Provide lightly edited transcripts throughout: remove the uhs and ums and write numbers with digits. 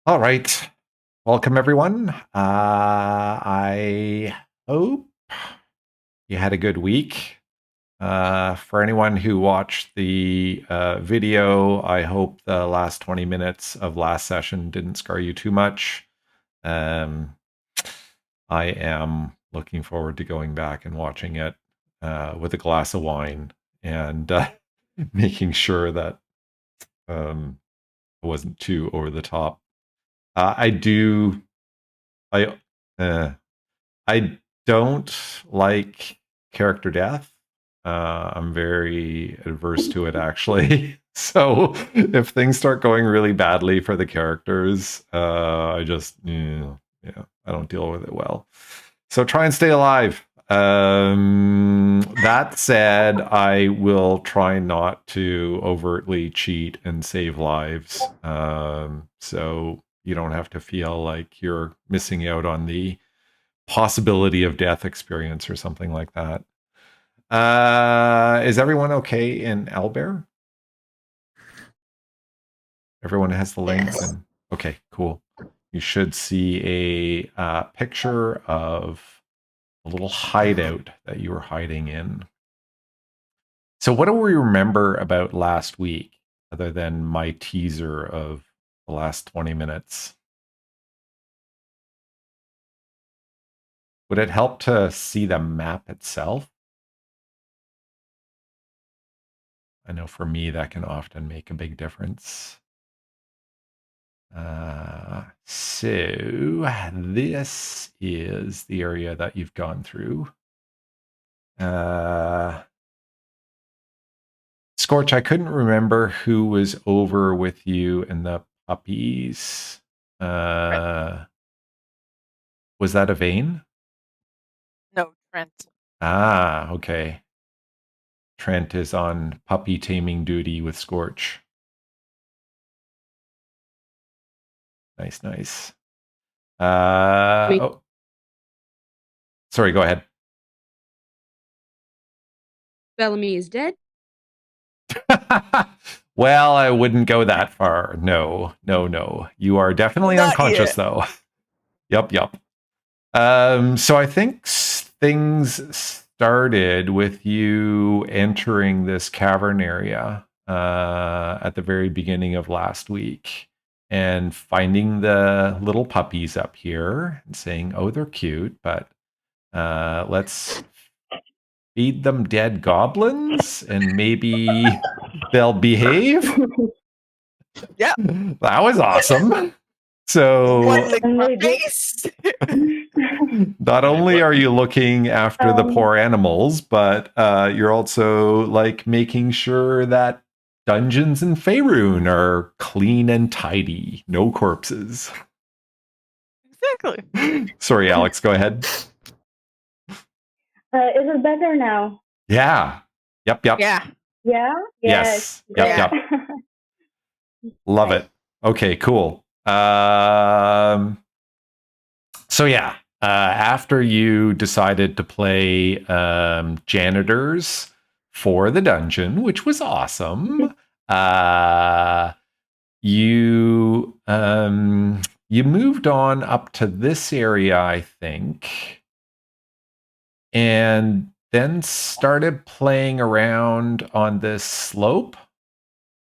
All right. Welcome, everyone. I hope you had a good week. For anyone who watched the video, I hope the last 20 minutes of last session didn't scar you too much. I am looking forward to going back and watching it with a glass of wine and making sure that it wasn't too over the top. I do. I I don't like character death. I'm very adverse to it, actually. So if things start going really badly for the characters, I just, yeah, I don't deal with it well. So try and stay alive. That said, I will try not to overtly cheat and save lives. So you don't have to feel like you're missing out on the possibility of death experience or something like that. Is everyone okay in Owlbear? Everyone has the link? Yes. And okay, cool. You should see a picture of a little hideout that you were hiding in. So what do we remember about last week, other than my teaser of the last 20 minutes? Would it help to see the map itself? I know for me that can often make a big difference. So this is the area that you've gone through. Scorch, I couldn't remember who was over with you in the puppies. Was that Aviane? No, Trent. Ah, okay. Trent is on puppy taming duty with Scorch. Nice, nice. Oh, sorry, go ahead. Bellamy is dead? Well, I wouldn't go that far. No. You are definitely Not unconscious, yet. though. Yep. So I think things started with you entering this cavern area at the very beginning of last week and finding the little puppies up here and saying, "Oh, they're cute, but let's feed them dead goblins and maybe they'll behave." Yeah. That was awesome. So One lick my face. not only are you looking after the poor animals, but you're also like making sure that dungeons in Faerun are clean and tidy. No corpses. Exactly. Sorry, Alex, go ahead. Is it better now? Yeah. Yep. Yeah. Yeah? Yes. Yeah. Yep. Love it. Okay, cool. So yeah, after you decided to play janitors for the dungeon, which was awesome, you moved on up to this area, I think, and then started playing around on this slope.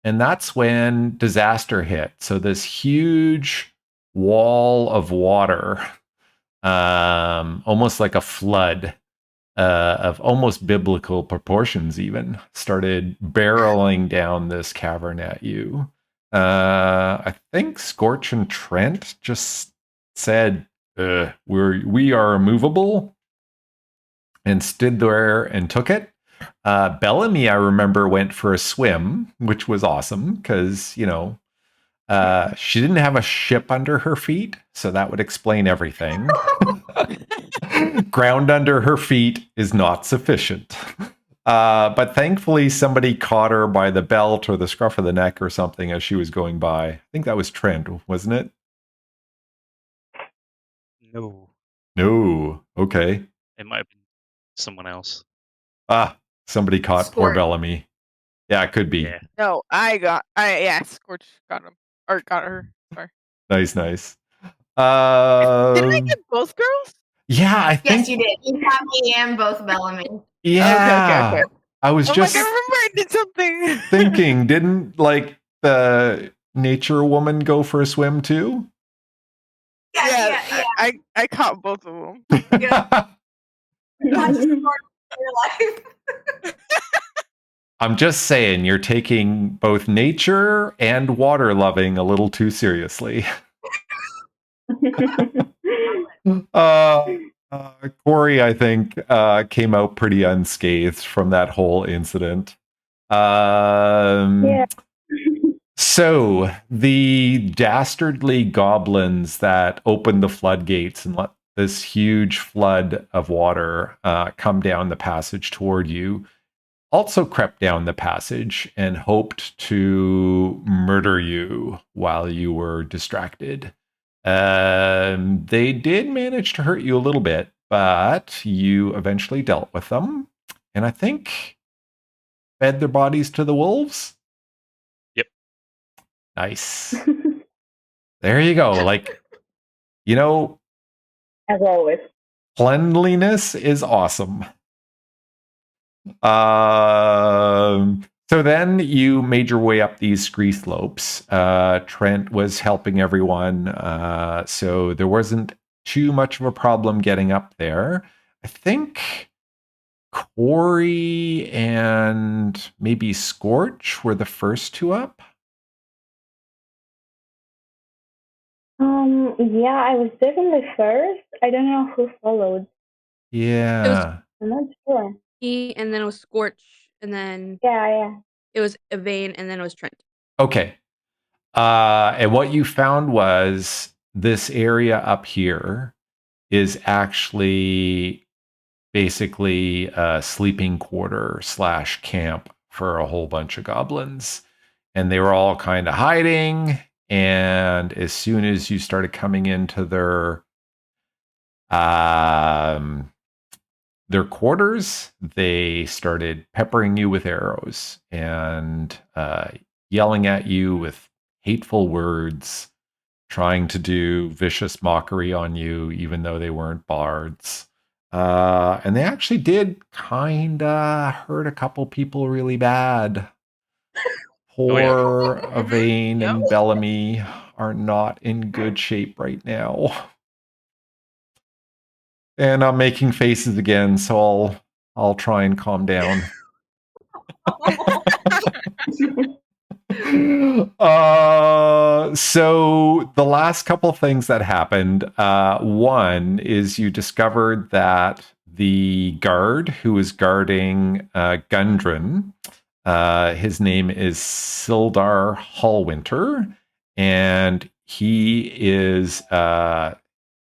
And that's when disaster hit. So this huge wall of water, almost like a flood of almost biblical proportions, even started barreling down this cavern at you. I think Scorch and Trent just said, "We are immovable," and stood there and took it. Bellamy, I remember, went for a swim, which was awesome because, she didn't have a ship under her feet, so that would explain everything. Ground under her feet is not sufficient. But thankfully, somebody caught her by the belt or the scruff of the neck or something as she was going by. I think that was Trent, wasn't it? No. Okay. It might have been someone else. Somebody caught poor Bellamy. Yeah, it could be. Yeah. No, Scorch got him. Or got her. Sorry. Nice. Didn't I get both girls? Yeah, I think. Yes, you did. You got me and both Bellamy. Yeah. Okay. I was I'm just like, I remember I did something. thinking, didn't like the nature woman go for a swim too? Yeah. I caught both of them. Not just for your life. I'm just saying, you're taking both nature and water loving a little too seriously. Corey, I think, came out pretty unscathed from that whole incident. Yeah. So the dastardly goblins that opened the floodgates and let this huge flood of water come down the passage toward you also crept down the passage and hoped to murder you while you were distracted. They did manage to hurt you a little bit, but you eventually dealt with them, and I think fed their bodies to the wolves. Yep. Nice. There you go. Like, As always. cleanliness is awesome. So then you made your way up these scree slopes. Trent was helping everyone, so there wasn't too much of a problem getting up there. I think Corey and maybe Scorch were the first two up. Yeah, I was definitely first. I don't know who followed. Yeah. I'm not sure. He, and then it was Scorch, and then Yeah. it was Aviane, and then it was Trent. Okay. And what you found was this area up here is actually basically a sleeping quarter / camp for a whole bunch of goblins. And they were all kind of hiding. And as soon as you started coming into their quarters, they started peppering you with arrows and yelling at you with hateful words, trying to do vicious mockery on you, even though they weren't bards. And they actually did kind of hurt a couple people really bad. Poor Aviane and Bellamy are not in good shape right now. And I'm making faces again, so I'll try and calm down. So the last couple things that happened, one is you discovered that the guard who was guarding Gundren, his name is Sildar Hallwinter, and he is tied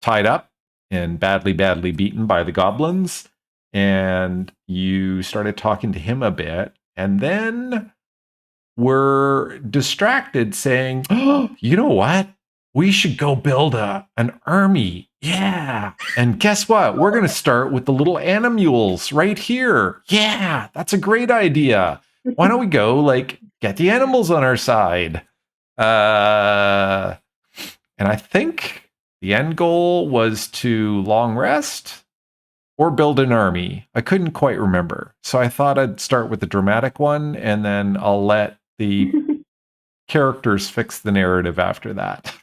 up and badly beaten by the goblins. And you started talking to him a bit, and then were distracted saying, "Oh, you know what? We should go build an army." Yeah. And guess what? We're going to start with the little animules right here. Yeah, that's a great idea. Why don't we go get the animals on our side? And I think the end goal was to long rest or build an army. I couldn't quite remember. So I thought I'd start with the dramatic one, and then I'll let the characters fix the narrative after that.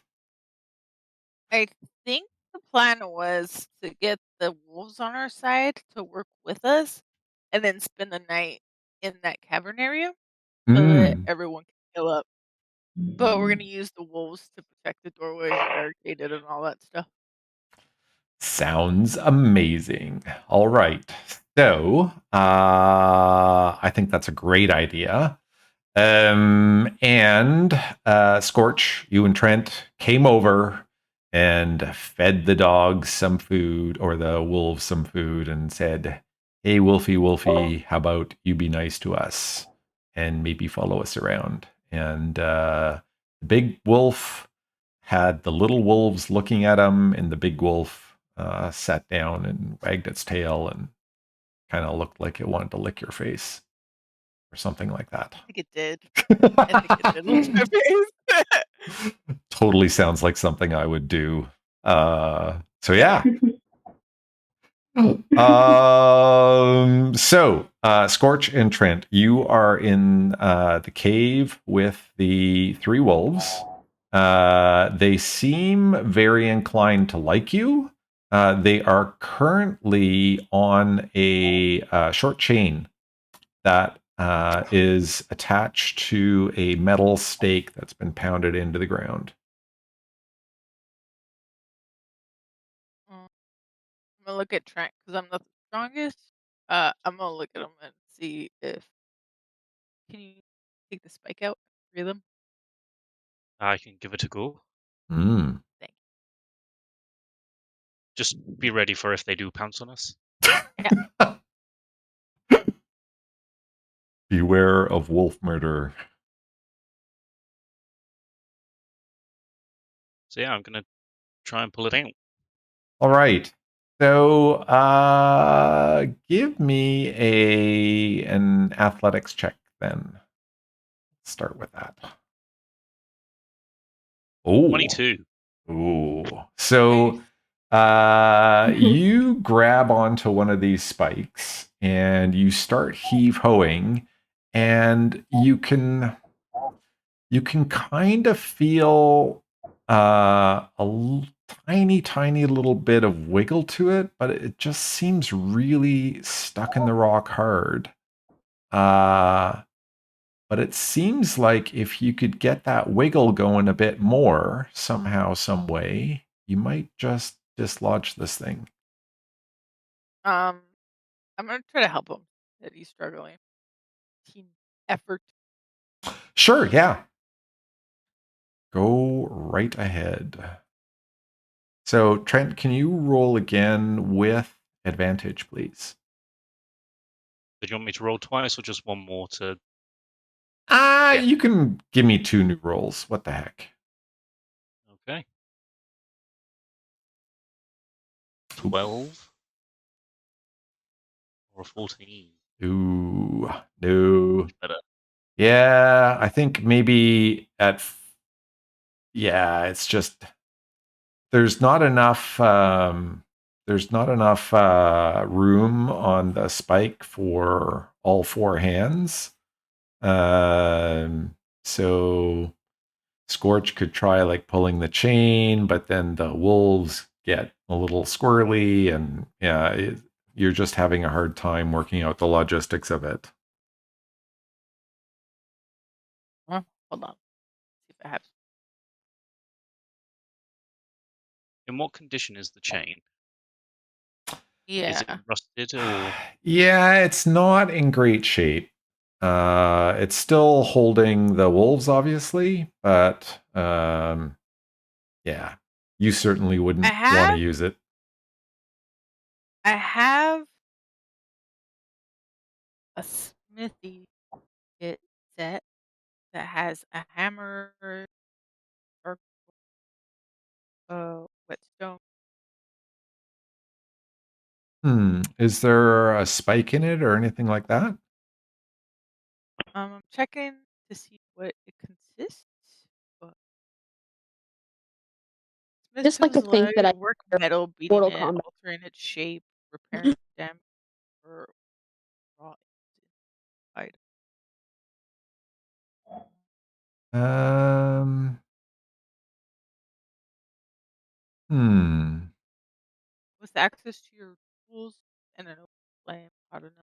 I think the plan was to get the wolves on our side to work with us and then spend the night in that cavern area so that everyone can heal up. But we're going to use the wolves to protect the doorways and barricade it and all that stuff. Sounds amazing. All right. So I think that's a great idea. And Scorch, you and Trent came over and fed the dogs some food, or the wolves some food, and said, "Hey, Wolfie, how about you be nice to us and maybe follow us around?" And the big wolf had the little wolves looking at him, and the big wolf sat down and wagged its tail and kind of looked like it wanted to lick your face or something like that. I think it did. I think it did. Look at my face. Totally sounds like something I would do. So yeah. Scorch and Trent, you are in the cave with the three wolves. They seem very inclined to like you. They are currently on a short chain that is attached to a metal stake that's been pounded into the ground. I'm gonna look at Trent because I'm not the strongest. I'm gonna look at him and see if can you take the spike out, free them. I can give it a go. Mm. Thank Just be ready for if they do pounce on us. Beware of wolf murder. So yeah, I'm gonna try and pull it out. All right. So give me an athletics check then. Start with that. Oh. 22. Ooh. So you grab onto one of these spikes and you start heave-hoing, and you can kind of feel tiny little bit of wiggle to it, but it just seems really stuck in the rock hard. But it seems like if you could get that wiggle going a bit more, somehow, some way, you might just dislodge this thing. I'm gonna try to help him. That he's struggling. Team effort. Sure, yeah. Go right ahead. So, Trent, can you roll again with advantage, please? Did you want me to roll twice or just one more to? You can give me 2 new rolls. What the heck? Okay. 12 or a 14. Ooh, no. Better. Yeah, I think maybe it's just there's not enough room on the spike for all 4 hands. So Scorch could try like pulling the chain, but then the wolves get a little squirrely, and yeah, you're just having a hard time working out the logistics of it. Hold on. See if I have. In what condition is the chain? Yeah. Is it rusted or? Yeah, it's not in great shape. It's still holding the wolves, obviously, but yeah, you certainly wouldn't want to use it. I have a smithy kit set that has a hammer or whetstone. Is there a spike in it or anything like that? I'm checking to see what it consists. But Just like to think that I work metal, beating Mortal it, Kombat. altering its shape, repairing damage, or raw item. With access to your tools and an open flame, I don't know,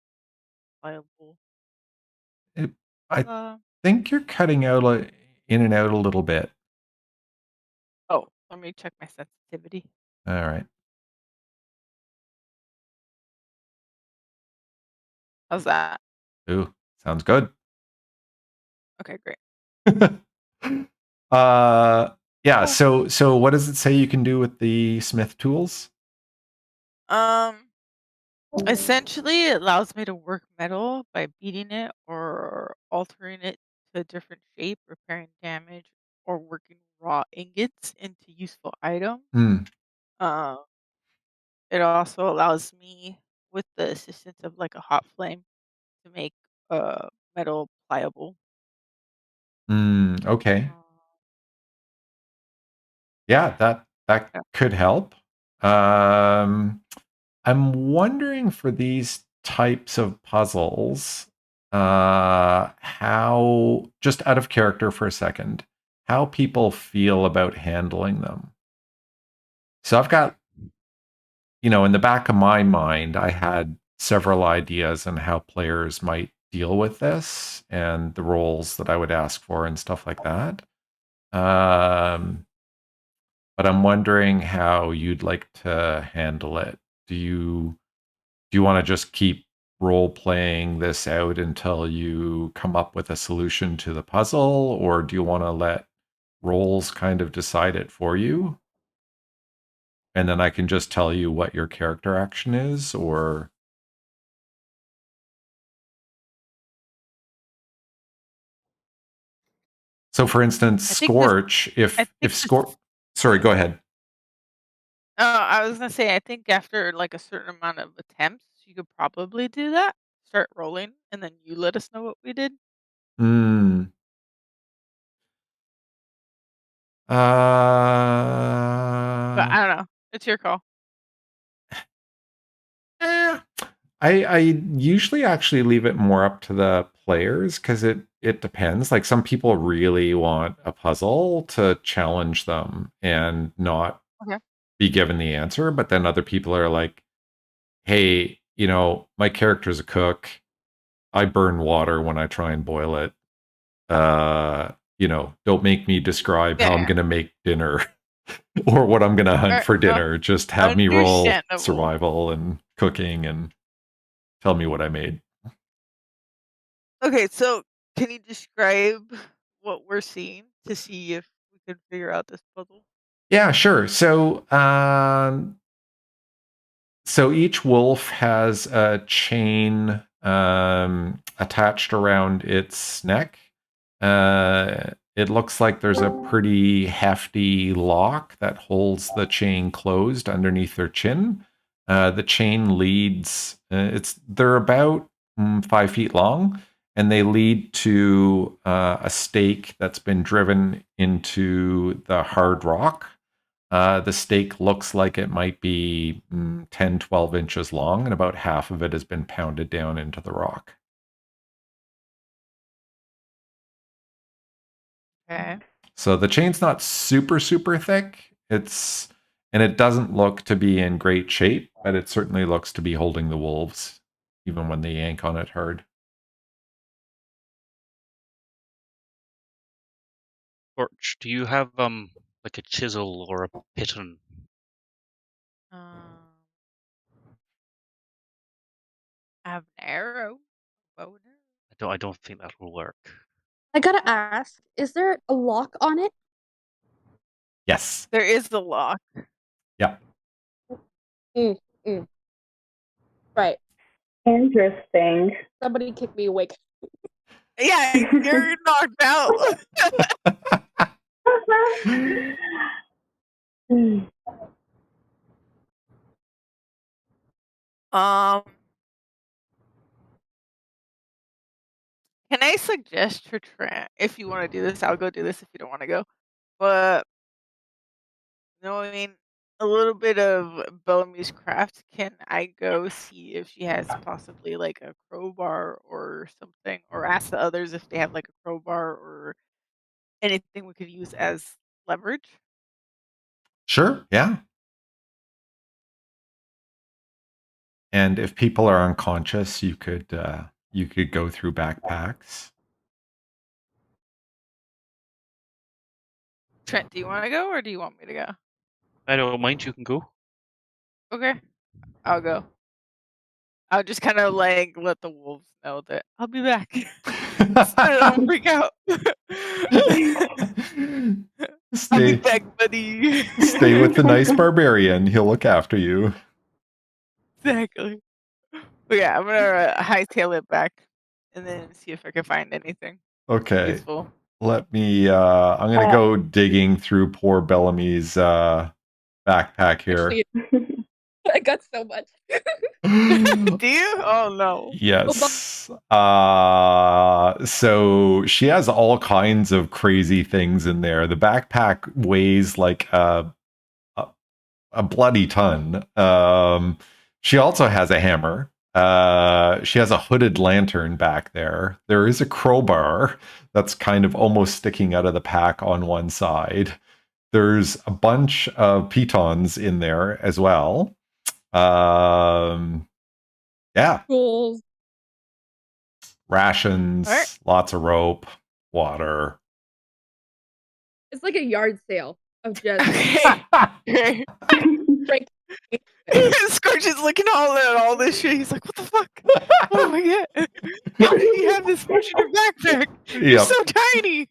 viable. I think you're cutting out in and out a little bit. Oh, let me check my sensitivity. All right. How's that? Ooh, sounds good. Okay, great. Yeah. So what does it say you can do with the smith tools? Essentially, it allows me to work metal by beating it or altering it to a different shape, repairing damage, or working raw ingots into useful items. Uh, it also allows me, with the assistance of like a hot flame, to make metal pliable. Okay. Yeah, that could help. I'm wondering for these types of puzzles, how, just out of character for a second, how people feel about handling them. So I've got, in the back of my mind, I had several ideas on how players might deal with this and the roles that I would ask for and stuff like that. But I'm wondering how you'd like to handle it. Do you want to just keep role playing this out until you come up with a solution to the puzzle, or do you want to let roles kind of decide it for you? And then I can just tell you what your character action is, or so for instance, I think this- Scorch, I think if this- Scorch, sorry, go ahead. I was gonna say, I think after like a certain amount of attempts, you could probably do that. Start rolling, and then you let us know what we did. Hmm. But I don't know. It's your call. Eh, I usually actually leave it more up to the players because it depends. Like some people really want a puzzle to challenge them and not Okay. be given the answer, but then other people are like, "Hey, my character's a cook. I burn water when I try and boil it. Don't make me describe how I'm Yeah. going to make dinner or what I'm going to hunt for dinner. Just have me roll Understandable. survival and cooking and tell me what I made." Okay, so can you describe what we're seeing to see if we can figure out this puzzle? Yeah, sure. So each wolf has a chain attached around its neck. It looks like there's a pretty hefty lock that holds the chain closed underneath their chin. The chain leads. They're about 5 feet long, and they lead to a stake that's been driven into the hard rock. The stake looks like it might be 10, 12 inches long, and about half of it has been pounded down into the rock. Okay. So the chain's not super, super thick. And it doesn't look to be in great shape, but it certainly looks to be holding the wolves, even when they yank on it hard. Scorch, do you have like a chisel or a piton? I have an arrow. Bow and arrow. I don't think that will work. I gotta ask, is there a lock on it? Yes. There is the lock. Yeah. Right. Interesting. Somebody kick me awake. Yeah, you're knocked out. Can I suggest for Trent, if you want to do this, I'll go do this if you don't want to go. But I mean, a little bit of Bellamy's craft. Can I go see if she has possibly like a crowbar or something, or ask the others if they have like a crowbar or anything we could use as leverage? Sure. Yeah. And if people are unconscious, you could go through backpacks. Trent, do you want to go or do you want me to go? I don't mind, you can go. Okay, I'll go. I'll just kind of like let the wolves know that I'll be back. So I don't freak out. I'll be back, buddy. Stay with the nice barbarian. He'll look after you. Exactly. But yeah, I'm gonna hightail it back and then see if I can find anything Okay. useful. Let me I'm gonna go digging through poor Bellamy's backpack here. Actually, I got so much. Do you? Oh no. Yes. So she has all kinds of crazy things in there. The backpack weighs like a bloody ton. She also has a hammer. She has a hooded lantern back there. There is a crowbar that's kind of almost sticking out of the pack on one side. There's a bunch of pitons in there as well. Yeah. Goals. Rations, Alright. lots of rope, water. It's like a yard sale of just Okay. Frank. Scorch is looking at all this shit. He's like, what the fuck? Oh my god. How do you have this much in your backpack? You're Yep. so tiny.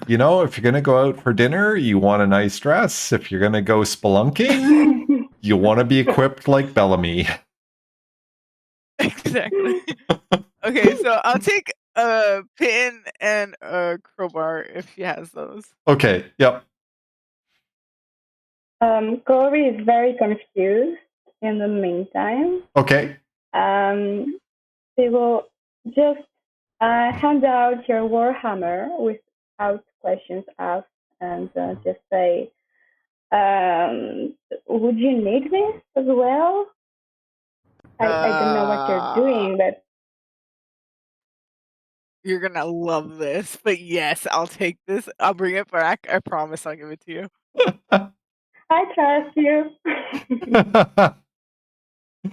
You know, if you're going to go out for dinner, you want a nice dress. If you're going to go spelunking, you want to be equipped like Bellamy. Exactly. Okay, so I'll take a pin and a crowbar if she has those. Okay, yep. Corey is very confused in the meantime. Okay. They will just hand out your warhammer without questions asked and just say, would you need this as well? I don't know what you're doing, but You're gonna love this, but yes, I'll take this. I'll bring it back. I promise I'll give it to you. I trust you.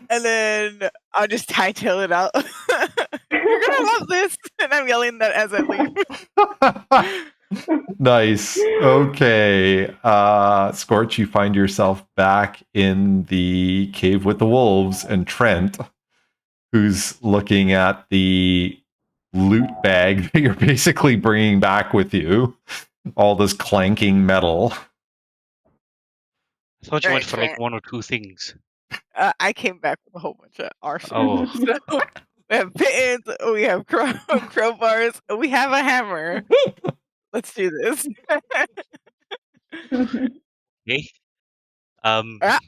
And then I'll just hightail it out. You're gonna love this, and I'm yelling that as I leave. Nice. Okay. Scorch, you find yourself back in the cave with the wolves, and Trent, who's looking at the loot bag that you're basically bringing back with you. All this clanking metal. I thought you went Right, for like Trent. one or two things. I came back with a whole bunch of arsenal. Oh. So we have pittons, we have crowbars, we have a hammer. Let's do this. Okay. Ah.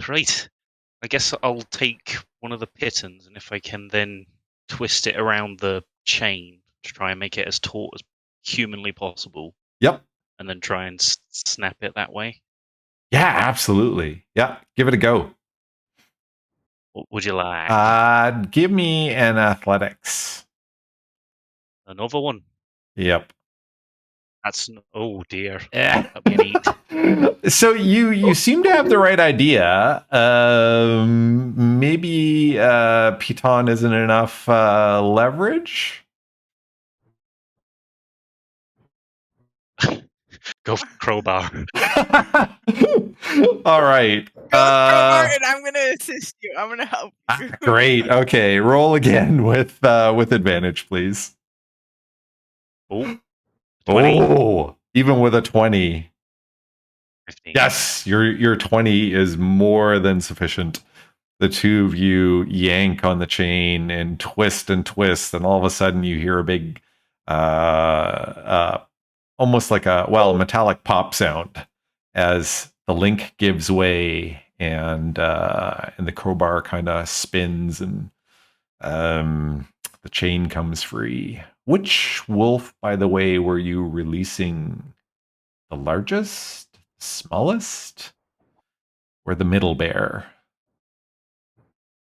Right. I guess I'll take one of the pitons, and if I can then twist it around the chain to try and make it as taut as humanly possible, Yep. and then try and snap it that way. Yeah, absolutely. Yeah, give it a go. What would you like? Give me an athletics. Another one. Yep. That's oh dear. Yeah. That'd be an 8. So you seem to have the right idea. Maybe piton isn't enough leverage. Go for crowbar. All right. Go crowbar, and I'm gonna assist you. I'm gonna help you. Great. Okay, roll again with advantage, please. Oh. 20. Oh, even with a 20. 15. Yes, your 20 is more than sufficient. The two of you yank on the chain and twist, and all of a sudden you hear a big, almost like a metallic pop sound as the link gives way and the crowbar kind of spins and the chain comes free. Which wolf, by the way, were you releasing? The largest, smallest, or the middle bear?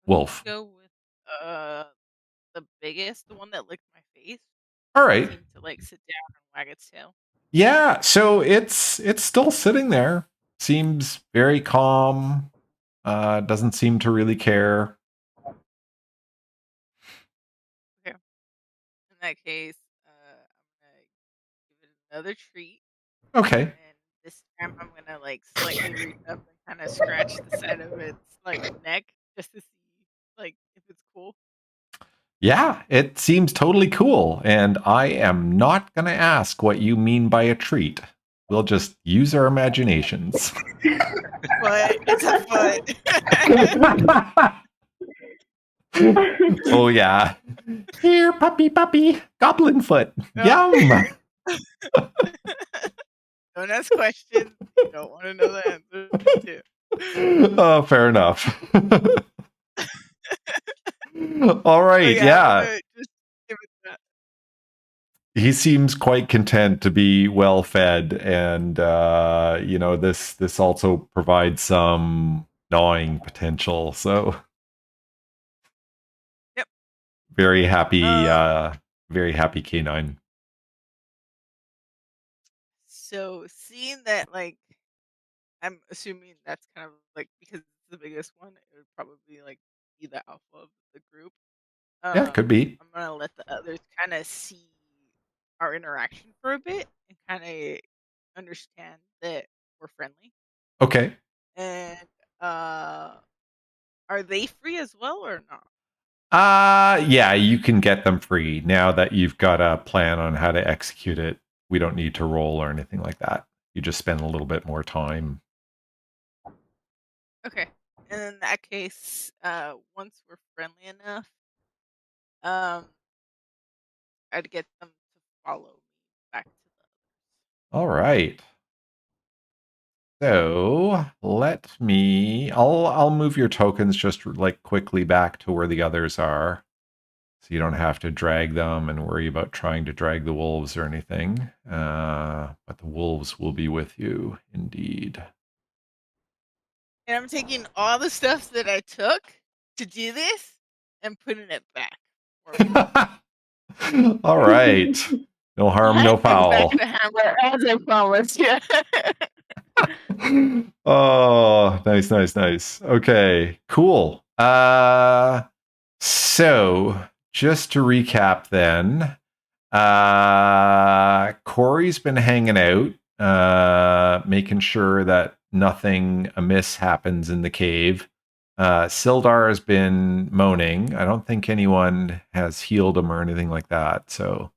Wolf. Go with the biggest, the one that licked my face. All right. Seemed to like sit down and wag its tail. Yeah, so it's still sitting there. Seems very calm. Doesn't seem to really care. Okay. In that case, I'm gonna give it another treat. Okay. And this time I'm gonna like slightly reach up and kind of scratch the side of its like neck just to see like if it's cool. Yeah, it seems totally cool, and I am not going to ask what you mean by a treat. We'll just use our imaginations. But it's a foot. Oh, yeah. Here, puppy, goblin foot. Oh. Yum. Don't ask questions. You don't want to know the answer to. Oh, fair enough. All So right, yeah, yeah. we'll just give it that. He seems quite content to be well fed, and this also provides some gnawing potential. So Yep. very happy canine. So seeing that, like, I'm assuming that's kind of like because it's the biggest one, it would probably like be the alpha of the group. Yeah, it could be. I'm gonna let the others kind of see our interaction for a bit and kind of understand that we're friendly. Okay. And are they free as well or not? Yeah, you can get them free now that you've got a plan on how to execute it. We don't need to roll or anything like that. You just spend a little bit more time. Okay. And in that case, once we're friendly enough, I'd get them to follow me back to the others. All right. So I'll move your tokens just like quickly back to where the others are. So you don't have to drag them and worry about trying to drag the wolves or anything. But the wolves will be with you indeed. And I'm taking all the stuff that I took to do this and putting it back. All right. No harm, no foul. Back to Hammer as I promised. Yeah. Oh, nice. Okay, cool. So just to recap then, Corey's been hanging out, making sure that nothing amiss happens in the cave. Sildar has been moaning. I don't think anyone has healed him or anything like that, so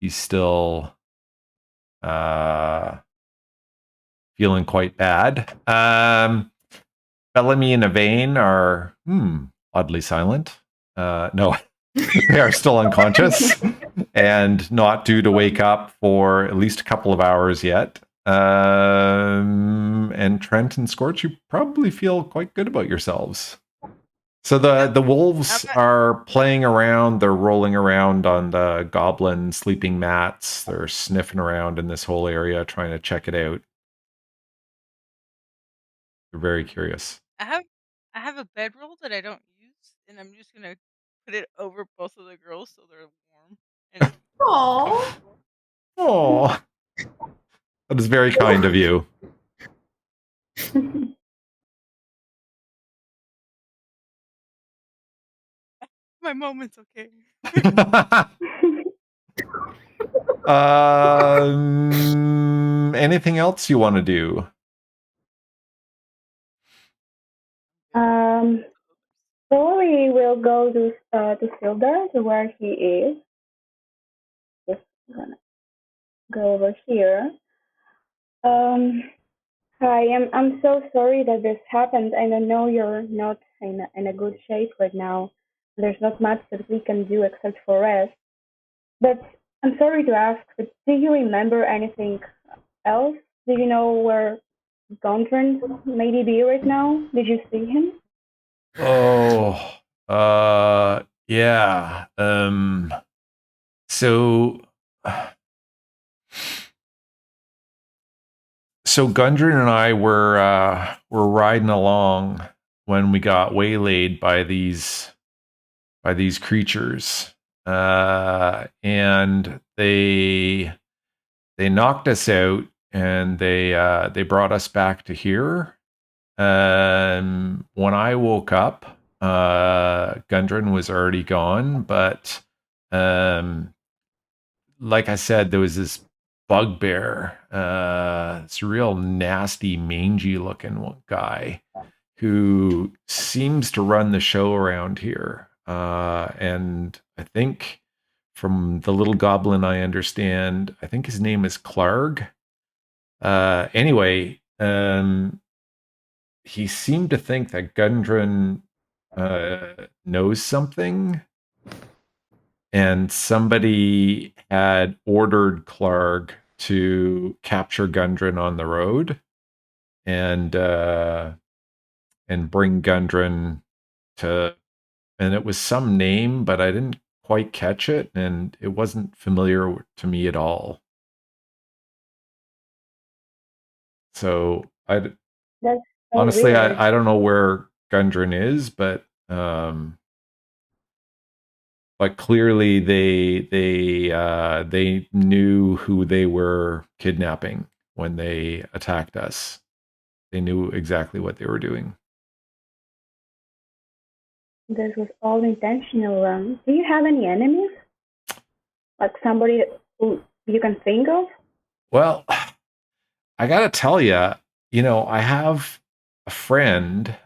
he's still feeling quite bad. Bellamy and Aviane are oddly silent. No, they are still unconscious and not due to wake up for at least a couple of hours yet. And Trent and Scorch, you probably feel quite good about yourselves. So the wolves are playing around. They're rolling around on the goblin sleeping mats. They're sniffing around in this whole area, trying to check it out. They're very curious. I have a bedroll that I don't use, and I'm just gonna put it over both of the girls so they're warm. And Oh, that is very kind of you. my moment's okay. Anything else you want to do? Probably we'll go to Sildar, to where he is. Just gonna go over here. Hi, I'm so sorry that this happened, and I know you're not in a good shape right now. There's not much that we can do except for rest. But I'm sorry to ask, but do you remember anything else? Do you know where Gondrand maybe be right now? Did you see him? Oh, yeah. So Gundren and I were riding along when we got waylaid by these creatures, and they knocked us out, and they brought us back to here. When I woke up, Gundren was already gone, but like I said, there was this bugbear, this real nasty, mangy looking guy who seems to run the show around here. And I think from the little goblin I understand, I think his name is Klarg. Anyway, he seemed to think that Gundren knows something, and somebody had ordered Klarg to capture Gundren on the road. and bring Gundren to, and it was some name, but I didn't quite catch it, and it wasn't familiar to me at all. So That's so honestly, weird. I don't know where Gundren is, but clearly they knew who they were kidnapping when they attacked us. They knew exactly what they were doing. This was all intentional. Do you have any enemies? Like somebody who you can think of? Well, I gotta tell you, I have a friend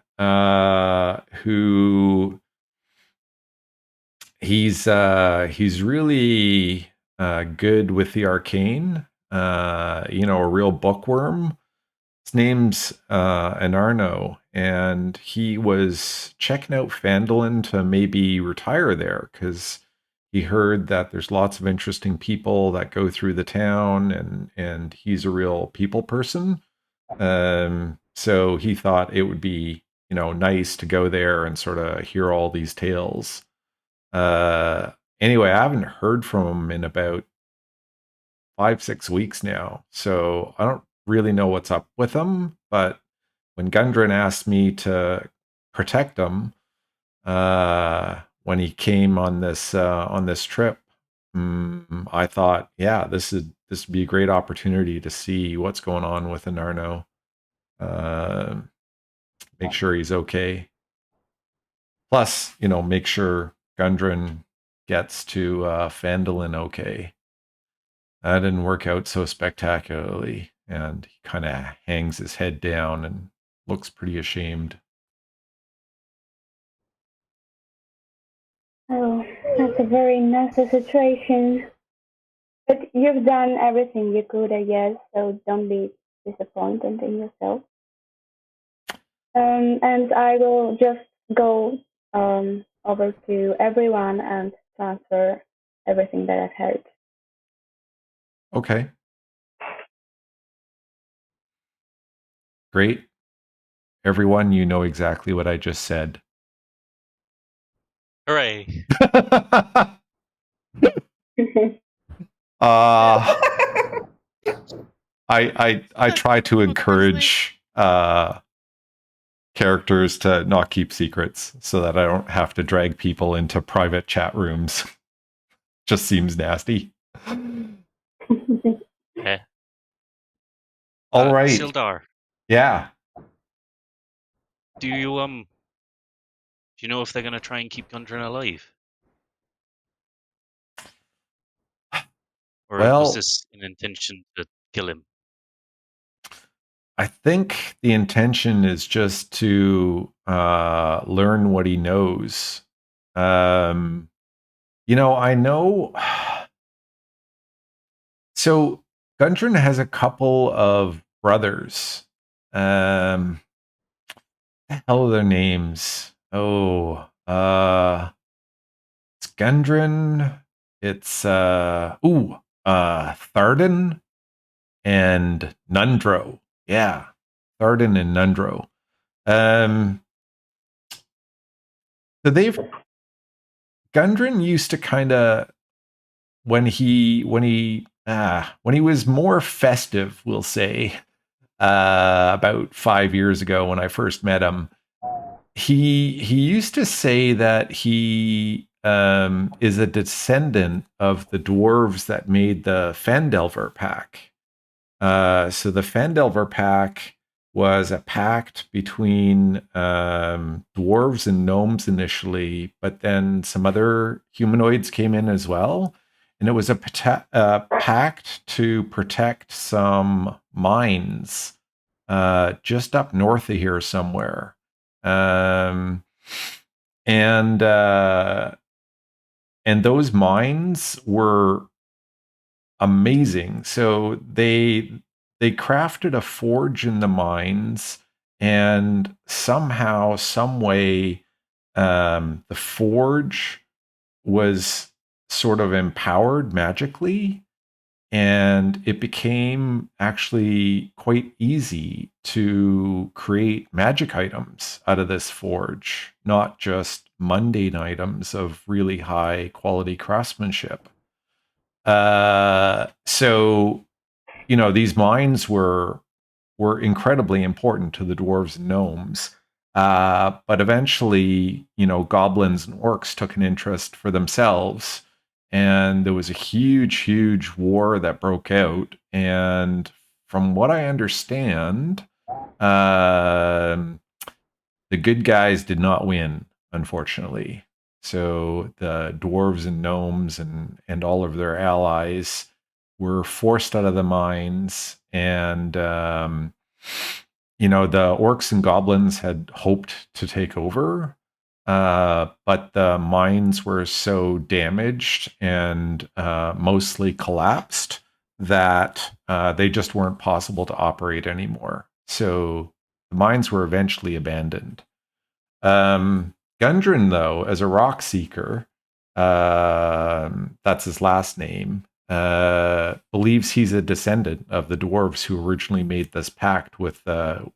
who he's really good with the arcane. A real bookworm. His name's Anarno, and he was checking out Phandalin to maybe retire there because he heard that there's lots of interesting people that go through the town, and he's a real people person. So he thought it would be, nice to go there and sort of hear all these tales. Anyway, I haven't heard from him in about 5-6 weeks now, so I don't really know what's up with him. But when Gundren asked me to protect him when he came on this trip, I thought, yeah, this would be a great opportunity to see what's going on with Anarno. Make sure he's okay. Plus, make sure Gundren gets to Phandalin okay. That didn't work out so spectacularly, and he kind of hangs his head down and looks pretty ashamed. Oh, that's a very nasty situation. But you've done everything you could, I guess, so don't be disappointed in yourself. And I will just go over to everyone and transfer everything that I've heard. Okay. Great. Everyone, you know exactly what I just said. Hooray. I try to encourage characters to not keep secrets so that I don't have to drag people into private chat rooms. Just seems nasty. Yeah. All right. Sildar. Yeah. Do you know if they're gonna try and keep Gundren alive? Or was this an intention to kill him? I think the intention is just to learn what he knows. I know. So Gundren has a couple of brothers. The hell are their names? Oh, it's Gundren. It's Tharden and Nundro. Yeah, Tharden and Nundro. So Gundren used to kind of, when he was more festive, we'll say, about 5 years ago when I first met him, he used to say that he is a descendant of the dwarves that made the Phandelver pack. So the Phandelver pack was a pact between dwarves and gnomes initially, but then some other humanoids came in as well. And it was a pact to protect some mines just up north of here somewhere. And those mines were amazing. So they crafted a forge in the mines, and somehow, some way, the forge was sort of empowered magically, And it became actually quite easy to create magic items out of this forge, not just mundane items of really high quality craftsmanship. So, these mines were incredibly important to the dwarves and gnomes. But eventually, goblins and orcs took an interest for themselves, and there was a huge, huge war that broke out. And from what I understand, the good guys did not win, unfortunately. So the dwarves and gnomes and all of their allies were forced out of the mines, and the orcs and goblins had hoped to take over, but the mines were so damaged and mostly collapsed that they just weren't possible to operate anymore. So the mines were eventually abandoned. Gundren, though, as a rock seeker, that's his last name, believes he's a descendant of the dwarves who originally made this pact with the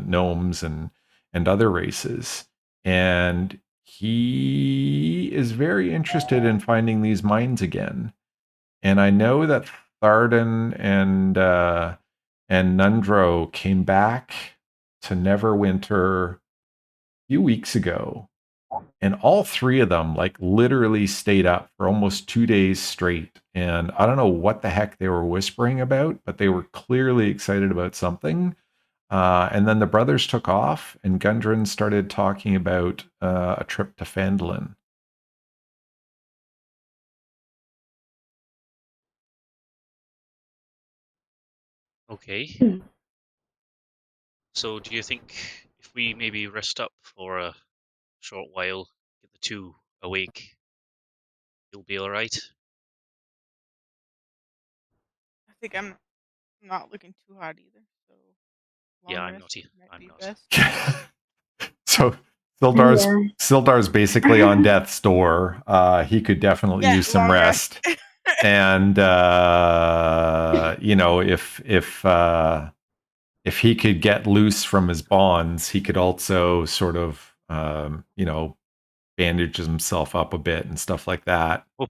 gnomes and other races, and he is very interested in finding these mines again. And I know that Tharden and Nundro came back to Neverwinter a few weeks ago, and all three of them like literally stayed up for almost 2 days straight. And I don't know what the heck they were whispering about, but they were clearly excited about something. And then the brothers took off, and Gundren started talking about a trip to Phandalin. Okay. So do you think if we maybe rest up for a short while, get the two awake, you'll be all right? I think I'm not looking too hot either, so long Yeah, I'm rest not. might I'm be not. best. So Sildar's Yeah. Sildar's basically on death's door. He could definitely Yeah, use some long rest. rest. And if he could get loose from his bonds, he could also sort of bandage himself up a bit and stuff like that. Oh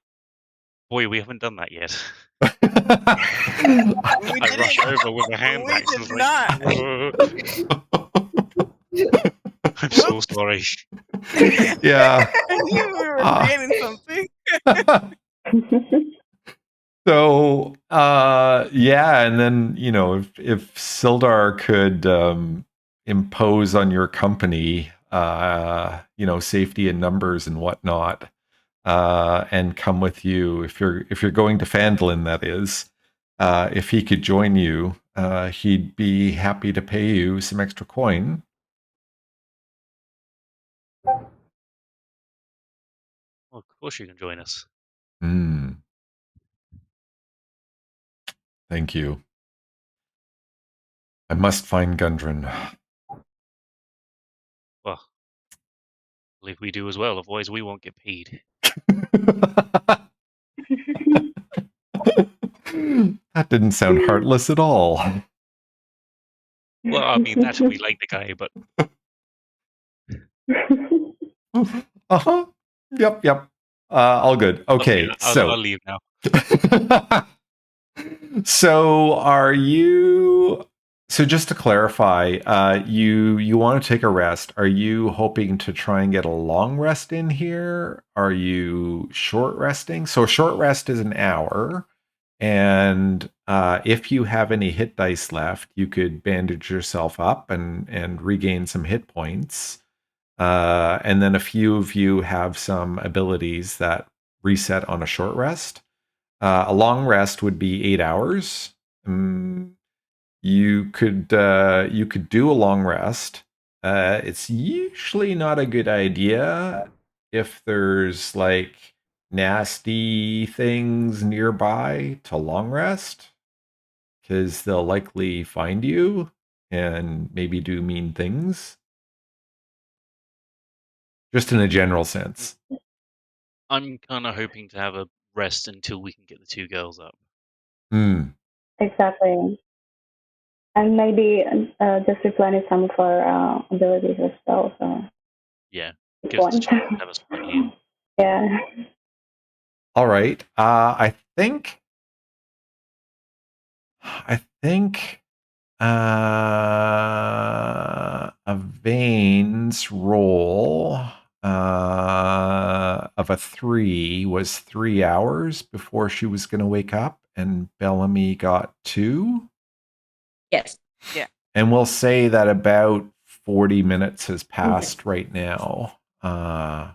boy, we haven't done that yet. We I didn't. rush over with a hand We axe. did It's like, not. I'm so Whoops. sorry. Yeah. I knew we were forgetting something. So yeah, and then if Sildar could impose on your company safety in numbers and whatnot, and come with you if you're going to Phandalin, that is, if he could join you, he'd be happy to pay you some extra coin. Well, of course you can join us. Thank you. I must find Gundren. Well, I believe we do as well. Otherwise, we won't get paid. That didn't sound heartless at all. Well, I mean, that's if we like the guy, but Uh-huh. Yep. All good. Okay, I'll leave now. So are you? So just to clarify, you want to take a rest. Are you hoping to try and get a long rest in here? Are you short resting? So a short rest is an hour, and if you have any hit dice left, you could bandage yourself up and regain some hit points. And then a few of you have some abilities that reset on a short rest. A long rest would be 8 hours. You could do a long rest. It's usually not a good idea if there's like nasty things nearby to long rest, because they'll likely find you and maybe do mean things. Just in a general sense. I'm kind of hoping to have a rest until we can get the two girls up. Mm. Exactly. And maybe just replenish some of our abilities as well. So Yeah, good gives us a point. chance to have a slight heal. Yeah. All right. I think Avane's roll of a 3 was 3 hours before she was going to wake up, and Bellamy got 2. Yes. Yeah. And we'll say that about 40 minutes has passed right now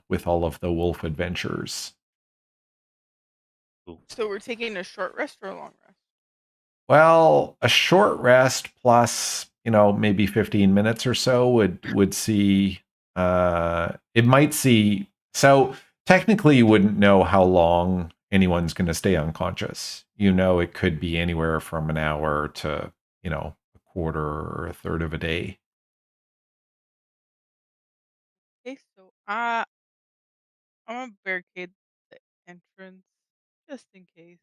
with all of the wolf adventures. So we're taking a short rest or a long rest? Well, a short rest plus, maybe 15 minutes or so would see it might see. So technically you wouldn't know how long anyone's going to stay unconscious. It could be anywhere from an hour to, a quarter or a third of a day. Okay, so I'm gonna barricade the entrance just in case.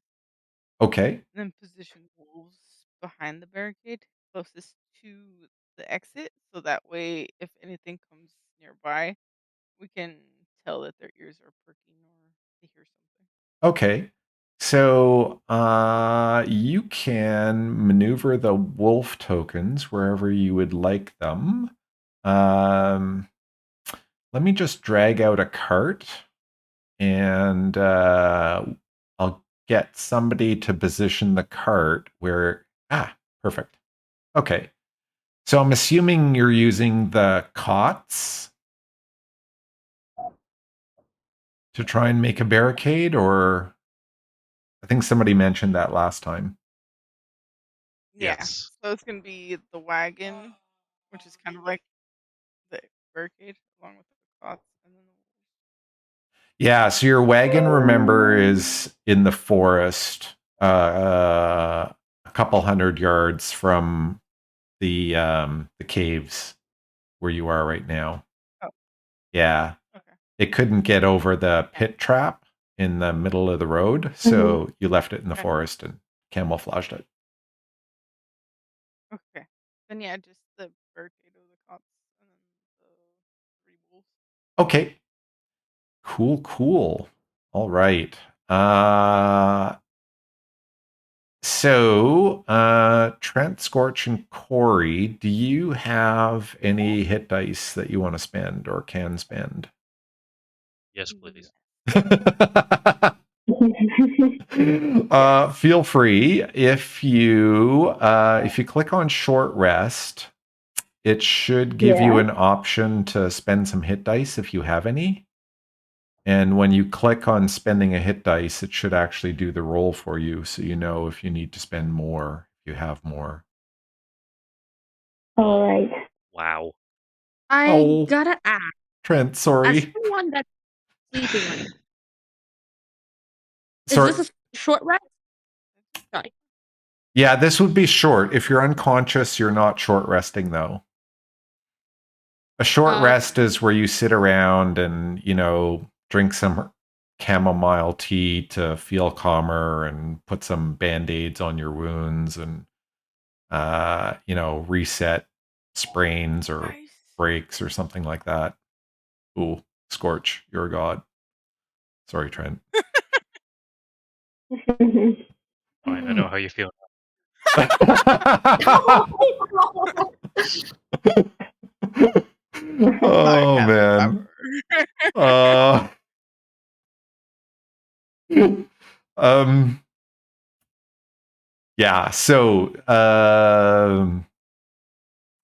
Okay. And then position wolves behind the barricade closest to the exit, so that way if anything comes nearby, we can tell that their ears are perking or they hear something. Okay. So you can maneuver the wolf tokens wherever you would like them. Let me just drag out a cart and I'll get somebody to position the cart where. Perfect. Okay. So I'm assuming you're using the cots to try and make a barricade, or I think somebody mentioned that last time. Yeah. Yes. So it's gonna be the wagon, which is kind of like the barricade, along with the cots and then the wolves. Yeah, so your wagon, remember, is in the forest, a couple hundred yards from the caves where you are right now. Oh. Yeah. Okay. It couldn't get over the pit trap in the middle of the road, so you left it in the Okay. forest and camouflaged it. Okay. Then yeah, just the barricade of the cots and then the 3 wolves. Okay. Cool. All right. So, Trent, Scorch, and Corey, do you have any hit dice that you want to spend or can spend? Yes, please. Feel free. If you click on short rest, it should give you an option to spend some hit dice if you have any. And when you click on spending a hit dice, it should actually do the roll for you, so you know if you need to spend more, if you have more. All right. Wow. I gotta ask. Trent, As sorry. someone that's sleeping right now, Sorry. is this a short rest? Sorry. Yeah, this would be short. If you're unconscious, you're not short resting, though. A short rest is where you sit around and, drink some chamomile tea to feel calmer and put some band-aids on your wounds and, reset sprains or breaks or something like that. Ooh, Scorch, you're a god. Sorry, Trent. Fine, I know how you feel. Oh, man. Yeah, so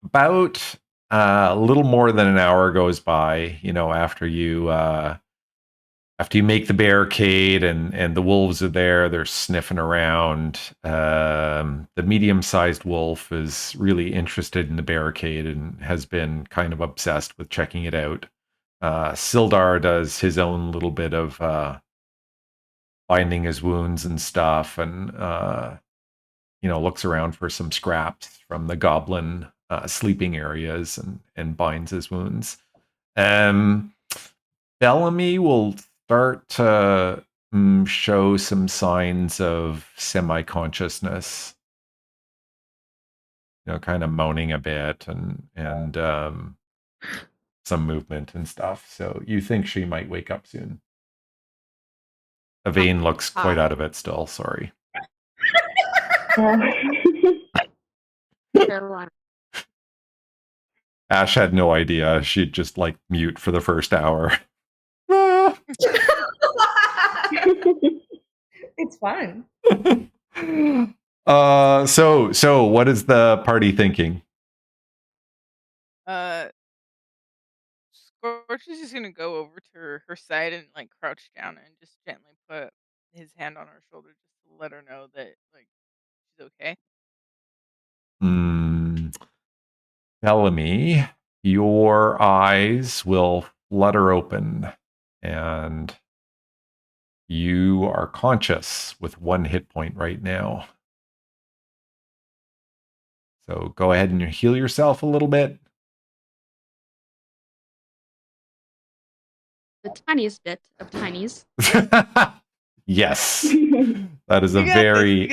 about a little more than an hour goes by, after you make the barricade and the wolves are there, they're sniffing around. The medium-sized wolf is really interested in the barricade and has been kind of obsessed with checking it out. Sildar does his own little bit of binding his wounds and stuff, and looks around for some scraps from the goblin sleeping areas and binds his wounds. Bellamy will start to show some signs of semi-consciousness. Kind of moaning a bit and some movement and stuff. So you think she might wake up soon. Aviane looks quite out of it still. Sorry. Ash had no idea. She'd just mute for the first hour. It's fun. So what is the party thinking? Scorch is just gonna go over to her side and crouch down and just gently put his hand on her shoulder just to let her know that she's okay. Bellamy, your eyes will flutter open and you are conscious with 1 hit point right now. So go ahead and heal yourself a little bit. The tiniest bit of tinies. Yes. That is a very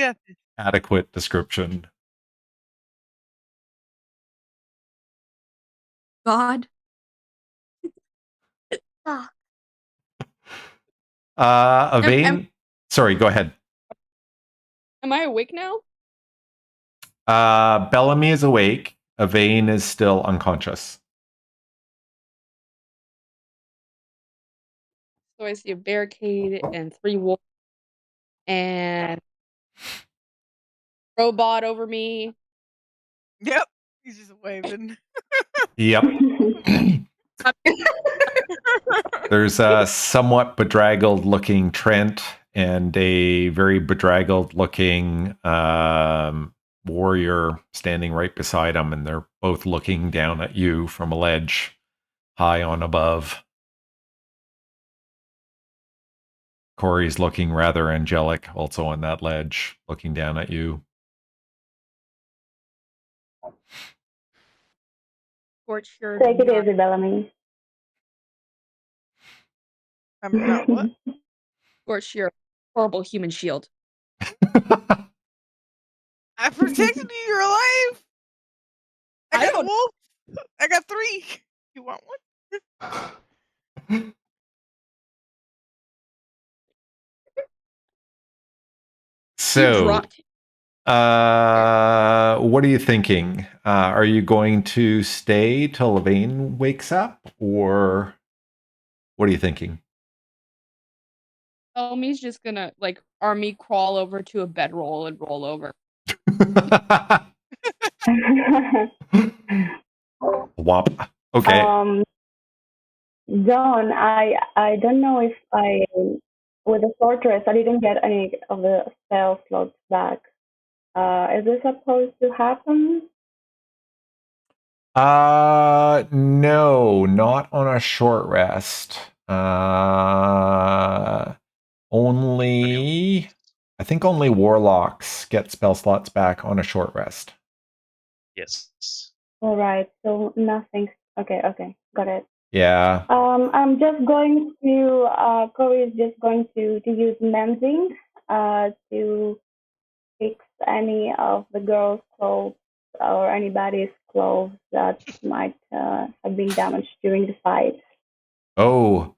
adequate description. God. Aviane, sorry, go ahead. Am I awake now? Bellamy is awake. Aviane is still unconscious. So I see a barricade and 3 wolves and robot over me. Yep, he's just waving. Yep. There's a somewhat bedraggled looking Trent and a very bedraggled looking warrior standing right beside him, and they're both looking down at you from a ledge high on above. Corey's looking rather angelic, also on that ledge, looking down at you. Scorch, you're Take it easy, Bellamy. I'm not what? Scorch, you're a horrible human shield. I protected you. You're alive. I got a wolf. I got 3. You want one? So, what are you thinking? Are you going to stay till Aviane wakes up, or what are you thinking? Bellamy's just gonna army crawl over to a bedroll and roll over. Wop. Okay. John, I don't know if with the sorceress, I didn't get any of the spell slots back. Is this supposed to happen? No, not on a short rest. I think only warlocks get spell slots back on a short rest. Yes. All right, so nothing. Okay, got it. Yeah. I'm just going to, Corey is just going to use mending to fix any of the girls' clothes or anybody's clothes that might have been damaged during the fight. Oh,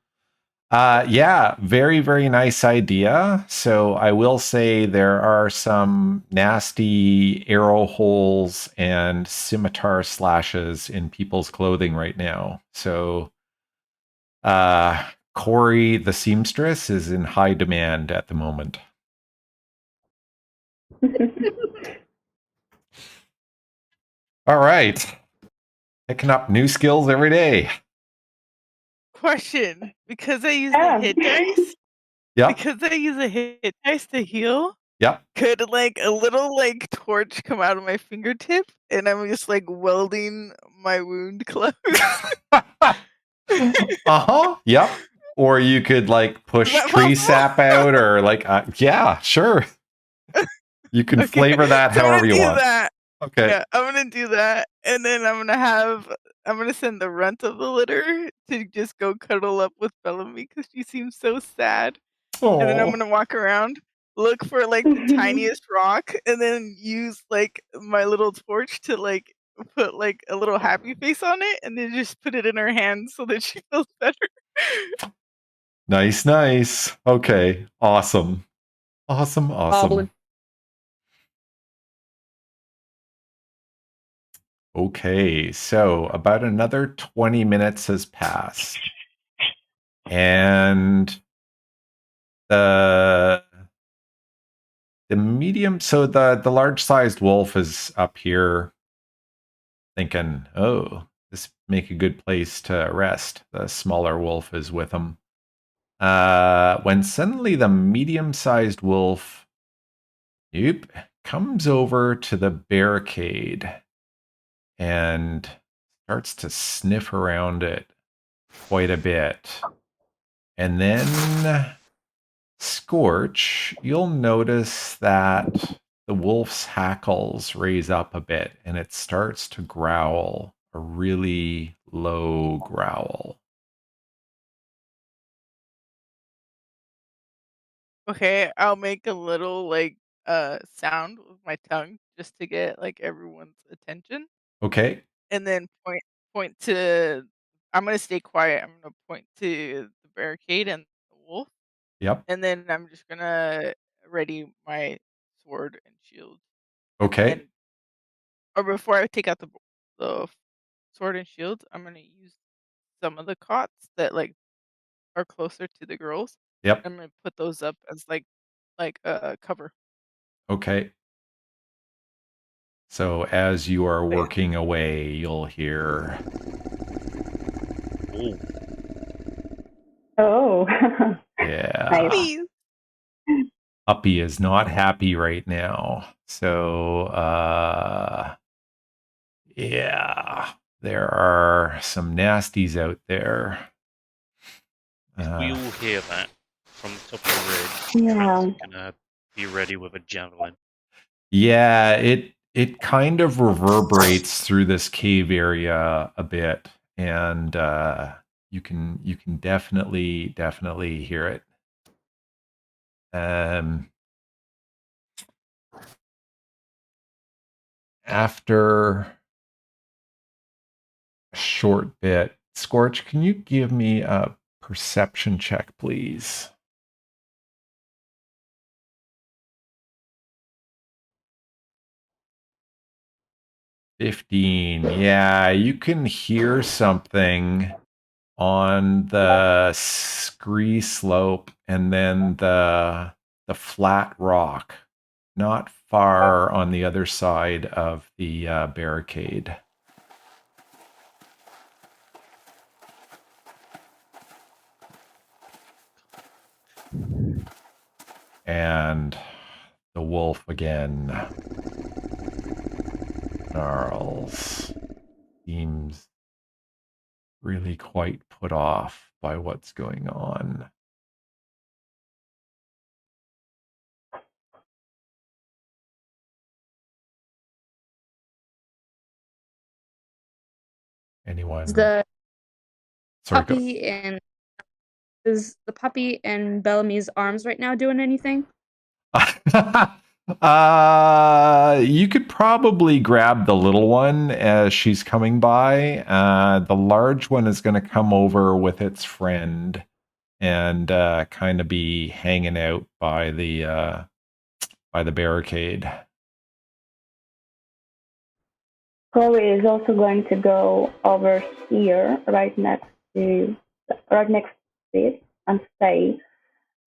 yeah, very, very nice idea. So I will say there are some nasty arrow holes and scimitar slashes in people's clothing right now. So Corey, the seamstress, is in high demand at the moment. All right. Picking up new skills every day. Question: because I use the hit dice. Yeah. Because I use a hit dice to heal. Yep. Could a little torch come out of my fingertip and I'm just welding my wound closed? Yep. Or you could push tree sap out, or yeah, sure. You can flavor that however you want. That. Okay. Yeah, I'm gonna do that, and then I'm gonna send the runt of the litter to just go cuddle up with Bellamy because she seems so sad. And then I'm Oh, gonna walk around, look for like the tiniest rock, and then use like my little torch to like put like a little happy face on it, and then just put it in her hand so that she feels better. nice, nice. Okay, awesome. Awesome, awesome. Goblin. Okay, so about another 20 minutes has passed. And the medium, so the large-sized wolf is up here thinking, oh, this make a good place to rest. The smaller wolf is with him. When suddenly the medium-sized wolf, comes over to the barricade and starts to sniff around it quite a bit. And then Scorch, you'll notice that the wolf's hackles raise up a bit and it starts to growl, a really low growl. Okay, I'll make a little like sound with my tongue just to get like everyone's attention, Okay. and then point to. I'm gonna stay quiet. I'm gonna point to the barricade and the wolf, Yep. and then I'm just gonna ready my sword and shield. Okay. And or before I take out the sword and shield, I'm gonna use some of the cots that like are closer to the girls. Yep. I'm gonna put those up as like a cover. Okay. So as you are Okay. working away, you'll hear. Oh, Oh. Yeah. Nice. Please. Puppy is not happy right now. So, yeah, there are some nasties out there. if we all hear that from the top of the ridge, Yeah. Trent's gonna be ready with a javelin. Yeah, it kind of reverberates through this cave area a bit, and you can definitely hear it. After a short bit, Scorch, can you give me a perception check, please? $15. Yeah, you can hear something on the scree slope and then the flat rock, not far on the other side of the barricade. And the wolf again snarls. Seems really quite put off by what's going on. Anyone? Is the Sorry, go. puppy and is the puppy in Bellamy's arms right now doing anything? You could probably grab the little one as she's coming by. The large one is going to come over with its friend and kind of be hanging out by the barricade. Chloe is also going to go over here, right next to it, and stay.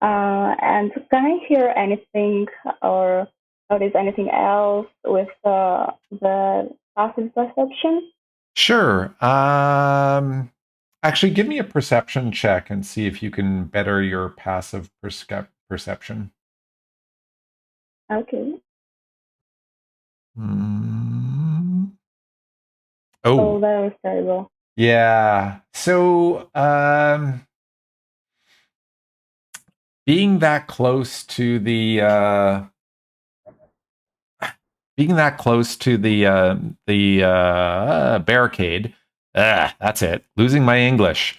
And can I hear anything or notice anything else with the passive perception? Sure. Actually, give me a perception check and see if you can better your passive perception. Okay. Oh, that was terrible. yeah. So, being that close to the barricade, that's it. Losing my English.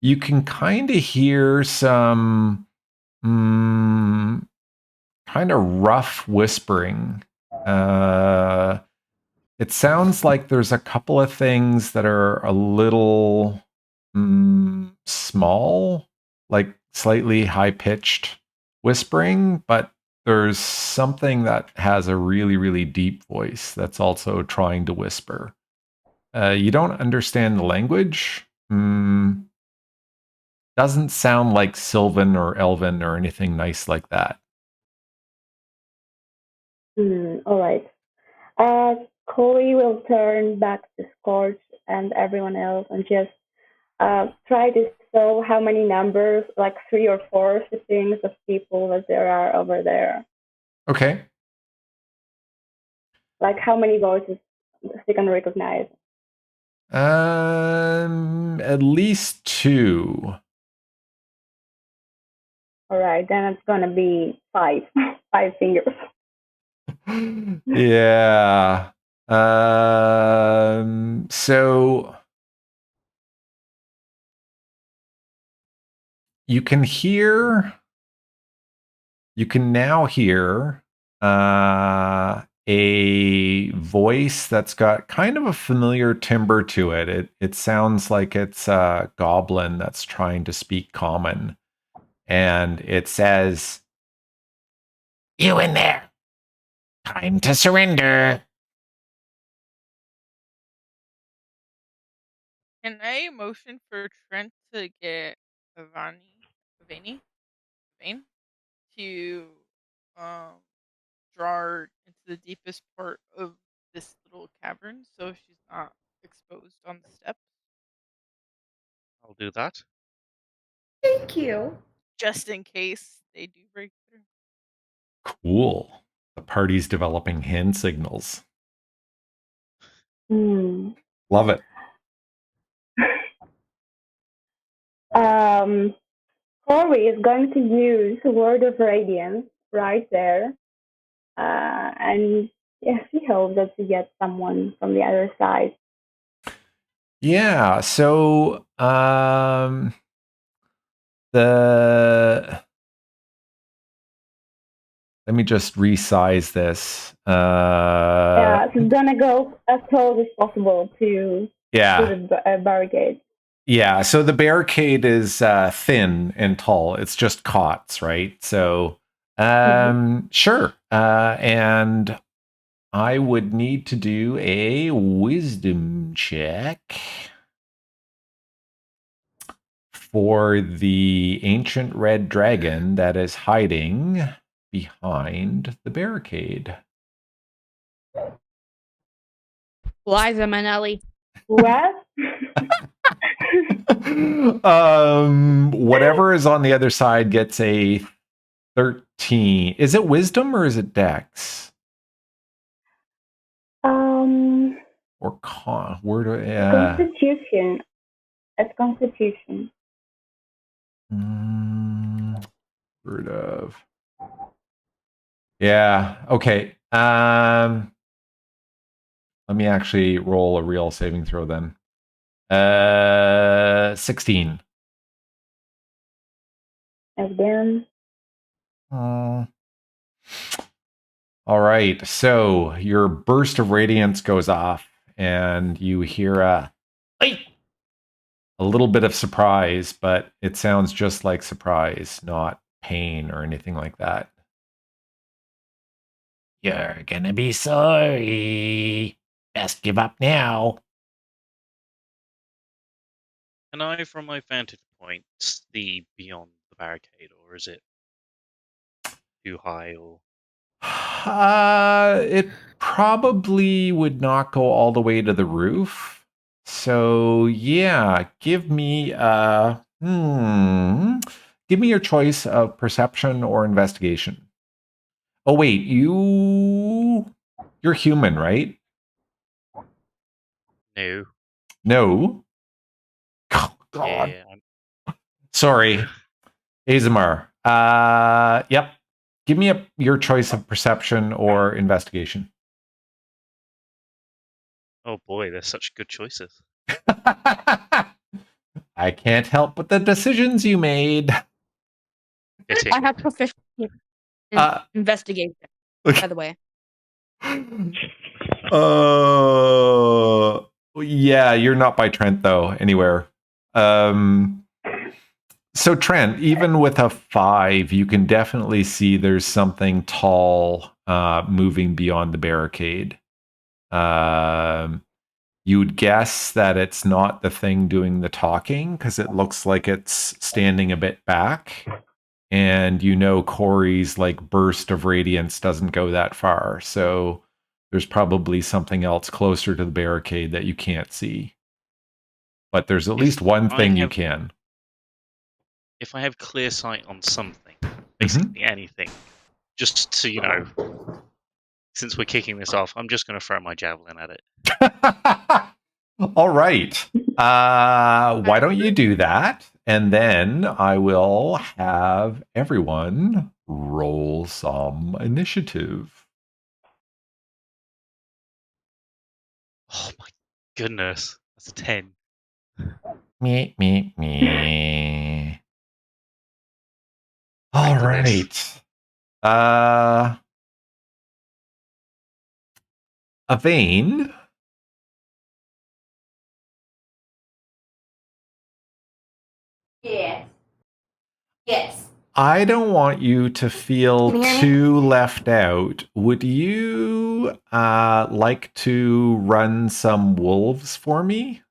you can kind of hear some kind of rough whispering. It sounds like there's a couple of things that are a little small, like slightly high-pitched whispering, but there's something that has a really, really deep voice that's also trying to whisper. You don't understand the language. Doesn't sound like Sylvan or Elven or anything nice like that. All right. Corey will turn back to Scorch and everyone else and just try to show how many numbers, like 3 or 4 sittings of people that there are over there. Okay. Like how many voices they can recognize. At least 2. All right, then it's gonna be 5, 5 fingers. Yeah. So you can now hear a voice that's got kind of a familiar timbre to it. It sounds like it's a goblin that's trying to speak common. And it says, "You in there. Time to surrender." Can I motion for Trent to get Aviane to draw her into the deepest part of this little cavern so she's not exposed on the steps? I'll do that. Thank you. Just in case they do break through. Cool. The party's developing hand signals. Love it. Corey is going to use Word of Radiance right there. And yes, he hopes that he gets someone from the other side. Yeah, so let me just resize this. Yeah, so it's gonna go as close as possible to the barricade. Yeah, so the barricade is thin and tall. It's just cots, right? So, sure. And I would need to do a wisdom check for the ancient red dragon that is hiding behind the barricade. Liza Minnelli. What? Whatever is on the other side gets a 13. Is it wisdom or is it dex? Or con? Where do Constitution. It's Constitution. Word of. Yeah. Okay. Let me actually roll a real saving throw then. 16. Again. All right. So your burst of radiance goes off, and you hear a little bit of surprise, but it sounds just like surprise, not pain or anything like that. You're gonna be sorry. Best give up now. Can I, from my vantage point, see beyond the barricade, or is it too high? Or it probably would not go all the way to the roof. So yeah, give me your choice of perception or investigation. Oh wait, you're human, right? no? No. Oh, God. Yeah, Sorry, Azamar. Yep. Give me your choice of perception or investigation. Oh boy, they're such good choices. I can't help but the decisions you made. Fitting. I have proficiency in investigation, by the way. Yeah, you're not by Trent though, anywhere. So Trent, even with a 5, you can definitely see there's something tall moving beyond the barricade. You would guess that it's not the thing doing the talking because it looks like it's standing a bit back. And you know Corey's like burst of radiance doesn't go that far. So there's probably something else closer to the barricade that you can't see. But there's at least one thing you can. If I have clear sight on something, basically anything, just to, since we're kicking this off, I'm just going to throw my javelin at it. All right. Why don't you do that? And then I will have everyone roll some initiative. Oh my goodness. That's a 10. Me. All After right. Aviane. Yes. I don't want you to feel too left out. Would you like to run some wolves for me?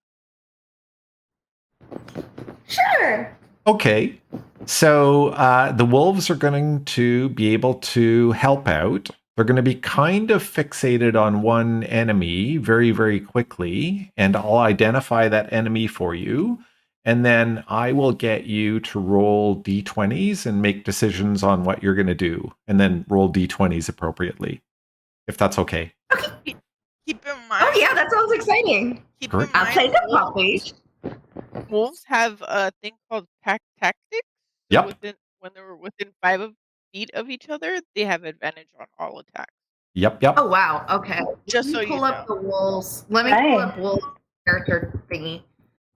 Sure. Okay. So the wolves are going to be able to help out. They're going to be kind of fixated on one enemy very, very quickly, and I'll identify that enemy for you. And then I will get you to roll d20s and make decisions on what you're going to do, and then roll d20s appropriately, if that's okay. Keep in mind. Oh yeah, that sounds exciting. Keep in mind. I'll play the puppies. Wolves have a thing called pack tactics. Yep. When they're within 5 feet of each other, they have advantage on all attacks. Yep. Oh wow. Okay. Just Let me so you pull up the wolves. Let me pull up wolves character thingy.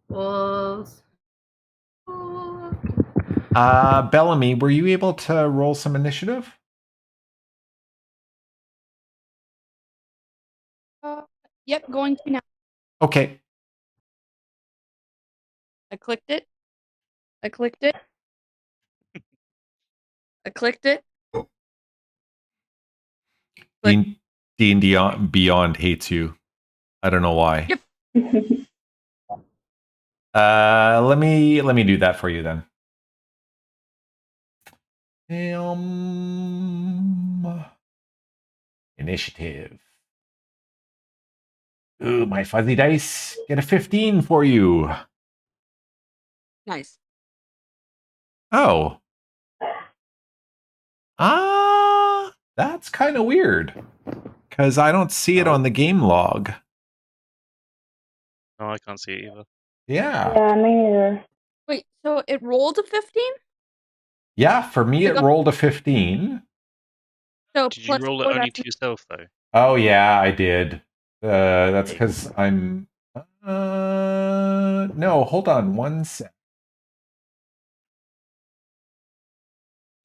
Wolves. Bellamy, were you able to roll some initiative? Yep, going to now. Okay. I clicked it. I clicked it. D&D Beyond hates you. I don't know why. Yep. Let me do that for you then. Initiative. Ooh, my fuzzy dice get a 15 for you. Nice. Oh. That's kind of weird. Because I don't see it on the game log. No, I can't see it either. Yeah. Yeah, me neither. Wait, so it rolled a 15? Yeah, for me it rolled a 15. So Did you roll it only to yourself, though? Oh, yeah, I did. That's because I'm... no, hold on one sec.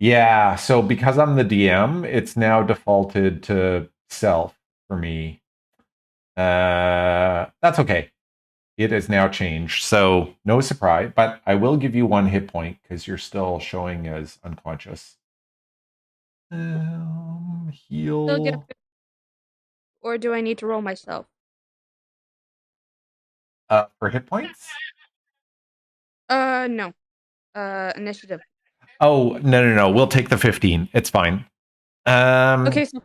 Yeah, so because I'm the DM, it's now defaulted to self for me. That's okay. It has now changed, so no surprise. But I will give you 1 hit point because you're still showing as unconscious. Heal. Or do I need to roll myself? For hit points? No. Initiative. Oh, no. We'll take the 15. It's fine. Okay, so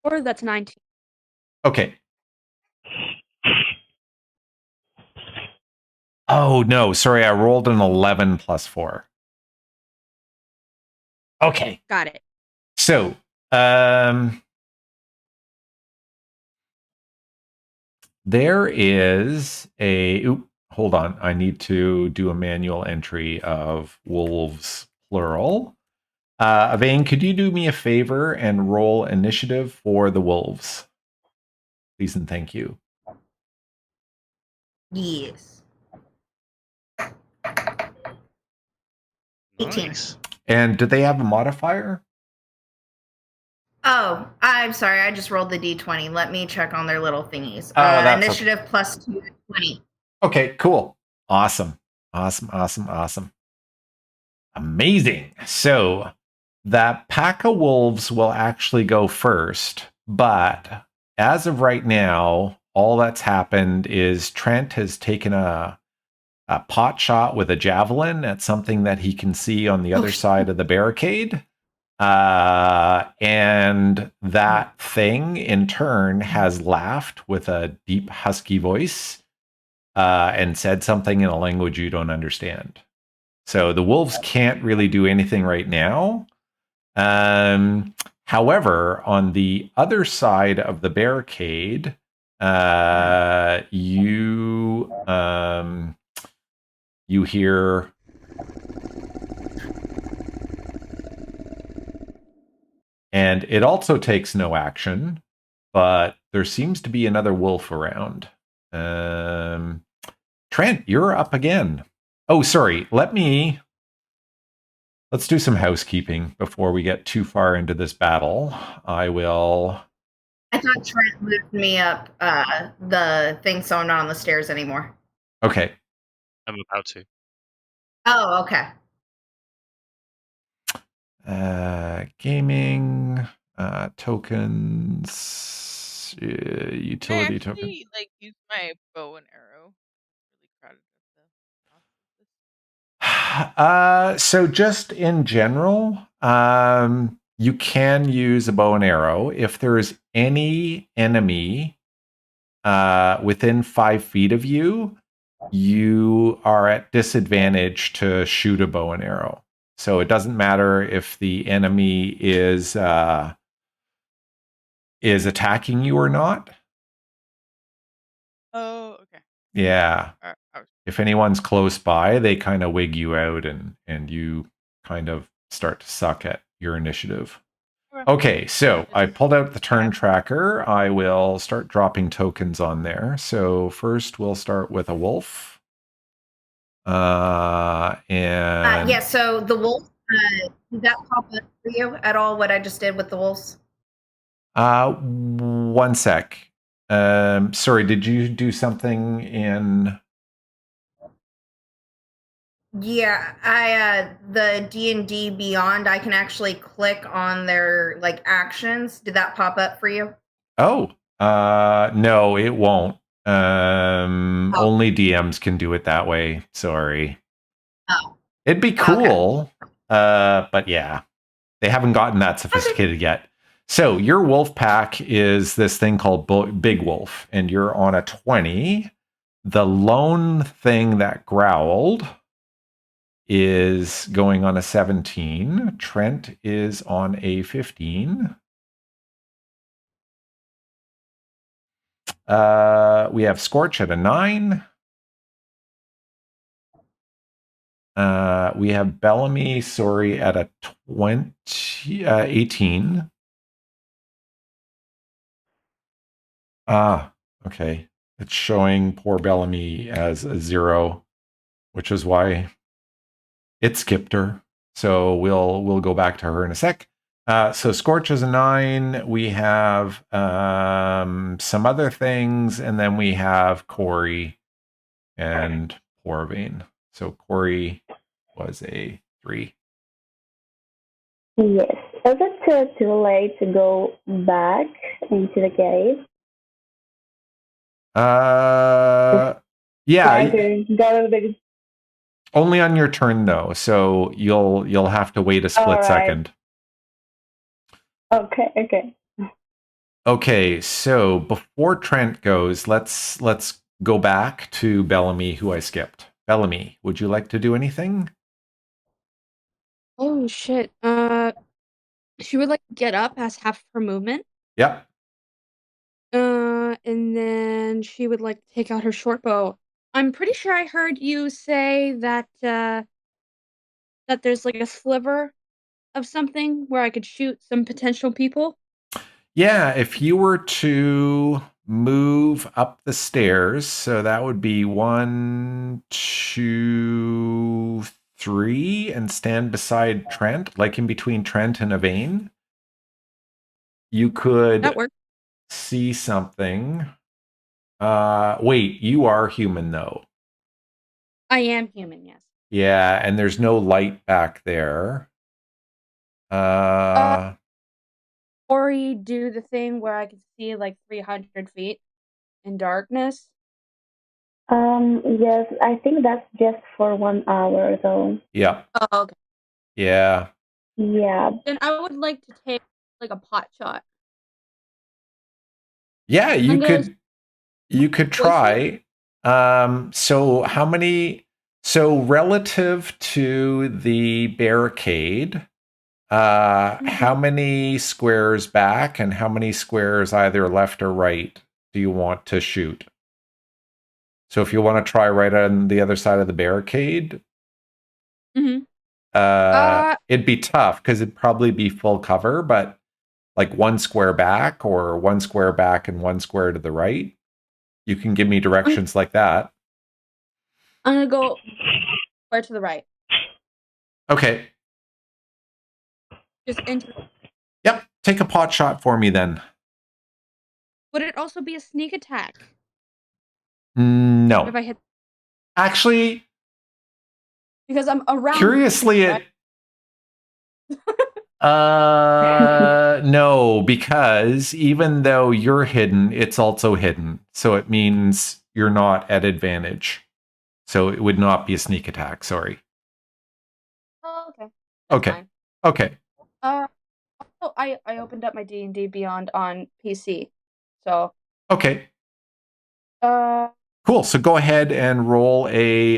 4, that's 19. Okay. Oh, no. Sorry, I rolled an 11 plus 4. Okay. Got it. So, there is a... hold on. I need to do a manual entry of wolves, plural. Aviane, could you do me a favor and roll initiative for the wolves? Please and thank you. Yes. 18. Nice. And do they have a modifier? Oh, I'm sorry. I just rolled the d20. Let me check on their little thingies. Oh, that's initiative plus 2 is 20. Okay, cool. Awesome. Awesome. Amazing. So that pack of wolves will actually go first, but as of right now, all that's happened is Trent has taken a pot shot with a javelin at something that he can see on the other side of the barricade. And that thing in turn has laughed with a deep husky voice and said something in a language you don't understand. So the wolves can't really do anything right now. However, on the other side of the barricade, you hear and it also takes no action, but there seems to be another wolf around. Trent, you're up again. Oh, sorry. Let's do some housekeeping before we get too far into this battle. I thought Trent moved me up the thing, so I'm not on the stairs anymore. Okay. I'm about to. Oh, okay. Gaming, tokens, utility token. Like use my bow and arrow. Really crowded So just in general, you can use a bow and arrow if there is any enemy within 5 feet of you. You are at disadvantage to shoot a bow and arrow. So it doesn't matter if the enemy is attacking you or not. Oh, okay. Yeah. If anyone's close by, they kind of wig you out and you kind of start to suck at your initiative. Okay, so I pulled out the turn tracker. I will start dropping tokens on there. So first we'll start with a wolf. Yeah, so the wolf, did that pop up for you at all, what I just did with the wolves? 1 sec. Sorry, did you do something in... Yeah, the D&D Beyond, I can actually click on their like actions. Did that pop up for you? Oh, no, it won't. Only DMs can do it that way. Sorry. Oh. It'd be cool. Okay. But yeah, they haven't gotten that sophisticated yet. So your wolf pack is this thing called Big Wolf, and you're on a 20. The lone thing that growled is going on a 17. Trent is on a 15. We have Scorch at a 9. We have Bellamy, at a 18. Okay. It's showing poor Bellamy as a 0, which is why it skipped her. So we'll go back to her in a sec. So Scorch is a 9. We have some other things, and then we have Corey and Porvane. So Corey was a 3. Yes. Is it too late to go back into the cave? Yeah. Only on your turn though, so you'll have to wait a split second. Okay. Okay, so before Trent goes, let's go back to Bellamy, who I skipped. Bellamy, would you like to do anything? Oh shit. She would like get up as half her movement. Yep. And then she would like take out her short bow. I'm pretty sure I heard you say that that there's like a sliver of something where I could shoot some potential people. Yeah, if you were to move up the stairs, so that would be 1, 2, 3 and stand beside Trent, like in between Trent and Aviane, you That could works. see something. Wait, you are human though. I am human, yes. Yeah, and there's no light back there. Or you do the thing where I can see like 300 feet in darkness. Yes, I think that's just for 1 hour though. Yeah. Oh, okay. Yeah. Yeah. Then I would like to take like a pot shot. Yeah, you I'm gonna could voice try. So how many so relative to the barricade, how many squares back and how many squares either left or right do you want to shoot? So if you want to try right on the other side of the barricade, Mhm. it'd be tough because it'd probably be full cover, but like 1 square back or 1 square back and 1 square to the right, you can give me directions like that. I'm gonna go square to the right. Okay. Just into. Yep. Take a pot shot for me then. Would it also be a sneak attack No. if I hit? Actually, Because I'm around. curiously, right? no, because even though you're hidden, it's also hidden. So it means you're not at advantage. So it would not be a sneak attack. Sorry. Oh, okay. That's Okay. fine. Okay. Also, I opened up my D&D Beyond on PC, so. Okay. Uh. Cool. So go ahead and roll a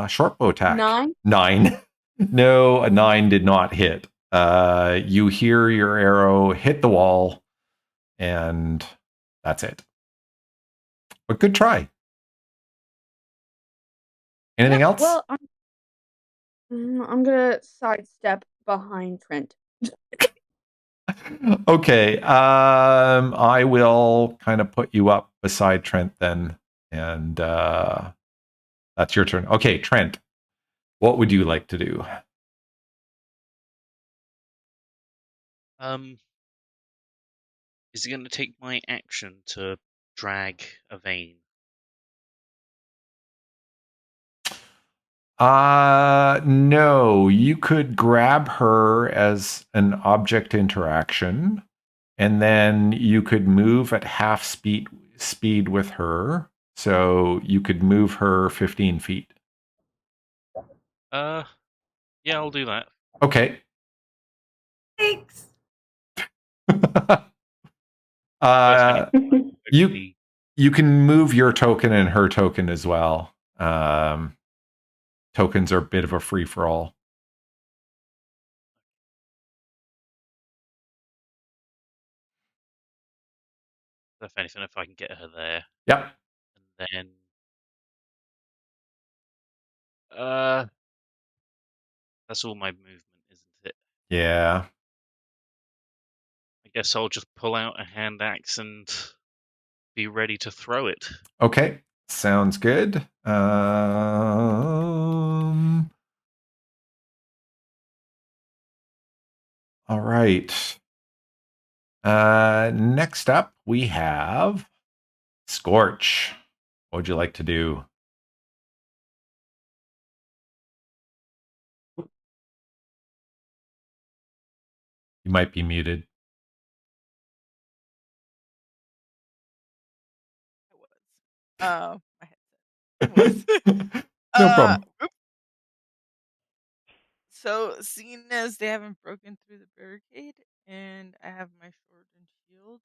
short bow attack. 9. 9. No, a 9 did not hit. You hear your arrow hit the wall, and that's it. But good try. Anything else? Well, I'm gonna sidestep behind Trent. Okay. I will kind of put you up beside Trent then, and that's your turn. Okay, Trent. What would you like to do? Is it going to take my action to drag Aviane? No. You could grab her as an object interaction, and then you could move at half speed with her. So you could move her 15 feet. Yeah, I'll do that. Okay. Thanks. You can move your token and her token as well. Tokens are a bit of a free for all. If anything, if I can get her there. Yep. And then that's all my movement, isn't it? Yeah. I guess I'll just pull out a hand axe and be ready to throw it. Okay. Sounds good. All right. Next up, we have Scorch. What would you like to do? You might be muted. My headset was. No problem. Oops. So, seeing as they haven't broken through the barricade, and I have my sword and shield,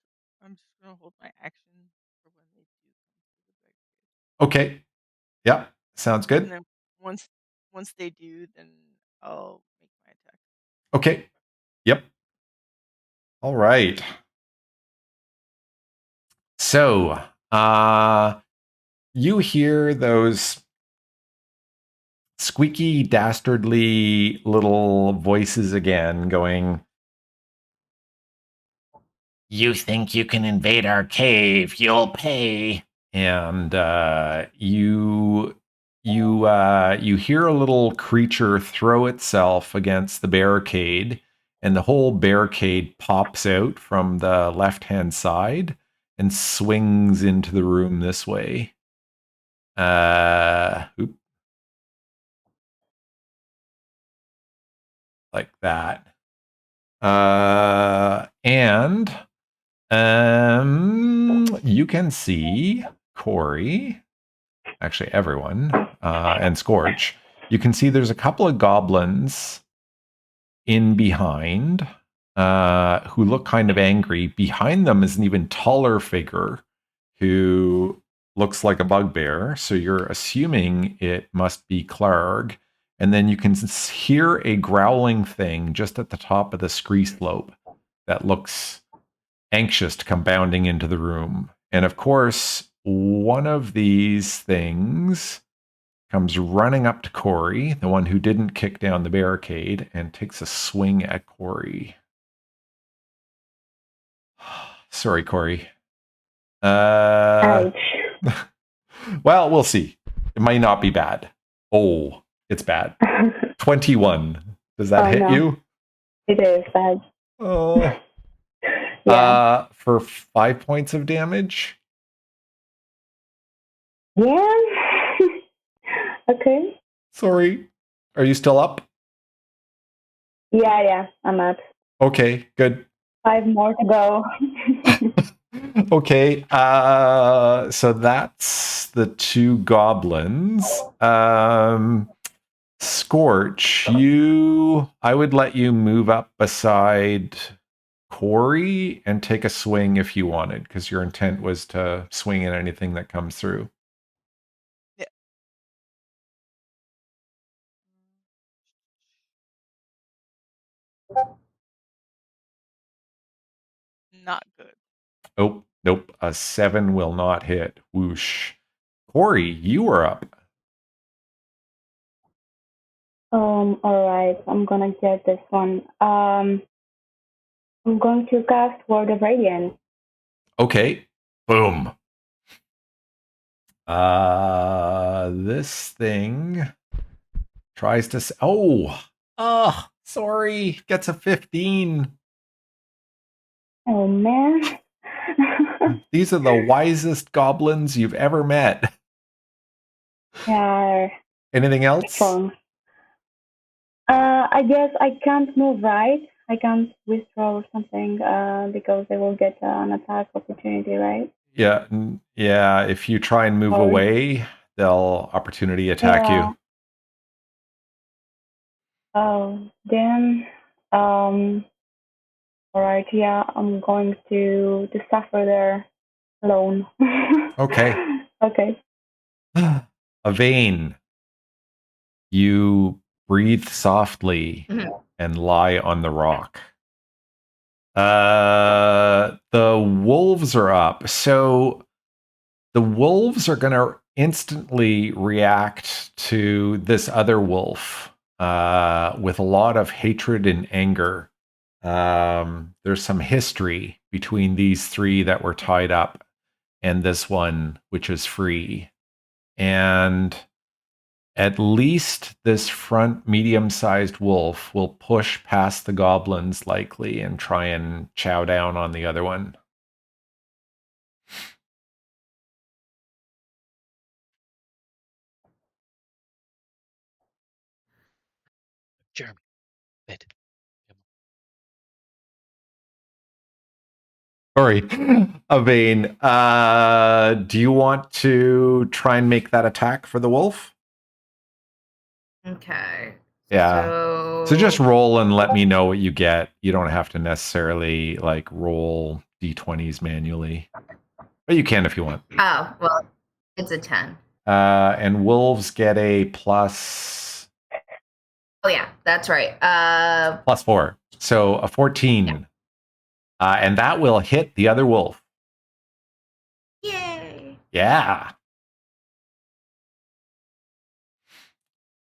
I'm just gonna hold my action for when they do come through the barricade. Okay. Yep. Sounds good. And then once they do, then I'll make my attack. Okay. Yep. All right. So, you hear those squeaky, dastardly little voices again going, "You think you can invade our cave? You'll pay." And you you hear a little creature throw itself against the barricade, and the whole barricade pops out from the left-hand side and swings into the room this way. Like that. And you can see Corey, actually everyone, and Scorch. You can see there's a couple of goblins in behind who look kind of angry. Behind them is an even taller figure who looks like a bugbear. So you're assuming it must be Klarg. And then you can hear a growling thing just at the top of the scree slope that looks anxious to come bounding into the room. And of course, one of these things comes running up to Corey, the one who didn't kick down the barricade, and takes a swing at Corey. Sorry, Corey. Ouch. Well, we'll see. It might not be bad. Oh, it's bad. 21. Does that hit you? It is bad. Oh. Yeah. For 5 points of damage? Yeah. Okay. Sorry. Are you still up? Yeah, I'm up. Okay, good. 5 more to go. Okay, so that's the 2 goblins. Scorch, I would let you move up beside Corey and take a swing if you wanted, because your intent was to swing at anything that comes through. Yeah. Not good. Oh, nope. A 7 will not hit. Whoosh. Corey, you are up. All right. I'm gonna get this one. I'm going to cast Word of Radiance. Okay. Boom. This thing tries to. Sorry. Gets a 15. Oh man. These are the wisest goblins you've ever met. Yeah. Anything else? Fun. I guess I can't move, right? I can't withdraw or something because they will get an attack opportunity, right? Yeah. If you try and move away, they'll opportunity attack you. Oh, then, all right, yeah, I'm going to suffer there alone. Okay. Okay. Aviane, you breathe softly and lie on the rock. The wolves are up. So the wolves are going to instantly react to this other wolf with a lot of hatred and anger. There's some history between these 3 that were tied up and this one, which is free. And at least this front medium-sized wolf will push past the goblins likely and try and chow down on the other one. Jeremy, bed. Sorry, Aviane. Do you want to try and make that attack for the wolf? Okay. Yeah. So just So roll and let me know what you get. You don't have to necessarily like roll d20s manually, but you can if you want. oh well, it's a 10. And wolves get a plus. Oh yeah, that's right. Plus 4, so a 14, Yeah. And that will hit the other wolf. Yay! Yeah.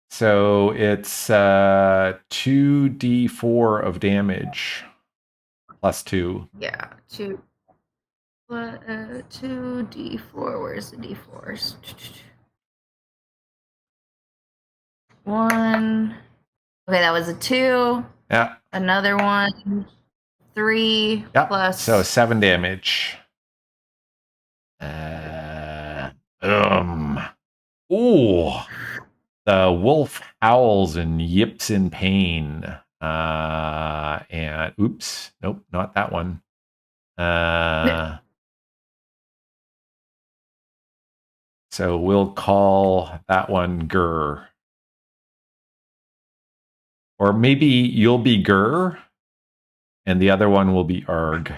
So it's 2d4 of damage plus 2. Yeah, 2d4. Where's the d4s? 1. Okay, that was a 2. Yeah. Another 1. 3 Yep. plus. So 7 damage. Ooh. The wolf howls and yips in pain. And oops. Nope, not that one. So we'll call that one Grr. Or maybe you'll be Grr, and the other one will be Arg.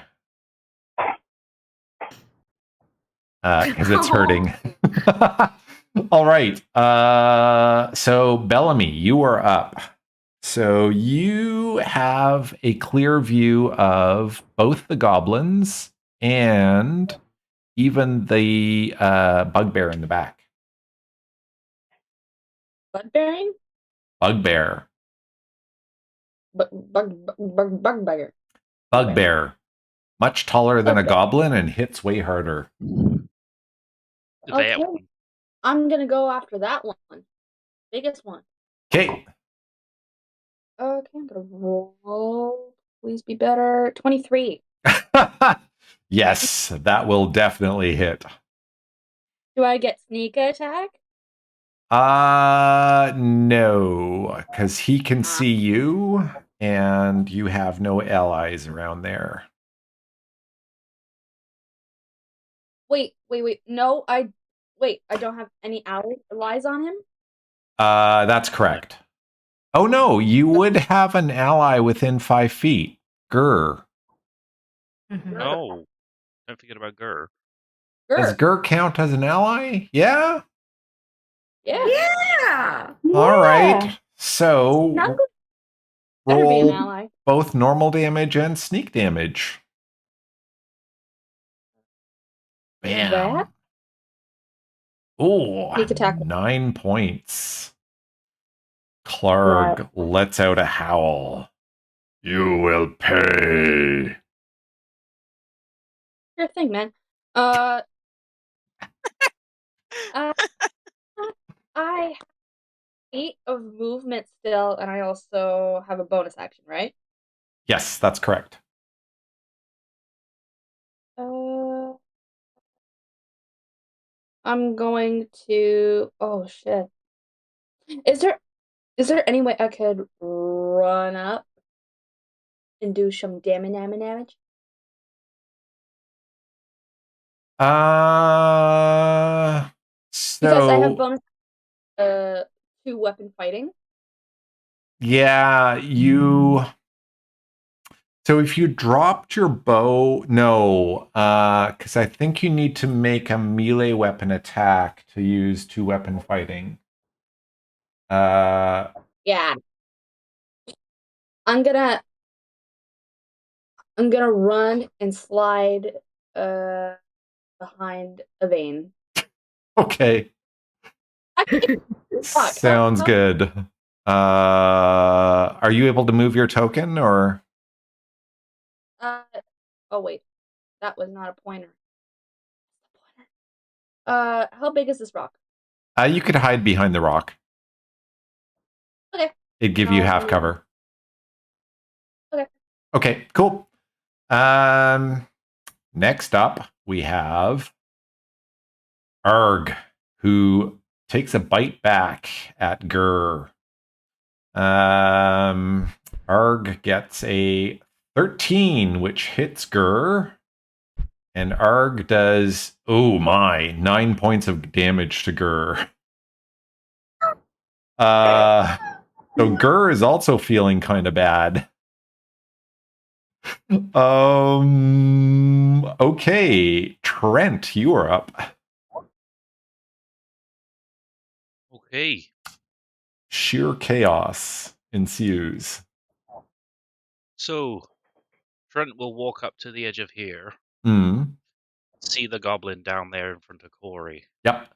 Because it's hurting. All right. So Bellamy, you are up. So you have a clear view of both the goblins and even the bugbear in the back. Bugbearing? Bugbear. Bugbear. Bugbear. Much taller than a Okay. goblin and hits way harder. Okay. I'm gonna go after that one. Biggest one. Okay. Okay, I'm gonna roll. Please be better. 23. Yes, that will definitely hit. Do I get sneak attack? No, because he can see you, and you have no allies around there. Wait. No, I don't have any allies on him? That's correct. Oh no, you would have an ally within 5 feet. Grr. No. Don't forget about Gur. Does Grr. Grr count as an ally? Yeah? Yeah. Yeah. All right. So Not good. Better be an roll ally. both normal damage and sneak damage. Bam. That? Oh, Sneak attack. 9 points. Klarg lets out a howl. You will pay. Sure thing, man. I have 8 of movement still, and I also have a bonus action, right? Yes, that's correct. I'm going to. Oh shit! Is there any way I could run up and do some damage? Because I have bonus 2 weapon fighting. Yeah, you. So if you dropped your bow, no, because I think you need to make a melee weapon attack to use 2 weapon fighting. Yeah. I'm gonna run and slide behind Aviane. Okay. Sounds good. Are you able to move your token or? Oh wait, that was not a pointer. How big is this rock? You could hide behind the rock. Okay. It'd give you half cover. Okay. Okay, cool. Next up, we have Arg, who takes a bite back at Grr. Arg gets a 13, which hits Grr. And Arg does, 9 points of damage to Grr. So Grr is also feeling kind of bad. Okay, Trent, you are up. Okay. Sheer chaos ensues. So, Trent will walk up to the edge of here, see the goblin down there in front of Corey. Yep.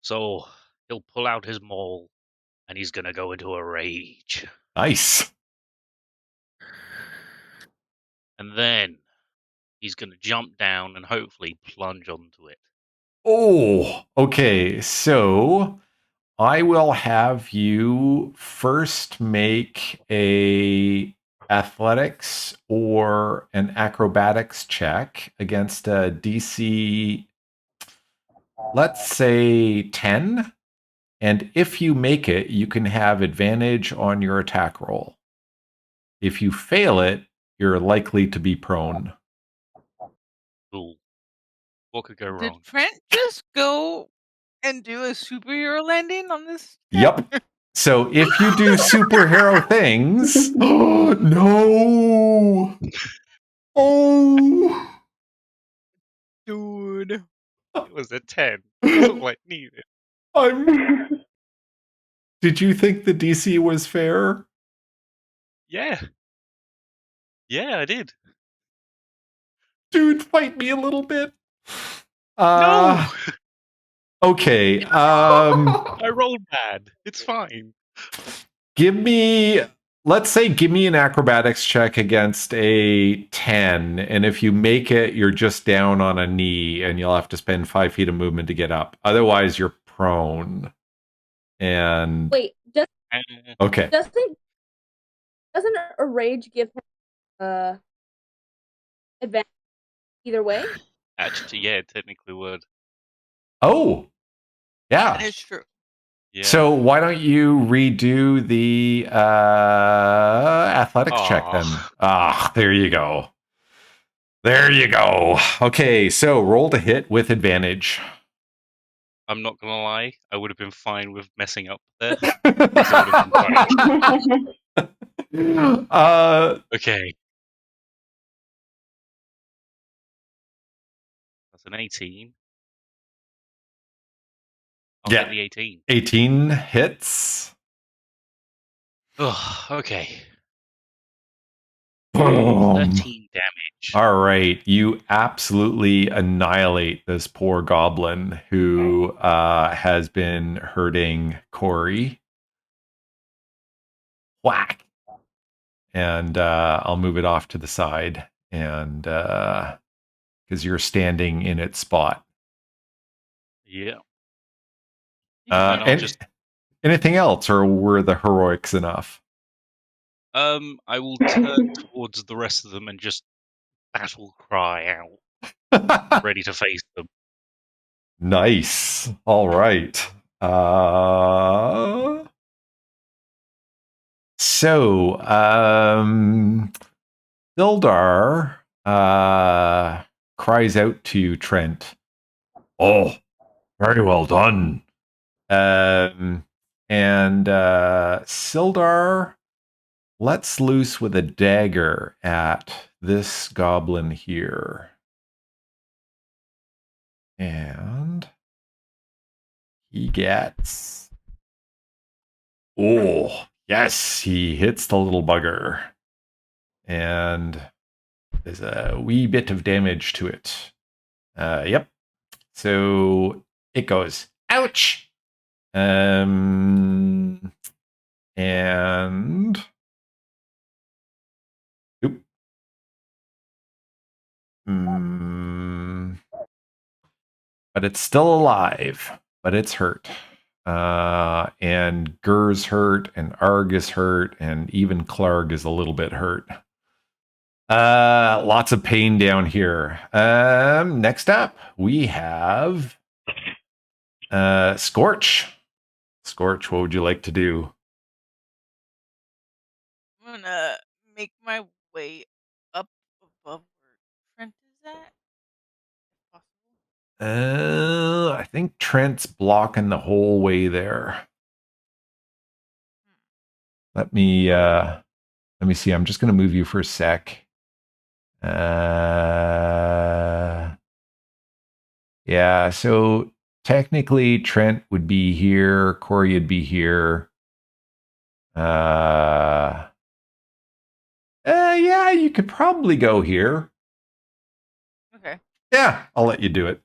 So, he'll pull out his maul, and he's gonna go into a rage. Nice. And then, he's gonna jump down and hopefully plunge onto it. Oh, okay. So I will have you first make a athletics or an acrobatics check against a DC, let's say 10. And if you make it, you can have advantage on your attack roll. If you fail it, you're likely to be prone. Cool. What could go Did wrong? Trent just go and do a superhero landing on this? Yep. So if you do superhero things, oh no! Oh, Dude. It was a 10. That's all I needed. Did you think the DC was fair? Yeah. Yeah, I did. Dude, fight me a little bit. No! Okay. I rolled bad. It's fine. Give me an acrobatics check against a 10, and if you make it, you're just down on a knee, and you'll have to spend 5 feet of movement to get up. Otherwise, you're prone. And Wait, okay. doesn't a rage give him advantage either way? Actually, yeah, it technically would. Oh, That yeah. is true. Yeah. So why don't you redo the athletics check then? There you go. There you go. Okay, so roll to hit with advantage. I'm not gonna lie, I would have been fine with messing up there. Okay. That's an 18. I'll Yeah. get the 18. 18 hits. Oh, okay. Boom. 13 damage. All right, you absolutely annihilate this poor goblin who has been hurting Corey. Whack. And I'll move it off to the side, and because you're standing in its spot. Yeah. Anything else, or were the heroics enough? I will turn towards the rest of them and just battle cry out, ready to face them. Nice. All right. So, Sildar cries out to you, Trent. Oh, very well done. And Sildar lets loose with a dagger at this goblin here. And he gets... Oh, yes, he hits the little bugger. And there's a wee bit of damage to it. Yep. So it goes, ouch! And... Oop. But it's still alive, but it's hurt. And Gur's hurt, and Arg is hurt, and even Klarg is a little bit hurt. Lots of pain down here. Next up, we have Scorch. Scorch, what would you like to do? I'm gonna make my way up above where Trent is at. If possible. I think Trent's blocking the whole way there. Let me see. I'm just going to move you for a sec. Yeah, so technically Trent would be here, Corey would be here. Yeah, you could probably go here. Okay. Yeah, I'll let you do it.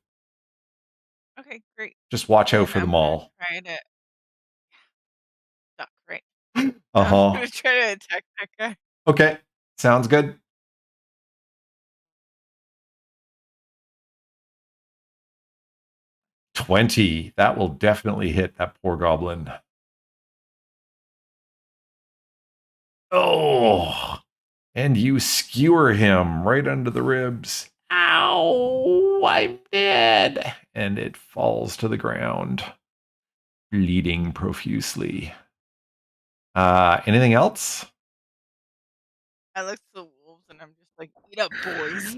Okay, great. Just watch out for them all. Try to duck, right? Uh-huh. I'm gonna try to attack that guy. Okay, sounds good. 20. That will definitely hit that poor goblin. Oh, and you skewer him right under the ribs. Ow, I'm dead. And it falls to the ground, bleeding profusely. Anything else? I look at the wolves and I'm just like, eat up, boys.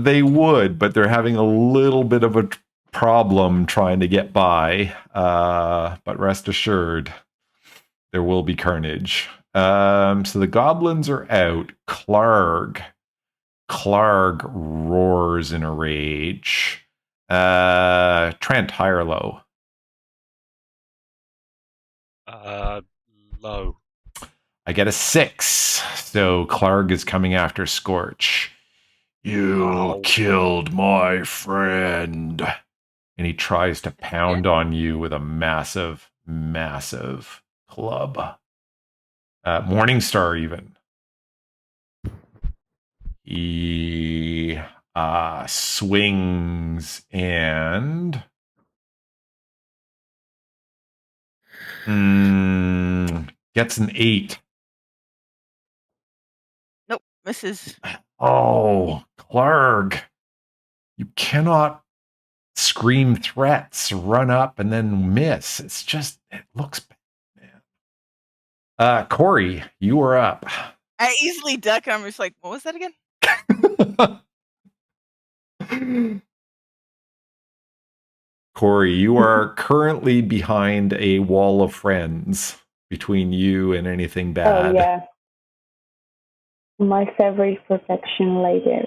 They would, but they're having a little bit of a problem trying to get by. But rest assured, there will be carnage. So the goblins are out. Klarg roars in a rage. Trent, high or low? Low. I get a 6. So Klarg is coming after Scorch. You killed my friend. And he tries to pound on you with a massive, massive club. Morningstar even. He swings and gets an 8. Nope, misses. Oh, Klarg. You cannot scream threats, run up, and then miss. It's just, it looks bad, man. Corey, you are up. I easily duck. I'm just like, what was that again? Corey, you are currently behind a wall of friends between you and anything bad. Oh, yeah. My favorite protection later.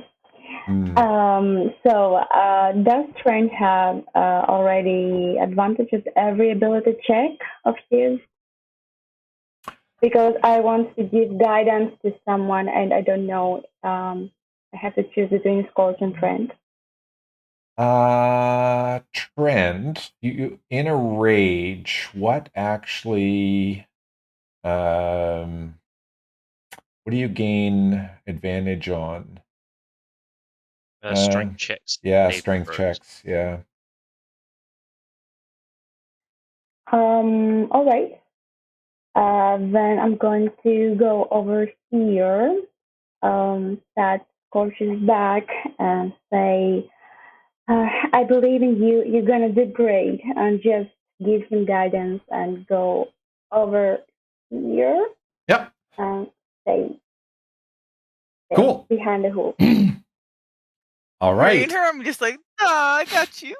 So does Trent have already advantage of every ability check of his? Because I want to give guidance to someone and I don't know. I have to choose between Scorch and Trent. Trent, you in a rage, what actually what do you gain advantage on? Strength checks. Yeah, strength checks, yeah. All right. Then I'm going to go over here. That Scorch is back and say, I believe in you. You're gonna do great. And just give him guidance and go over here. Yep. And stay cool. Behind the hoop. All right. In her, I'm just like, I got you.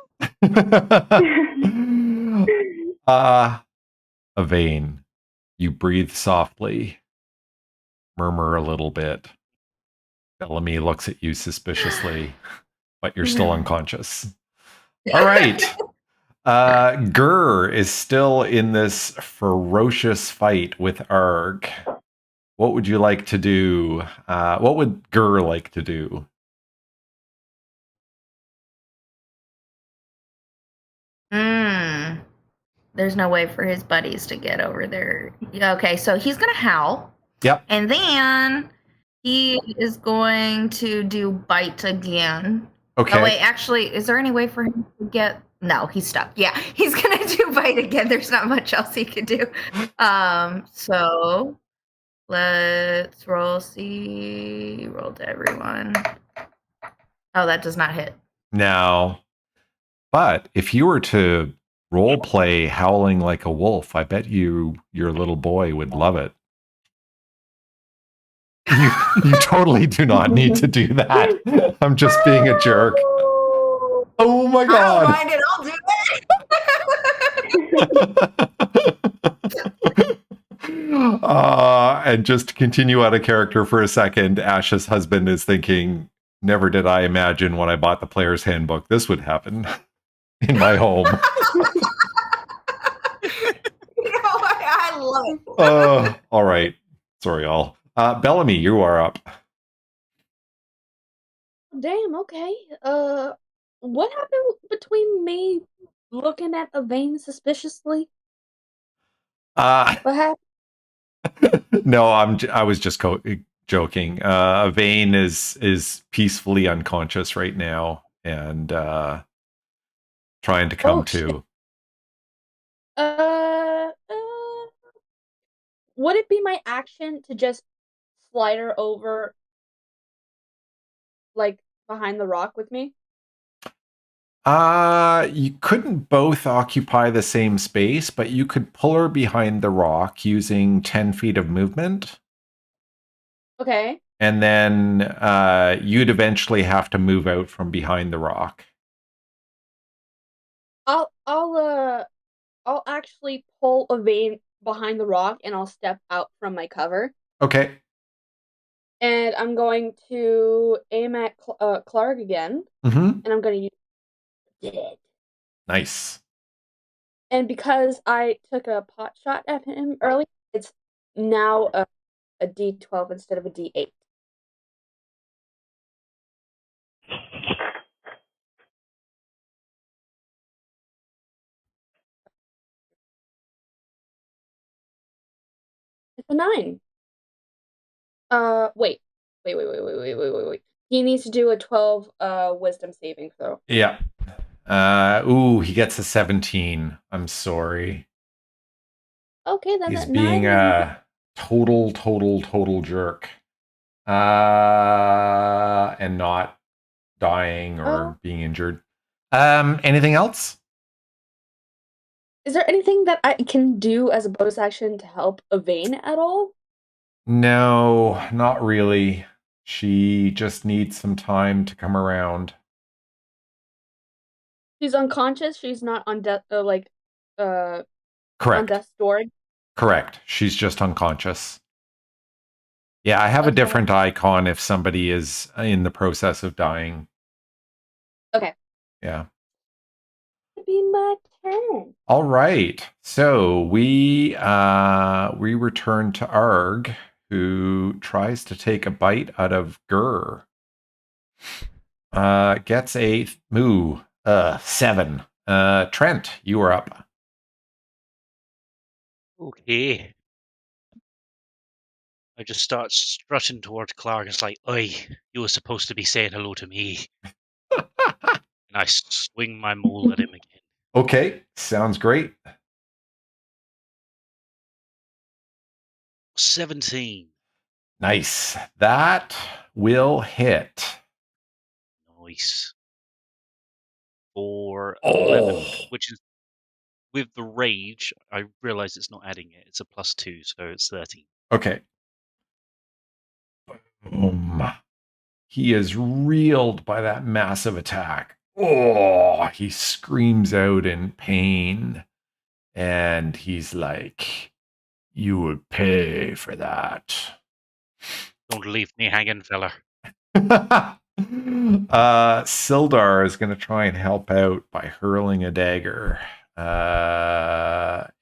Aviane, you breathe softly, murmur a little bit. Bellamy looks at you suspiciously, but you're still unconscious. All right. Gur is still in this ferocious fight with Arg. What would you like to do? What would Gur like to do? There's no way for his buddies to get over there. Okay, so he's going to howl. Yep. And then he is going to do bite again. Okay. Oh, wait, actually, is there any way for him to get... No, he's stuck. Yeah, he's going to do bite again. There's not much else he could do. So let's roll. Roll to everyone. Oh, that does not hit. No. But if you were to role play howling like a wolf, I bet your little boy would love it. You totally do not need to do that. I'm just being a jerk. Oh my god. I don't mind it. I'll do it. And just to continue out of character for a second, Ash's husband is thinking, never did I imagine when I bought the player's handbook this would happen in my home. I love it. All right. Sorry, all. Bellamy, you are up. Damn, okay. What happened between me looking at Aviane suspiciously? What happened? No, I was just joking. Aviane is peacefully unconscious right now, and trying to come to. Would it be my action to just slide her over, like, behind the rock with me? You couldn't both occupy the same space, but you could pull her behind the rock using 10 feet of movement. Okay. And then you'd eventually have to move out from behind the rock. I'll actually pull Aviane behind the rock, and I'll step out from my cover. Okay. And I'm going to aim at Klarg again, and I'm going to use dead. Nice. And because I took a pot shot at him earlier, it's now a D12 instead of a D8. It's a 9. Wait. He needs to do a 12 wisdom saving throw. Yeah. He gets a 17. I'm sorry. Okay, then He's that being 9 a total jerk. And not dying or being injured. Anything else? Is there anything that I can do as a bonus action to help Aviane at all? No, not really. She just needs some time to come around. She's unconscious. She's not on death, Correct. on death's door. Correct. She's just unconscious. Yeah, I have a different icon if somebody is in the process of dying. Okay. Yeah. It'd be my turn. All right. So we return to Arg, who tries to take a bite out of Gur. Gets a 7. Trent, you are up. Okay. I just start strutting towards Klarg. It's like, oi, you were supposed to be saying hello to me. And I swing my mole at him again. Okay, sounds great. 17. Nice. That will hit. Nice. For 11, which is, with the rage, I realize it's not adding it. It's a +2, so it's 13. Okay. He is reeled by that massive attack. He screams out in pain. And he's like, you would pay for that. Don't leave me hanging, fella. Sildar is going to try and help out by hurling a dagger. And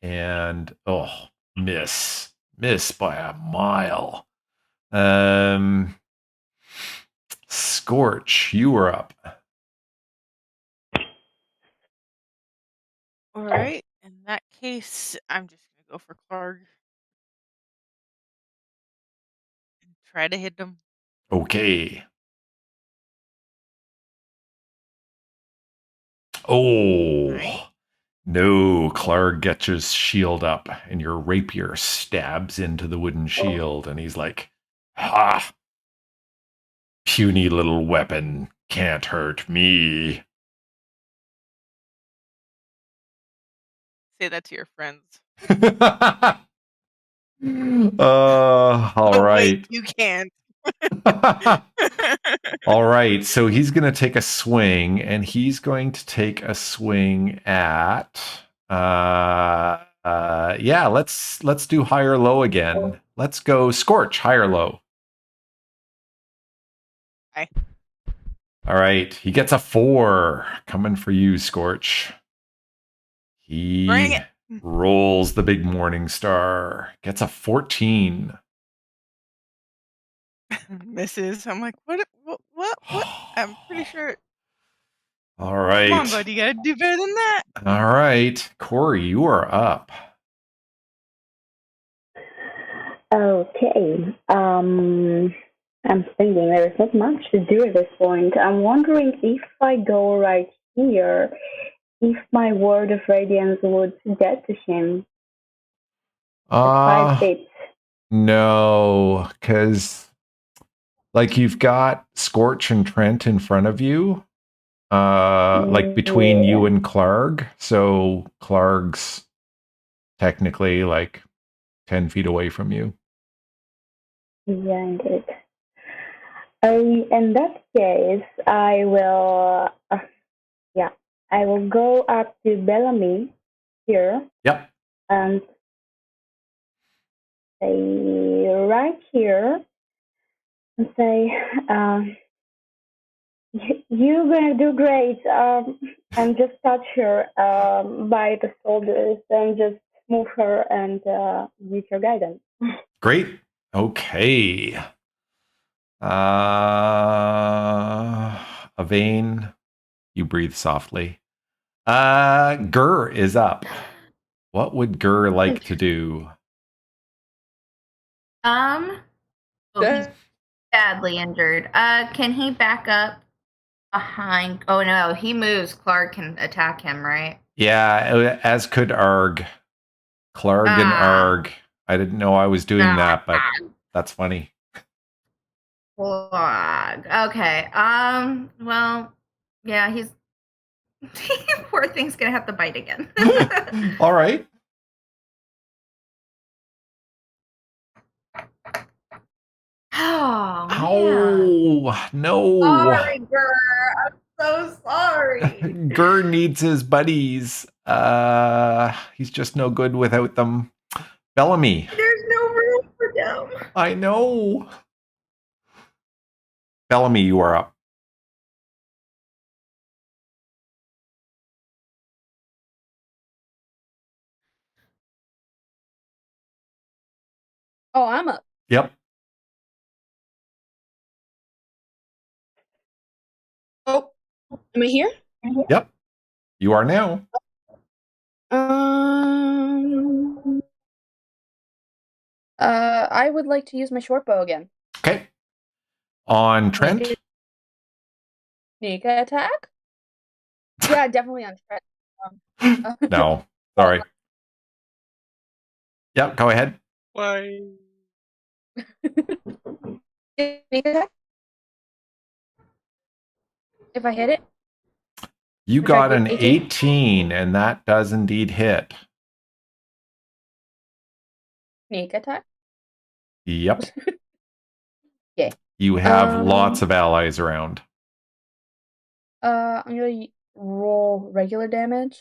miss by a mile. Scorch, you are up. All right. In that case, I'm just gonna go for Klarg and try to hit him. Okay. Right. No, Klarg gets his shield up, and your rapier stabs into the wooden shield, and he's like, ha! Puny little weapon can't hurt me. Say that to your friends. All right. Wait, you can't. All right, so he's going to take a swing, and he's going to take a swing at let's do high or low again. Let's go Scorch, high or low. High. All right, he gets a 4 coming for you, Scorch. He rolls the big morning star, gets a 14. Misses. I'm like, what? I'm pretty sure. All right. Come on, bud. You gotta do better than that. All right. Corey, you are up. Okay. I'm thinking there's not much to do at this point. I'm wondering if I go right here, if my word of radiance would get to him. At 5 feet. No, because like you've got Scorch and Trent in front of you, like between you and Klarg. So Klarg's technically like 10 feet away from you. Yeah, indeed. In that case, I will, I will go up to Bellamy here. Yep. And say right here and say, you're gonna do great. And just touch her by the shoulders and just move her and use your guidance. Great. Okay. Aviane, you breathe softly. Gur is up. What would Gur like to do? He's badly injured. Can he back up behind? Oh no, he moves. Klarg can attack him, right? Yeah, as could Arg. Klarg and Arg. I didn't know I was doing that, but that's funny. Klarg. Okay. Well, yeah, he's poor thing's gonna have to bite again. All right. Oh, man. No. Sorry, Gur. I'm so sorry. Gur needs his buddies. He's just no good without them. Bellamy. There's no room for them. I know. Bellamy, you are up. Oh, I'm up. Yep. Oh, am I here? Yep. You are now. I would like to use my short bow again. Okay. On Trent? Sneak attack? Yeah, definitely on Trent. No. Sorry. Yep, go ahead. Why? Sneak attack? If I hit it? You got an 18, and that does indeed hit. Sneak attack? Yep. Okay. You have lots of allies around. I'm gonna roll regular damage.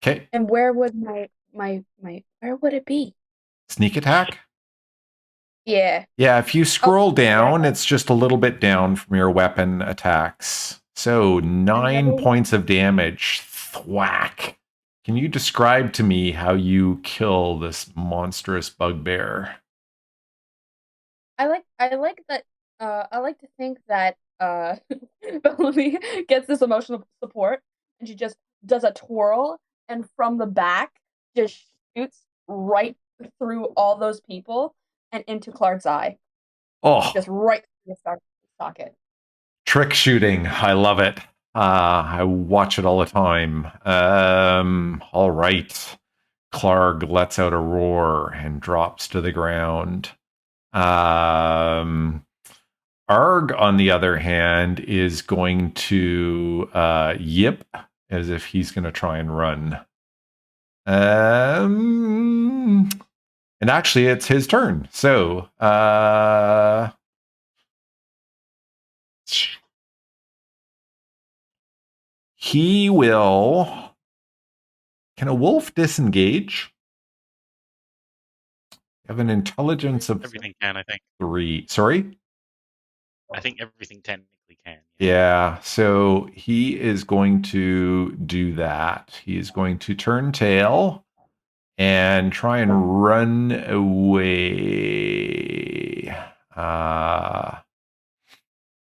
Okay. And where would my where would it be? Sneak attack? Yeah. Yeah, if you scroll down, it's just a little bit down from your weapon attacks. So 9 points of damage. Thwack. Can you describe to me how you kill this monstrous bugbear? I like that. I like to think that Bellamy gets this emotional support, and she just does a twirl, and from the back just shoots right through all those people and into Klarg's eye. Oh, just right through the socket. Trick shooting. I love it. I watch it all the time. All right. Klarg lets out a roar and drops to the ground. Arg, on the other hand, is going to yip as if he's going to try and run. And actually, it's his turn. So, he will... Can a wolf disengage? You have an intelligence of... Everything can, I think. 3. Sorry? I think everything technically can. Yeah, so he is going to do that. He is going to turn tail and try and run away.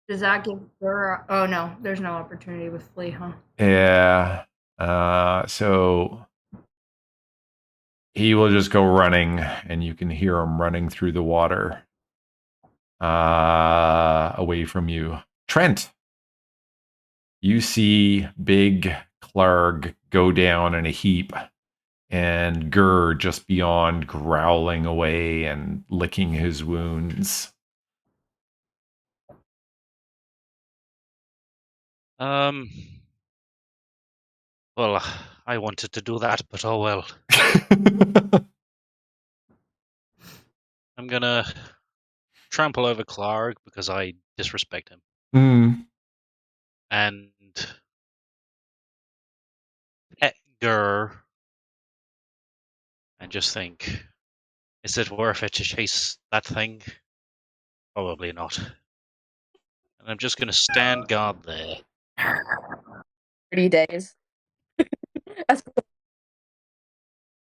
Does that give her... Oh, no. There's no opportunity with flee, huh? Yeah. So he will just go running, and you can hear him running through the water. away from you. Trent, you see big Klarg go down in a heap, and Gur just beyond growling away and licking his wounds. Well, I wanted to do that, but oh well. I'm gonna trample over Klarg because I disrespect him. And pet Gur and just think, is it worth it to chase that thing? Probably not. And I'm just gonna stand guard there. 30 days.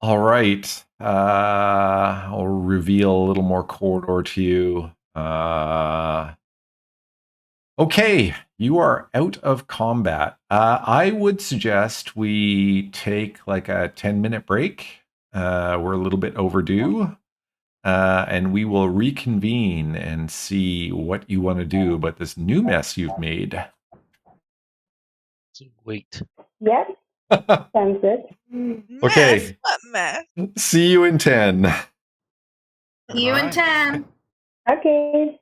All right. I'll reveal a little more corridor to you. Okay, you are out of combat. I would suggest we take like a 10-minute break. We're a little bit overdue. And we will reconvene and see what you want to do about this new mess you've made. Wait. Yes, sounds good. Okay. Mess? What mess? See you in 10. See you in 10. Okay.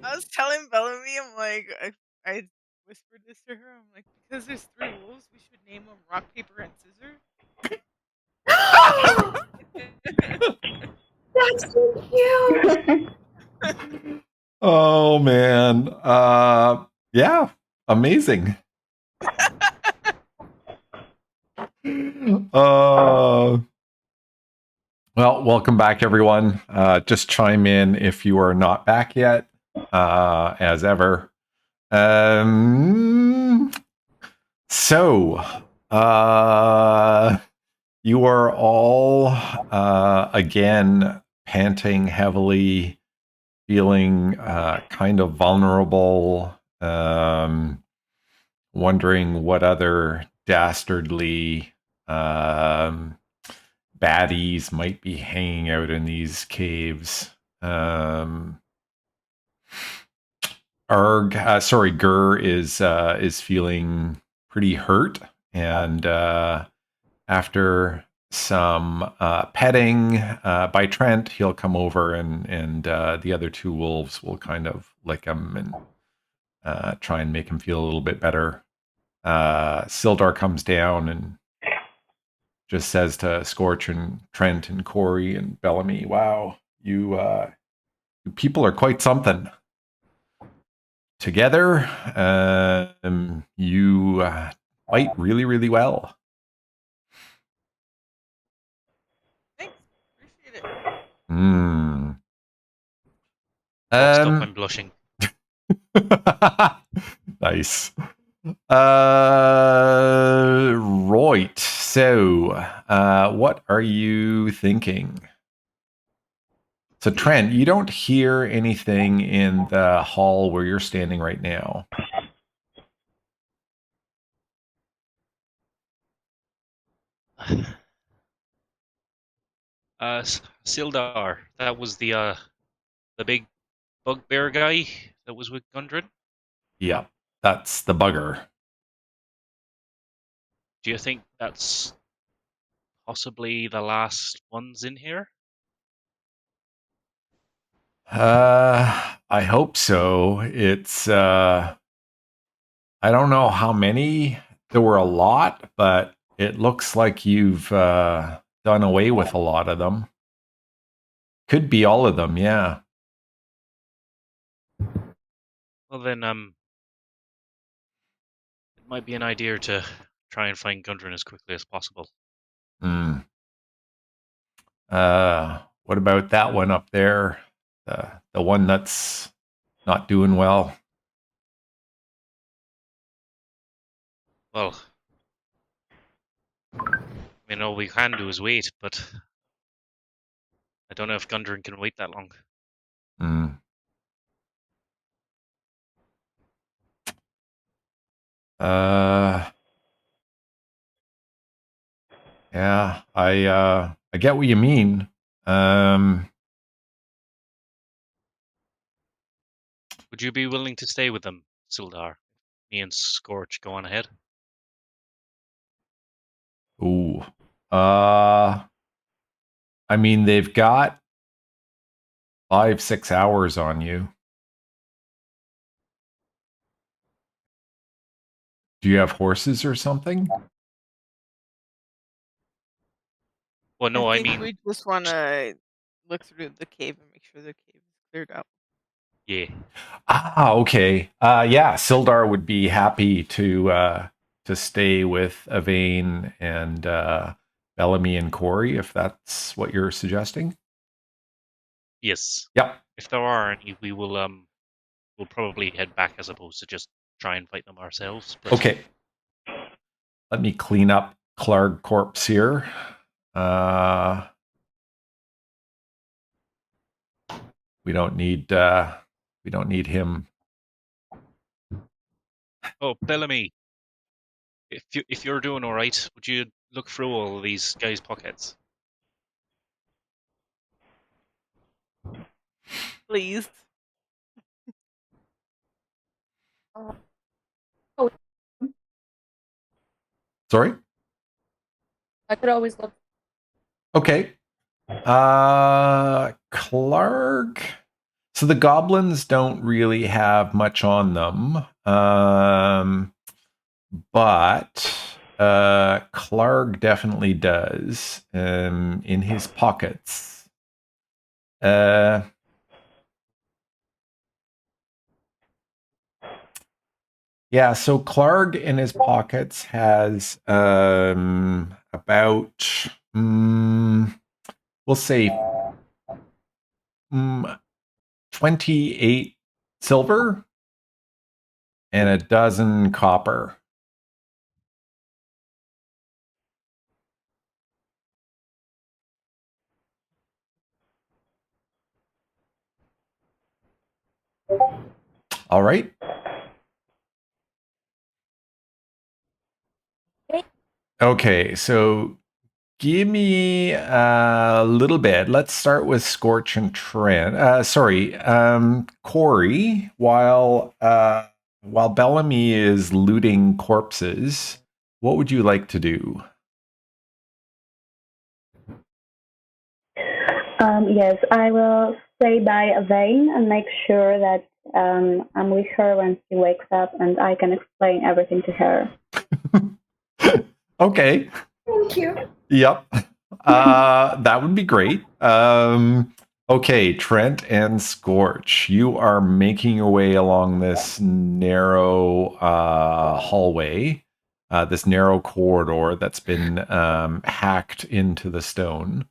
I was telling Bellamy, I'm like, I whispered this to her. I'm like, because there's 3 wolves, we should name them Rock, Paper, and Scissors. That's so cute. Oh man. Yeah, amazing. Well, welcome back, everyone. Just chime in if you are not back yet, as ever. So, you are all again panting heavily, feeling kind of vulnerable, wondering what other dastardly baddies might be hanging out in these caves. Gur is feeling pretty hurt, and after some petting by Trent, he'll come over, and the other 2 wolves will kind of lick him and try and make him feel a little bit better. Sildar comes down and just says to Scorch and Trent and Corey and Bellamy, "Wow, you people are quite something. Together, you fight really, really well." Thanks. Appreciate it. Full stop, I'm blushing. Nice. Right. So, what are you thinking? So, Trent, you don't hear anything in the hall where you're standing right now. Sildar, that was the big bugbear guy that was with Gundren. Yeah, that's the bugger. Do you think that's possibly the last ones in here? I hope so. It's I don't know how many. There were a lot, but it looks like you've done away with a lot of them. Could be all of them, yeah. Well then, it might be an idea to try and find Gundren as quickly as possible. Hmm. What about that one up there? The one that's not doing well? Well, I mean, all we can do is wait, but I don't know if Gundren can wait that long. Hmm. Yeah, I get what you mean. Would you be willing to stay with them, Sildar? Me and Scorch go on ahead. Ooh. I mean, they've got 5-6 hours on you. Do you have horses or something? Well, no, I think mean, we just want to look through the cave and make sure the cave is cleared out. yeah. Ah, okay. Yeah, Sildar would be happy to stay with Aviane and Bellamy and Corey if that's what you're suggesting. Yes. Yep. If there are any, we'll probably head back as opposed to just try and fight them ourselves. But Okay. Let me clean up Klarg corpse here. We don't need him. Oh, Bellamy, if you're doing all right, would you look through all these guys' pockets? Please. Oh, Sorry? I could always look. Okay. Klarg. So the goblins don't really have much on them, but Klarg definitely does in his pockets. Yeah, so Klarg in his pockets has about, we'll say, 28 silver and a dozen copper. All right. Okay, so give me a little bit. Let's start with Scorch and Trent. Corey. While Bellamy is looting corpses, what would you like to do? Yes, I will stay by Aviane and make sure that I'm with her when she wakes up and I can explain everything to her. Okay. Thank you. Yep. That would be great. Okay, Trent and Scorch, you are making your way along this narrow hallway, this narrow corridor that's been hacked into the stone.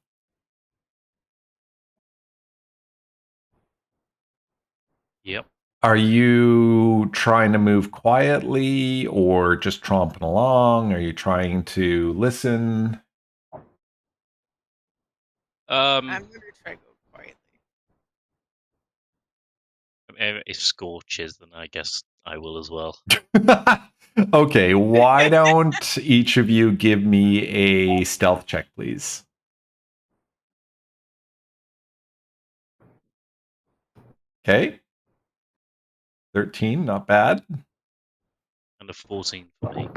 Yep. Are you trying to move quietly or just tromping along? Are you trying to listen? I'm gonna try to go quietly. If Scorch is, then I guess I will as well. Okay, why don't each of you give me a stealth check, please? Okay. 13, not bad. And a 14 for me.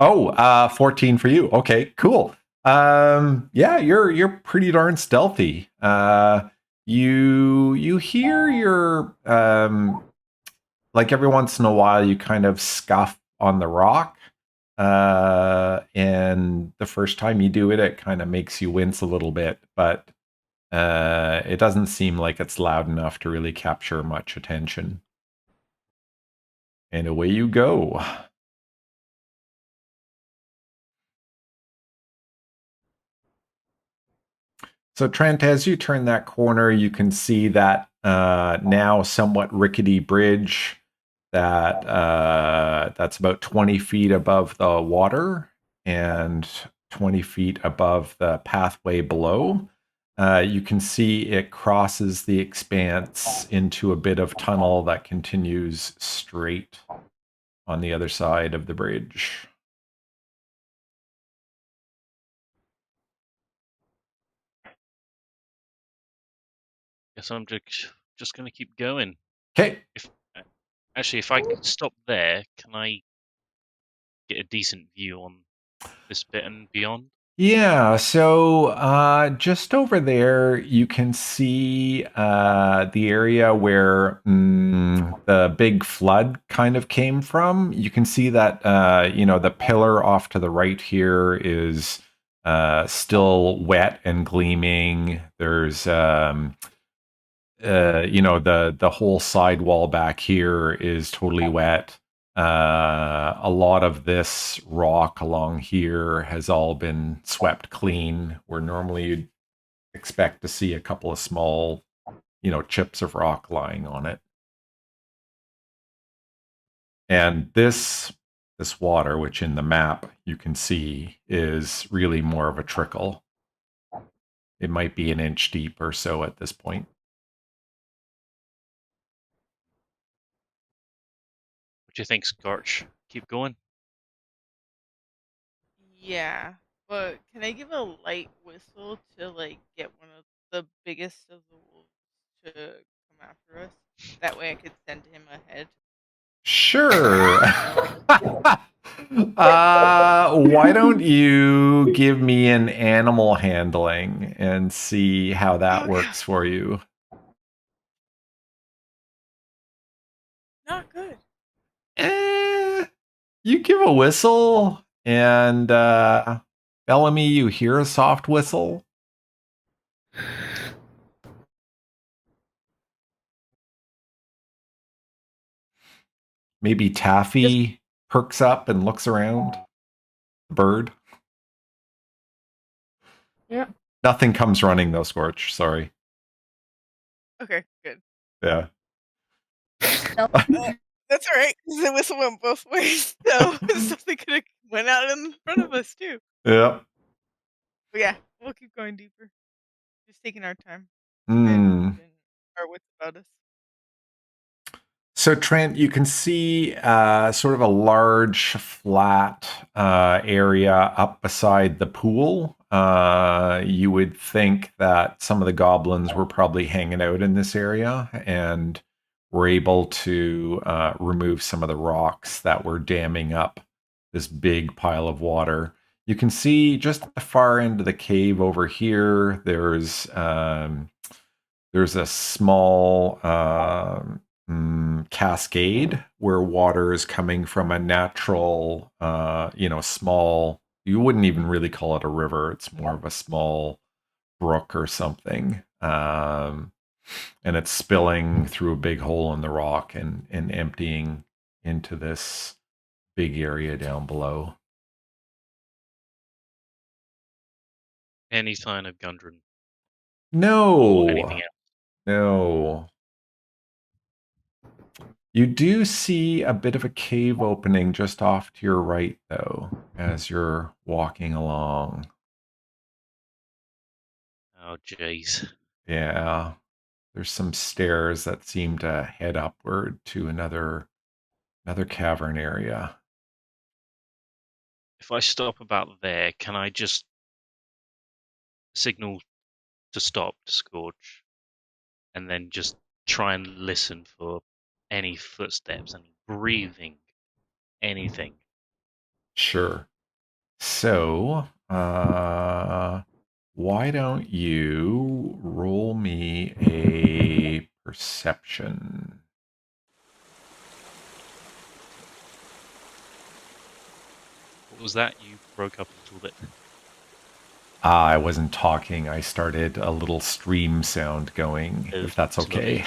Oh, 14 for you. Okay, cool. Yeah, you're pretty darn stealthy. You hear your like every once in a while you kind of scuff on the rock. And the first time you do it, it kind of makes you wince a little bit, but it doesn't seem like it's loud enough to really capture much attention. And away you go. So Trent, as you turn that corner, you can see that now somewhat rickety bridge that's about 20 feet above the water and 20 feet above the pathway below. You can see it crosses the expanse into a bit of tunnel that continues straight on the other side of the bridge. Guess I'm just going to keep going. Okay. If I could stop there, can I get a decent view on this bit and beyond? Yeah, so just over there, you can see the area where the big flood kind of came from. You can see that, the pillar off to the right here is still wet and gleaming. There's, the whole sidewall back here is totally wet. A lot of this rock along here has all been swept clean, where normally you'd expect to see a couple of small, chips of rock lying on it. And this water, which in the map you can see is really more of a trickle. It might be an inch deep or so at this point. What do you think, Scorch? Keep going? Yeah, but can I give a light whistle to get one of the biggest of the wolves to come after us? That way I could send him ahead. Sure. Why don't you give me an animal handling and see how that Okay. works for you? You give a whistle, and Bellamy, you hear a soft whistle. Maybe Taffy perks up and looks around. The bird. Yeah. Nothing comes running though, Scorch. Sorry. Okay, good. Yeah. That's all right. The whistle went both ways, so something could have went out in front of us too. Yeah. But yeah, we'll keep going deeper. Just taking our time. Hmm. And our wits about us. So, Trent, you can see sort of a large, flat area up beside the pool. You would think that some of the goblins were probably hanging out in this area and were able to remove some of the rocks that were damming up this big pile of water. You can see just at the far end of the cave over here, there's a small cascade where water is coming from a natural, small, you wouldn't even really call it a river. It's more of a small brook or something. And it's spilling through a big hole in the rock and emptying into this big area down below. Any sign of Gundren? No. Or anything else? No. You do see a bit of a cave opening just off to your right, though, as you're walking along. Oh, jeez. Yeah. There's some stairs that seem to head upward to another cavern area. If I stop about there, can I just signal to stop to Scorch, and then just try and listen for any footsteps, any breathing, anything? Sure. So, why don't you roll me a perception? What was that? You broke up a little bit. I wasn't talking. I started a little stream sound going, Oh, if that's okay.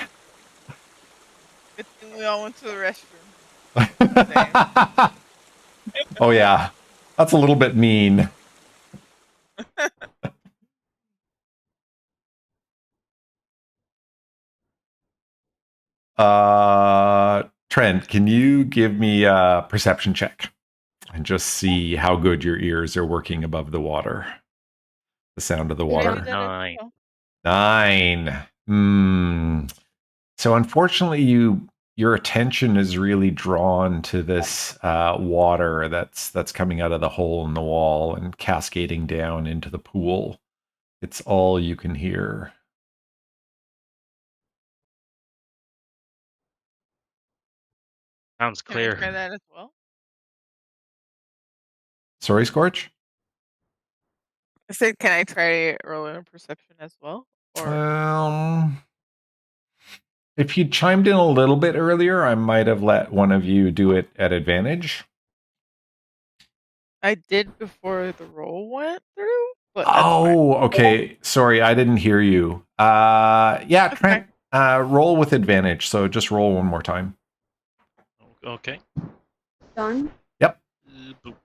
Good thing we all went to the restroom. Oh, yeah. That's a little bit mean. Trent, can you give me a perception check and just see how good your ears are working above the water? The sound of the Can I do water. that as 9. well? 9. So unfortunately, your attention is really drawn to this water that's coming out of the hole in the wall and cascading down into the pool. It's all you can hear. Sounds Can I clear. try that as well? Sorry, Scorch? I said, can I try rolling a perception as well? Or If you chimed in a little bit earlier, I might have let one of you do it at advantage. I did before the roll went through, but that's fine. Oh, okay. Sorry, I didn't hear you. Yeah, That's Trent, roll with advantage. So just roll one more time. Okay. Done. Yep. Boop.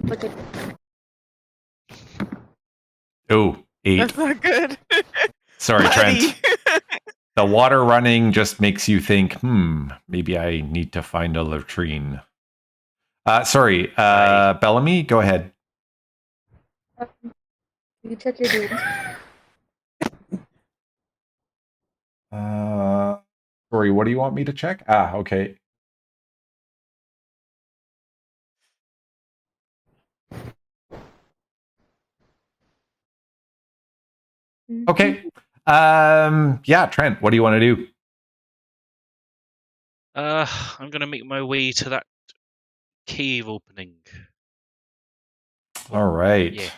Look at Oh, 8. That's not good. Sorry, Buddy. Trent. The water running just makes you think, maybe I need to find a latrine. Sorry, Bellamy, go ahead. you check your dudes. Sorry, what do you want me to check? Okay. Okay. Yeah, Trent, what do you want to do? I'm gonna make my way to that cave opening. All right. Yeah.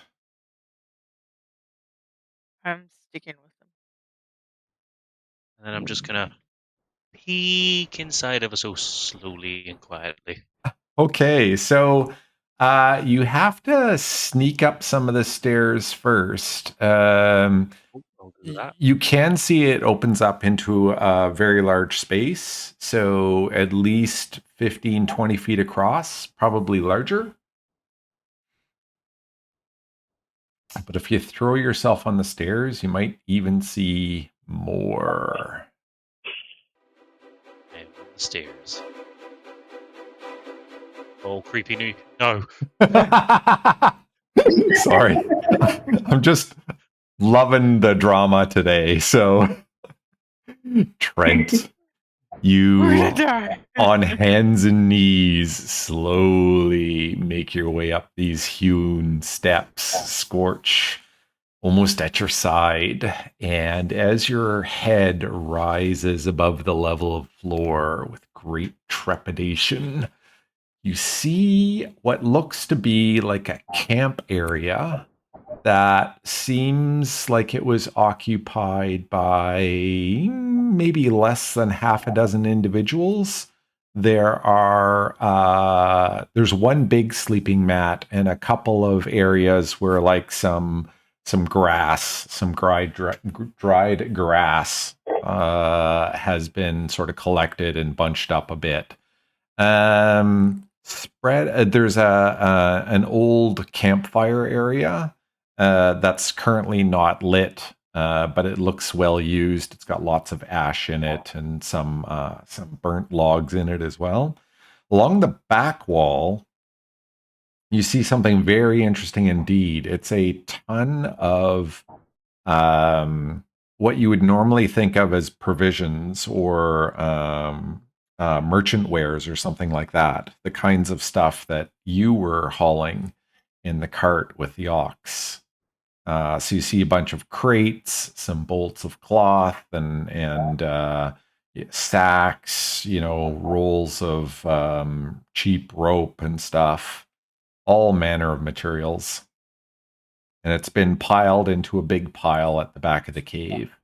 I'm sticking with them. And then I'm just gonna peek inside ever so slowly and quietly. Okay, so you have to sneak up some of the stairs first. I'll do that. You can see it opens up into a very large space, so at least 15, 20 feet across, probably larger. But if you throw yourself on the stairs, you might even see more. And on the stairs. Oh, creepy new. No. Sorry. I'm just loving the drama today. So, Trent, you We're gonna die. on hands and knees slowly make your way up these hewn steps, Scorch almost at your side. And as your head rises above the level of floor with great trepidation, you see what looks to be like a camp area that seems like it was occupied by maybe less than half a dozen individuals. There's one big sleeping mat and a couple of areas where like some grass, some dried grass has been sort of collected and bunched up a bit. There's an old campfire area that's currently not lit, but it looks well used. It's got lots of ash in it and some burnt logs in it as well. Along the back wall, you see something very interesting indeed. It's a ton of what you would normally think of as provisions or merchant wares or something like that. The kinds of stuff that you were hauling in the cart with the ox. So you see a bunch of crates, some bolts of cloth, and sacks, rolls of cheap rope and stuff, all manner of materials. And it's been piled into a big pile at the back of the cave.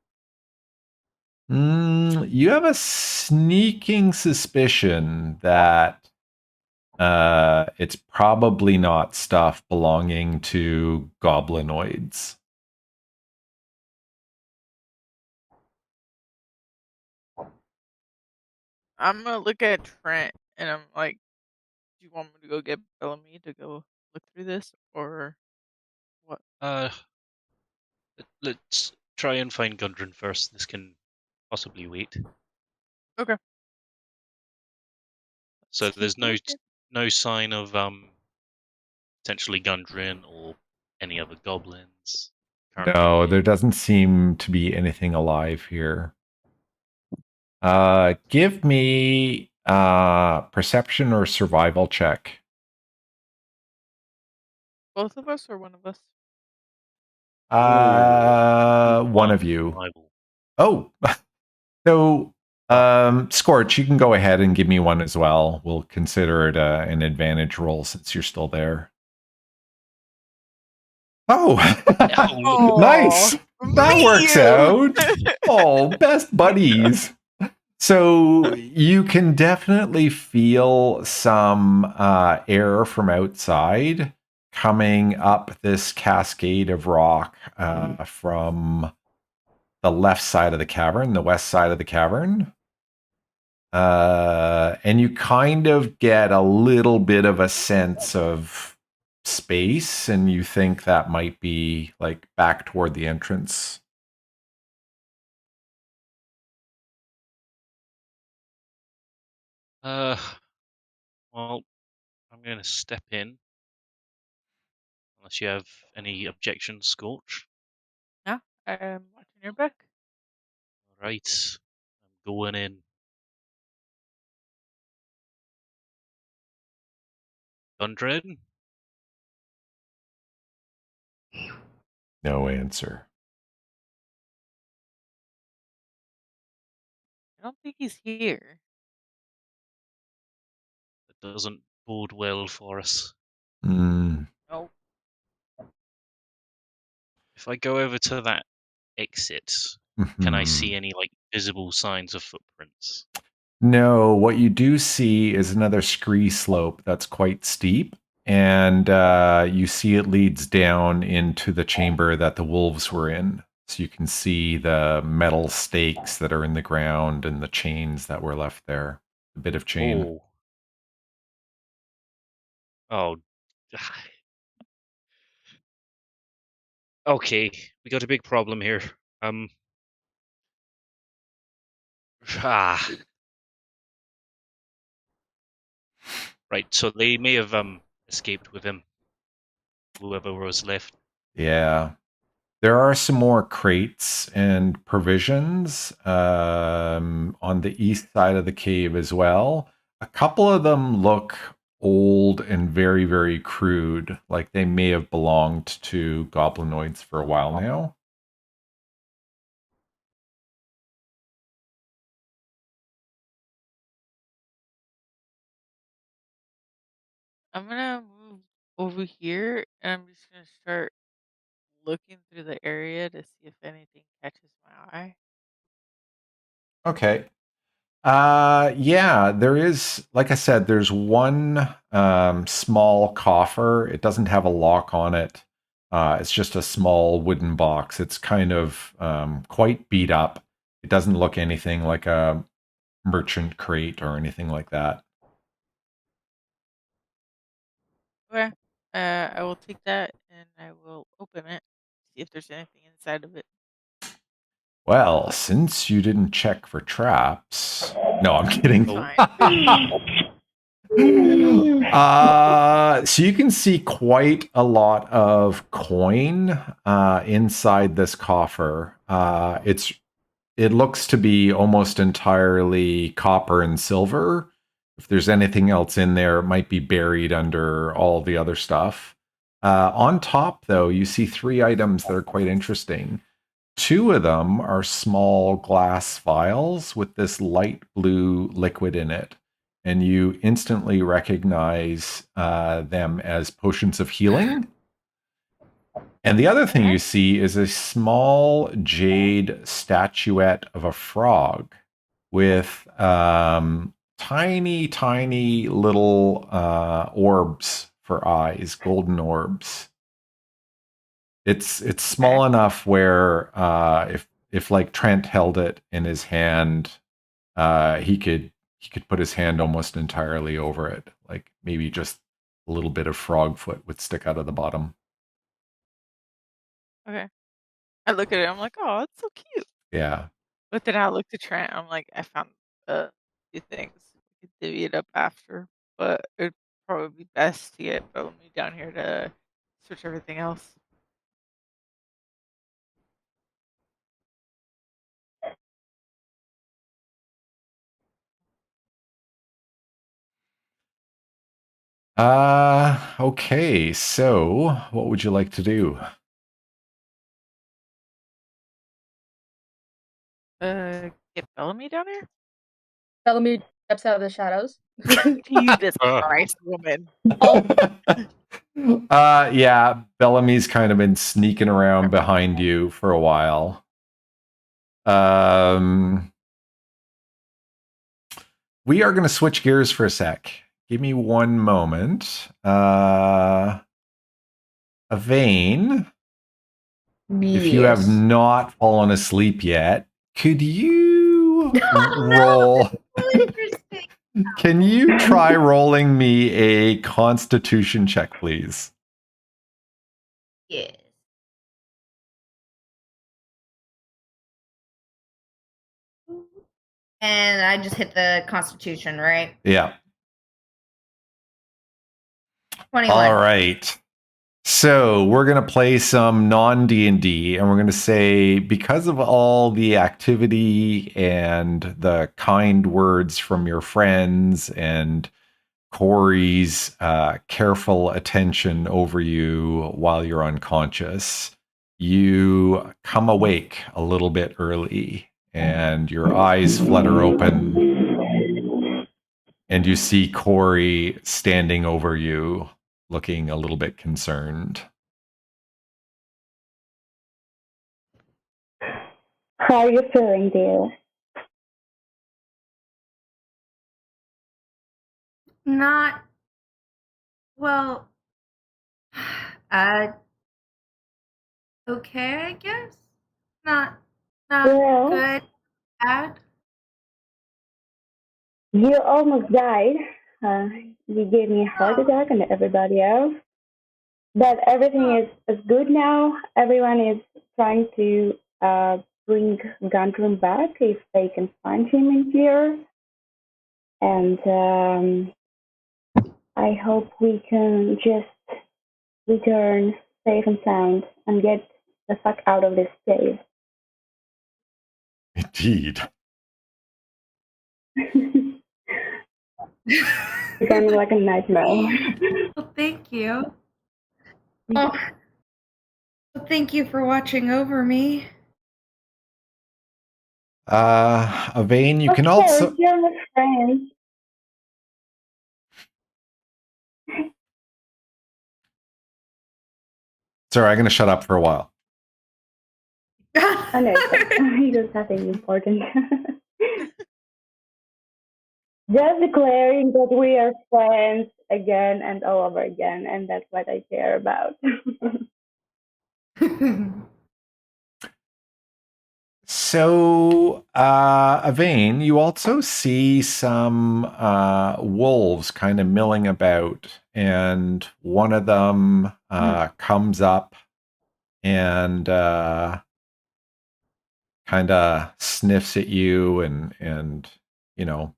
You have a sneaking suspicion that it's probably not stuff belonging to goblinoids. I'm gonna look at Trent and I'm like, do you want me to go get Bellamy to go look through this, or what? Let's try and find Gundren first. This can possibly wait. Okay. So there's no Okay. no sign of potentially Gundren or any other goblins. No, there doesn't seem to be anything alive here. Give me perception or survival check. Both of us or one of us? One of you. Survival. Oh, so Scorch, you can go ahead and give me one as well. We'll consider it an advantage roll since you're still there. Oh, Oh, nice. That works out. Oh, best buddies. So you can definitely feel some air from outside coming up this cascade of rock from the left side of the cavern, the west side of the cavern. And you kind of get a little bit of a sense of space, and you think that might be like back toward the entrance. Well, I'm going to step in. Unless you have any objections, Scorch. Yeah, I'm watching your back. All right, I'm going in. Gundren? No answer. I don't think he's here. That doesn't bode well for us. Mm. Nope. If I go over to that exit, can I see any like visible signs of footprints? entrance? No, what you do see is another scree slope that's quite steep, and you see it leads down into the chamber that the wolves were in. So you can see the metal stakes that are in the ground and the chains that were left there. A bit of chain. Oh. Oh. Okay, we got a big problem here. Ah. Right, so they may have escaped with him. Whoever was left. Yeah. There are some more crates and provisions on the east side of the cave as well. A couple of them look old and very, very crude, like they may have belonged to goblinoids for a while now. I'm gonna move over here, and I'm just gonna start looking through the area to see if anything catches my eye. Okay. Yeah, there is, like I said, there's one small coffer. It doesn't have a lock on it. It's just a small wooden box. It's kind of quite beat up. It doesn't look anything like a merchant crate or anything like that. Okay. I will take that and I will open it, see if there's anything inside of it. Well, since you didn't check for traps. No, I'm kidding. Fine. So you can see quite a lot of coin inside this coffer. It looks to be almost entirely copper and silver. If there's anything else in there, it might be buried under all the other stuff. On top, though, you see 3 items that are quite interesting. 2 of them are small glass vials with this light blue liquid in it. And you instantly recognize them as potions of healing. And the other thing you see is a small jade statuette of a frog with tiny, tiny little orbs for eyes, golden orbs. It's small enough where if like Trent held it in his hand, he could put his hand almost entirely over it, like maybe just a little bit of frog foot would stick out of the bottom. Okay. I look at it. I'm like, oh, it's so cute. Yeah. But then I looked at Trent. I'm like, I found a few things. We could divvy it up after, but it'd probably be best to get Bellamy down here to search everything else. Okay, so what would you like to do? Get Bellamy down here? Bellamy steps out of the shadows. Jesus Christ, woman. Yeah, Bellamy's kind of been sneaking around behind you for a while. We are going to switch gears for a sec. Give me one moment. Aviane, if you have not fallen asleep yet, could you roll? Can you try rolling me a Constitution check, please? Yes. And I just hit the Constitution, right? Yeah. 21. All right. So we're going to play some non-D&D, and we're going to say, because of all the activity and the kind words from your friends and Corey's careful attention over you while you're unconscious, you come awake a little bit early, and your eyes flutter open, and you see Corey standing over you, looking a little bit concerned. How are you feeling, dear? Not well. Okay, I guess. Not Well, good. Bad. you almost died. You gave me a heart attack and everybody else. But everything is good now. Everyone is trying to bring Gundrum back if they can find him in here. And I hope we can just return safe and sound and get the fuck out of this cave. Indeed. Becoming like a nightmare. Well, thank you. Well, thank you for watching over me. Aviane, you Of can course, also. you're my friend. Sorry, I'm going to shut up for a while. I know, he does nothing important. Just declaring that we are friends again and all over again, and that's what I care about. So, Aviane, you also see some wolves kind of milling about, and one of them comes up and kind of sniffs at you, and you know,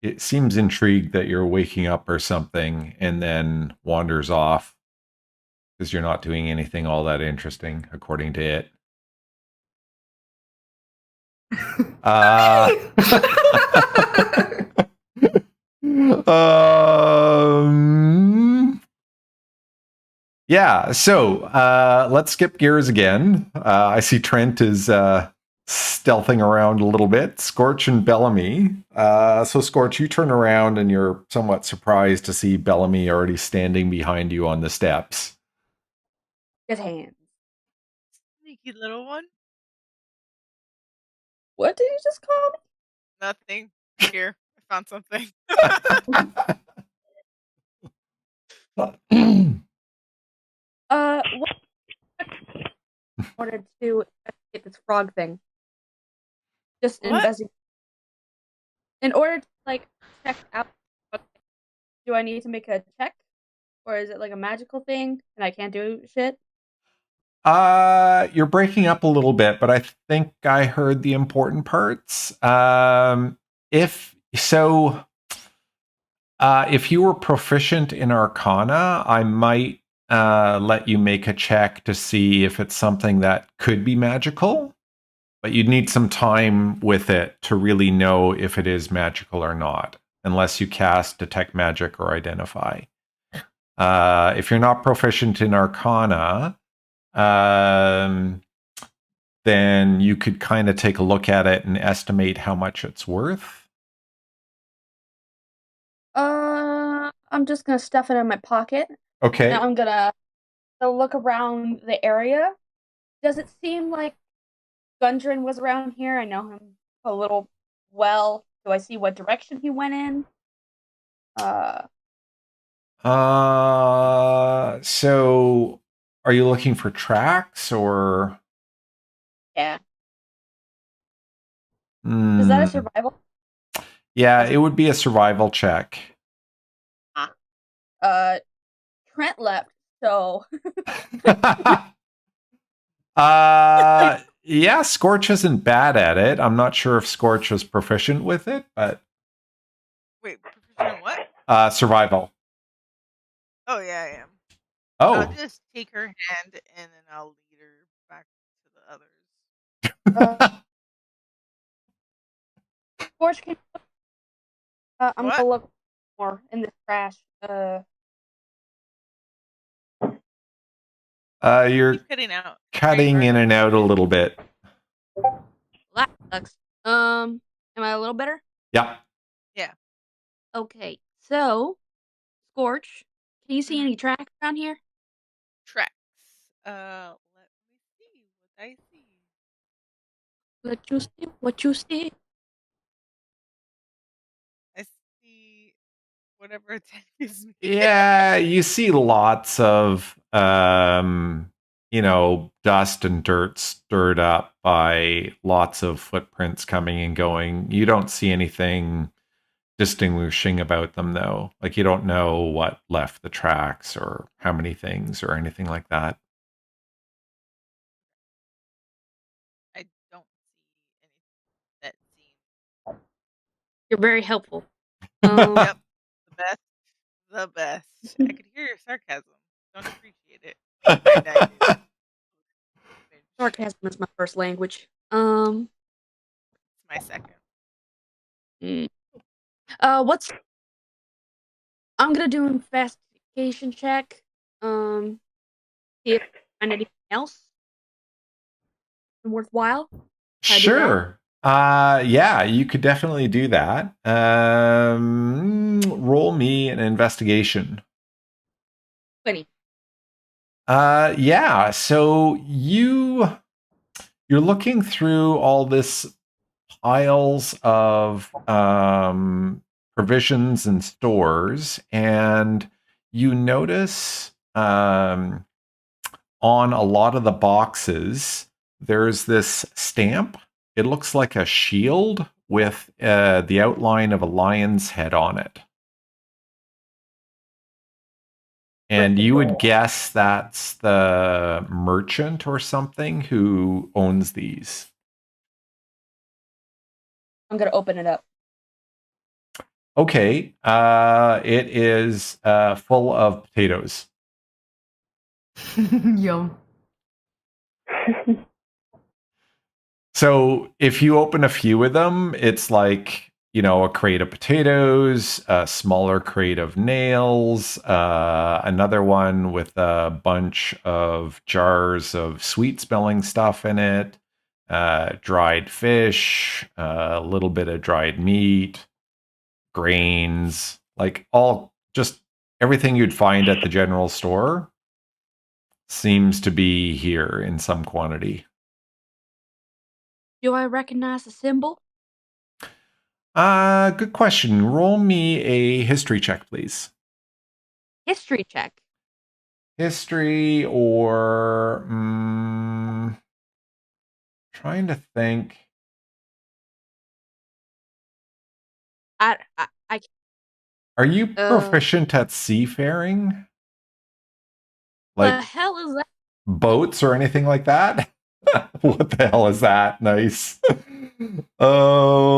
it seems intrigued that you're waking up or something, and then wanders off because you're not doing anything all that interesting, according to it. Yeah, so let's skip gears again. I see Trent is stealthing around a little bit. Scorch and Bellamy. So Scorch, you turn around and you're somewhat surprised to see Bellamy already standing behind you on the steps. Good hands. Sneaky little one. What did you just call me? Nothing. Here, I found something. What in order to investigate this frog thing? Just What? investigate. In order to like check out, do I need to make a check, or is it like a magical thing and I can't do shit? You're breaking up a little bit, but I think I heard the important parts. If so, if you were proficient in Arcana, I might let you make a check to see if it's something that could be magical, but you'd need some time with it to really know if it is magical or not, unless you cast Detect Magic or Identify. If you're not proficient in Arcana, then you could kind of take a look at it and estimate how much it's worth. I'm just gonna stuff it in my pocket. Okay. And I'm gonna look around the area. Does it seem like Gundren was around here? I know him a little well. Do I see what direction he went in? So are you looking for tracks or? Yeah. Is that a survival? Yeah, it would be a survival check. Trent left, so. Yeah, Scorch isn't bad at it. I'm not sure if Scorch is proficient with it, but. Wait, proficient in what? Survival. Oh yeah, I am. Oh. I'll just take her hand and then I'll lead her back to the others. Scorch, can I'm What? gonna look more in this trash. You're cutting out. Cutting in and out a little bit. That sucks. Am I a little better? Yeah. Yeah. Okay, so Scorch, can you see any tracks around here? Tracks. Let me see what I see. Let you see what you see. I see whatever attacks me. Yeah, you see lots of dust and dirt stirred up by lots of footprints coming and going. You don't see anything distinguishing about them though. Like you don't know what left the tracks or how many things or anything like that. I don't see anything that seems. You're very helpful. Yep, the best. I could hear your sarcasm. Don't appreciate it. Kinda, I do. Sarcasm is my first language. It's my second. What's? I'm gonna do an investigation check. See if I find anything else worthwhile. Sure. Yeah, you could definitely do that. Roll me an investigation. 20. Yeah, so you're looking through all this piles of provisions and stores, and you notice on a lot of the boxes there's this stamp. It looks like a shield with the outline of a lion's head on it. And you would guess that's the merchant or something who owns these. I'm gonna open it up. Okay. It is full of potatoes. Yum. So if you open a few of them, it's like, a crate of potatoes, a smaller crate of nails, another one with a bunch of jars of sweet smelling stuff in it, dried fish, a little bit of dried meat, grains, like just everything you'd find at the general store seems to be here in some quantity. Do I recognize the symbol? Good question. Roll me a history check, please. History check. History or trying to think. I Are you proficient at seafaring? Like the hell is that? boats or anything like that? What the hell is that? Nice. I'm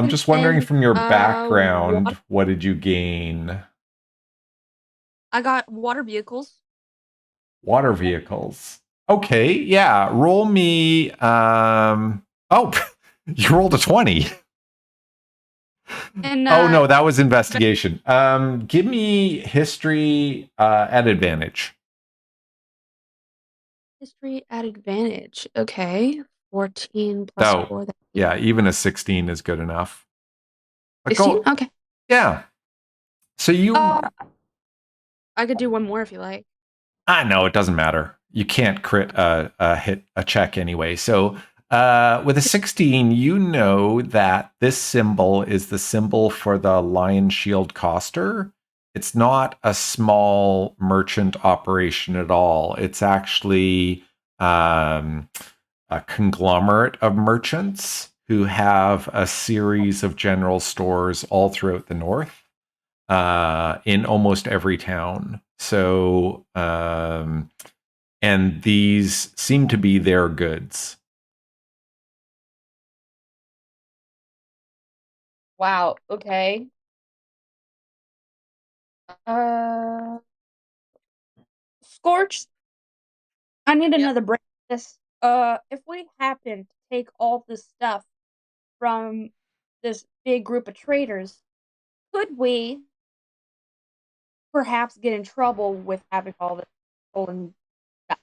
just wondering from your background, what did you gain? I got water vehicles. Water vehicles. Okay, yeah. Roll me. Oh, you rolled a 20. And oh no, that was investigation. Give me history at advantage. History at advantage. Okay. 14 plus 4. Yeah, even a 16 is good enough. 16? Okay. Yeah. So you... I could do one more if you like. No, it doesn't matter. You can't crit hit a check anyway. So with a 16, you know that this symbol is the symbol for the Lionshield Coster. It's not a small merchant operation at all. It's actually a conglomerate of merchants who have a series of general stores all throughout the north, in almost every town. So, and these seem to be their goods. Wow. Okay. Scorch, I need another break. This. If we happen to take all this stuff from this big group of traders, could we perhaps get in trouble with having all this stolen stuff?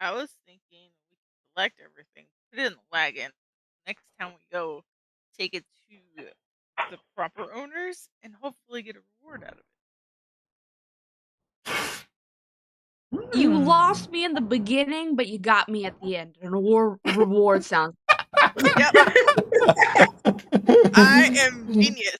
I was thinking we could collect everything, put it in the wagon. Next time we go, take it to the proper owners and hopefully get a reward out of it. You lost me in the beginning, but you got me at the end. And reward sounds. I am genius.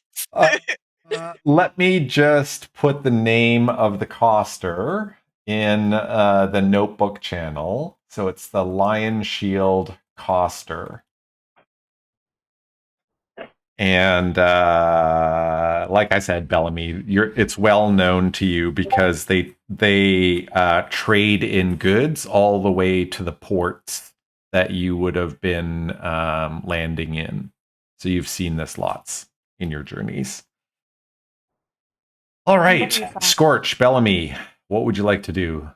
Let me just put the name of the coster in the notebook channel. So it's the Lionshield Coster. And like I said, Bellamy, it's well known to you because they trade in goods all the way to the ports that you would have been landing in. So you've seen this lots in your journeys. All right, Scorch, Bellamy, what would you like to do?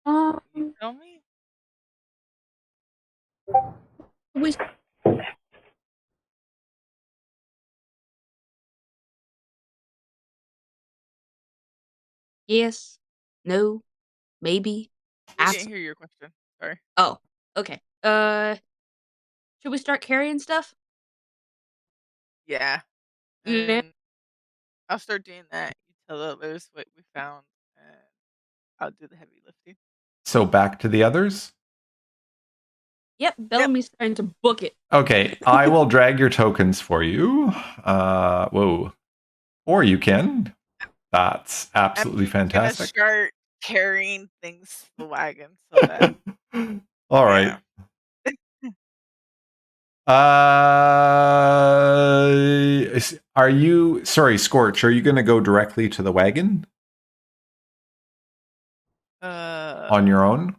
Tell me. Yes. No. Maybe. I didn't hear your question. Sorry. Oh, okay. Should we start carrying stuff? Yeah. Yeah. And I'll start doing that. You tell the others what we found, and I'll do the heavy lifting. So back to the others? Yep, Bellamy's trying to book it. Okay, I will drag your tokens for you. Whoa. Or you can. That's absolutely fantastic. I'm gonna start carrying things to the wagon so that. All right. Are you, sorry, Scorch, are you going to go directly to the wagon? On your own?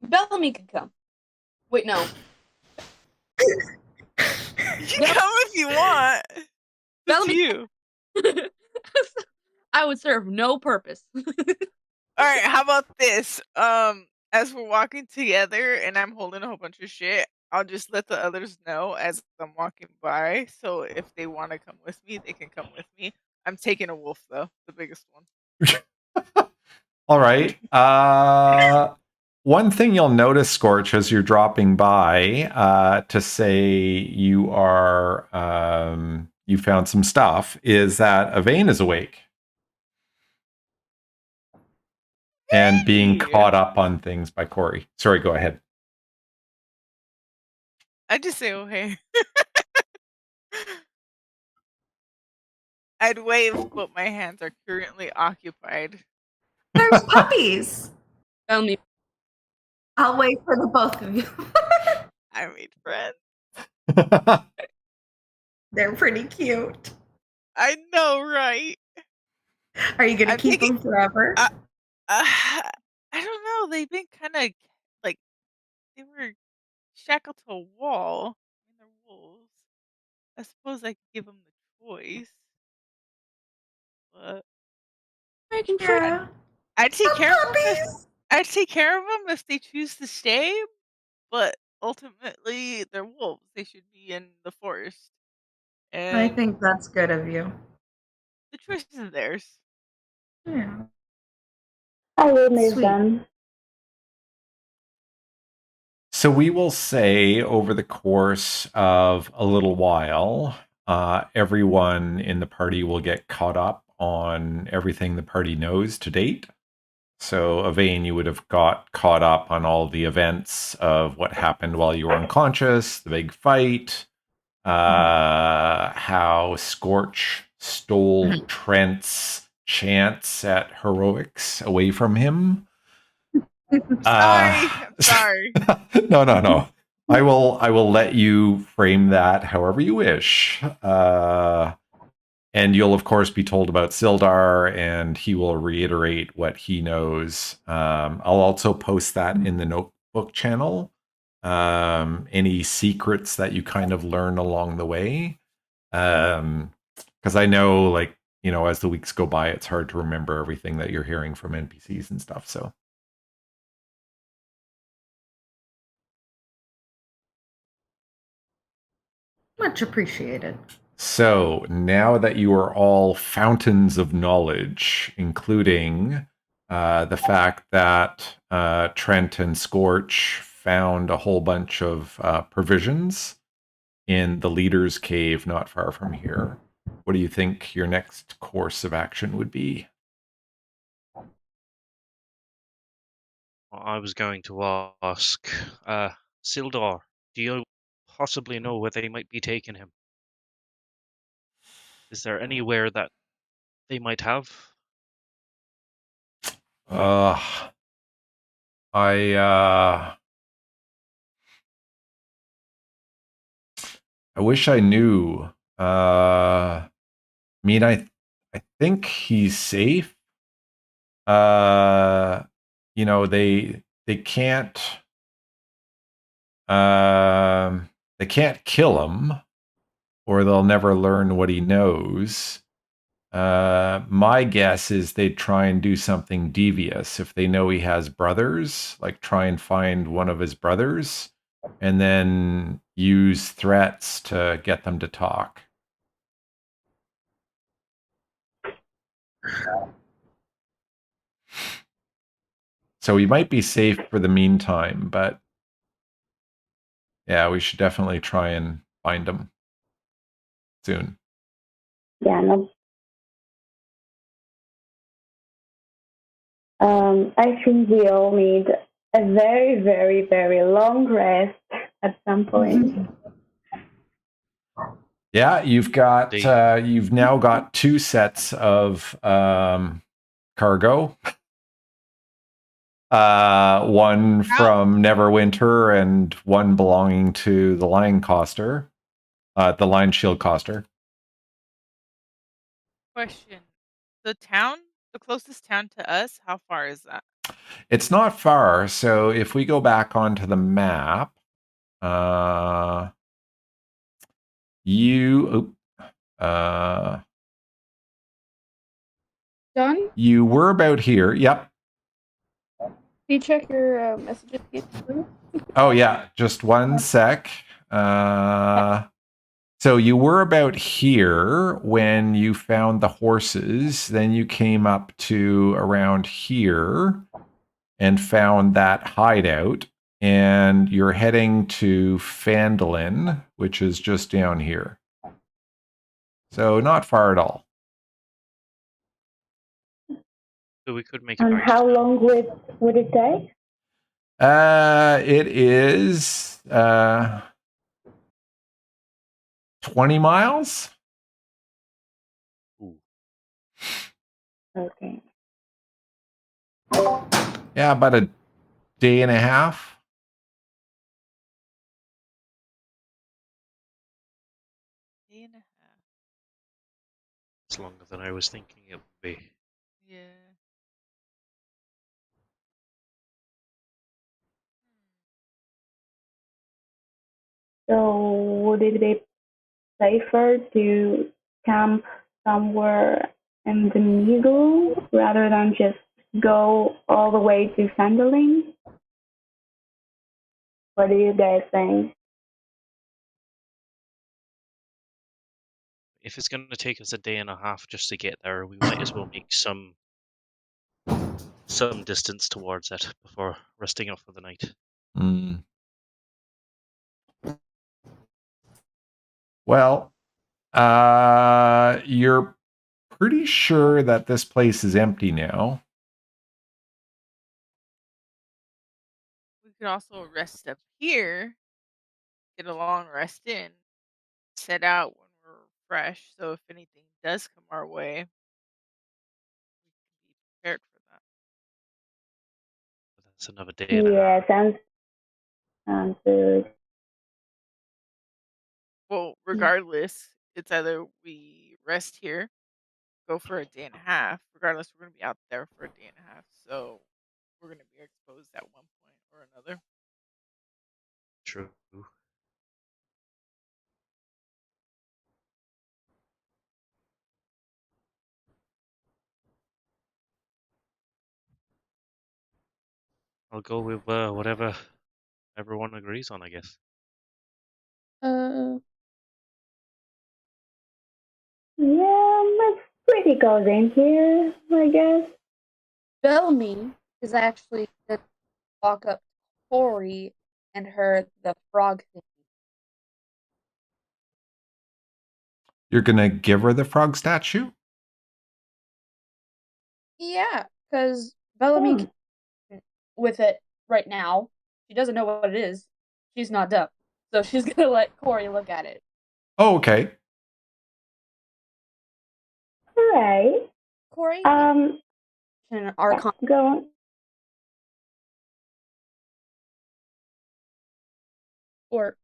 Bellamy could come. Wait, no. You can come if you want. Bellamy, you. I would serve no purpose. All right, how about this? As we're walking together and I'm holding a whole bunch of shit, I'll just let the others know as I'm walking by. So if they want to come with me, they can come with me. I'm taking a wolf though, the biggest one. All right. One thing you'll notice, Scorch, as you're dropping by to say you are you found some stuff, is that Aviane is awake and being caught up on things by Corey. Sorry, go ahead. I just say, oh hey. I'd wave, but my hands are currently occupied. There's puppies. Bellamy. I'll wait for the both of you. I made friends. They're pretty cute. I know, right? Are you gonna keep them forever? I don't know. They've been kind of like they were shackled to a wall. And they're wolves. I suppose I could give them the choice, but Yeah. I'd take care of them. I'd take care of them if they choose to stay, but ultimately they're wolves. They should be in the forest. And I think that's good of you. The choice is theirs. Yeah. I will miss them. So we will say over the course of a little while, everyone in the party will get caught up on everything the party knows to date. So Aviane, you would have got caught up on all the events of what happened while you were unconscious, the big fight, how Scorch stole Trent's chance at heroics away from him. Sorry. No. I will let you frame that however you wish. And you'll, of course, be told about Sildar, and he will reiterate what he knows. I'll also post that in the notebook channel. Any secrets that you kind of learn along the way. Because I know, like, you know, as the weeks go by, it's hard to remember everything that you're hearing from NPCs and stuff. So. Much appreciated. So now that you are all fountains of knowledge, including the fact that Trent and Scorch found a whole bunch of provisions in the leader's cave not far from here, what do you think your next course of action would be? Well, I was going to ask, Sildar, do you possibly know where they might be taking him? Is there anywhere that they might have? I wish I knew. I mean, I think he's safe. You know, they can't they can't kill him, or they'll never learn what he knows. My guess is they'd try and do something devious if they know he has brothers, like try and find one of his brothers and then use threats to get them to talk. So he might be safe for the meantime, but yeah, we should definitely try and find him soon. Yeah, no. I think we all need a very, very, very long rest at some point. Yeah, you've now got 2 sets of cargo. One from Neverwinter and one belonging to the Lionshield Coster. Question. The closest town to us, how far is that? It's not far. So if we go back onto the map, Done? you were about here. Yep. Can you check your messages? Oh, yeah. Just one sec. So you were about here when you found the horses. Then you came up to around here and found that hideout. And you're heading to Phandelver, which is just down here. So not far at all. So we could make. And how long would it take? It is 20 miles. Ooh. Okay. Yeah, about a day and a half. Day and a half. It's longer than I was thinking it would be. Yeah. So would it be safer to camp somewhere in the middle rather than just go all the way to Phandelver? What do you guys think? If it's going to take us a day and a half just to get there, we might as well make some distance towards it before resting up for the night. Mm. Well, you're pretty sure that this place is empty now. We could also rest up here, get a long rest in, set out when we're fresh. So if anything does come our way, we can be prepared for that. But that's another day and a half. Yeah, sounds good. Well, regardless, it's either we rest here, go for a day and a half. Regardless, we're going to be out there for a day and a half. So we're going to be exposed at one point or another. True. I'll go with whatever everyone agrees on, I guess. Yeah, it's pretty cozy in here, I guess. Bellamy is actually going to walk up to Tori and her the frog thing. You're going to give her the frog statue? Yeah, because Bellamy came with it right now. She doesn't know what it is. She's not dumb. So she's gonna let Corey look at it. Oh, okay. Alright. Corey? Um, An Archon. go on. Or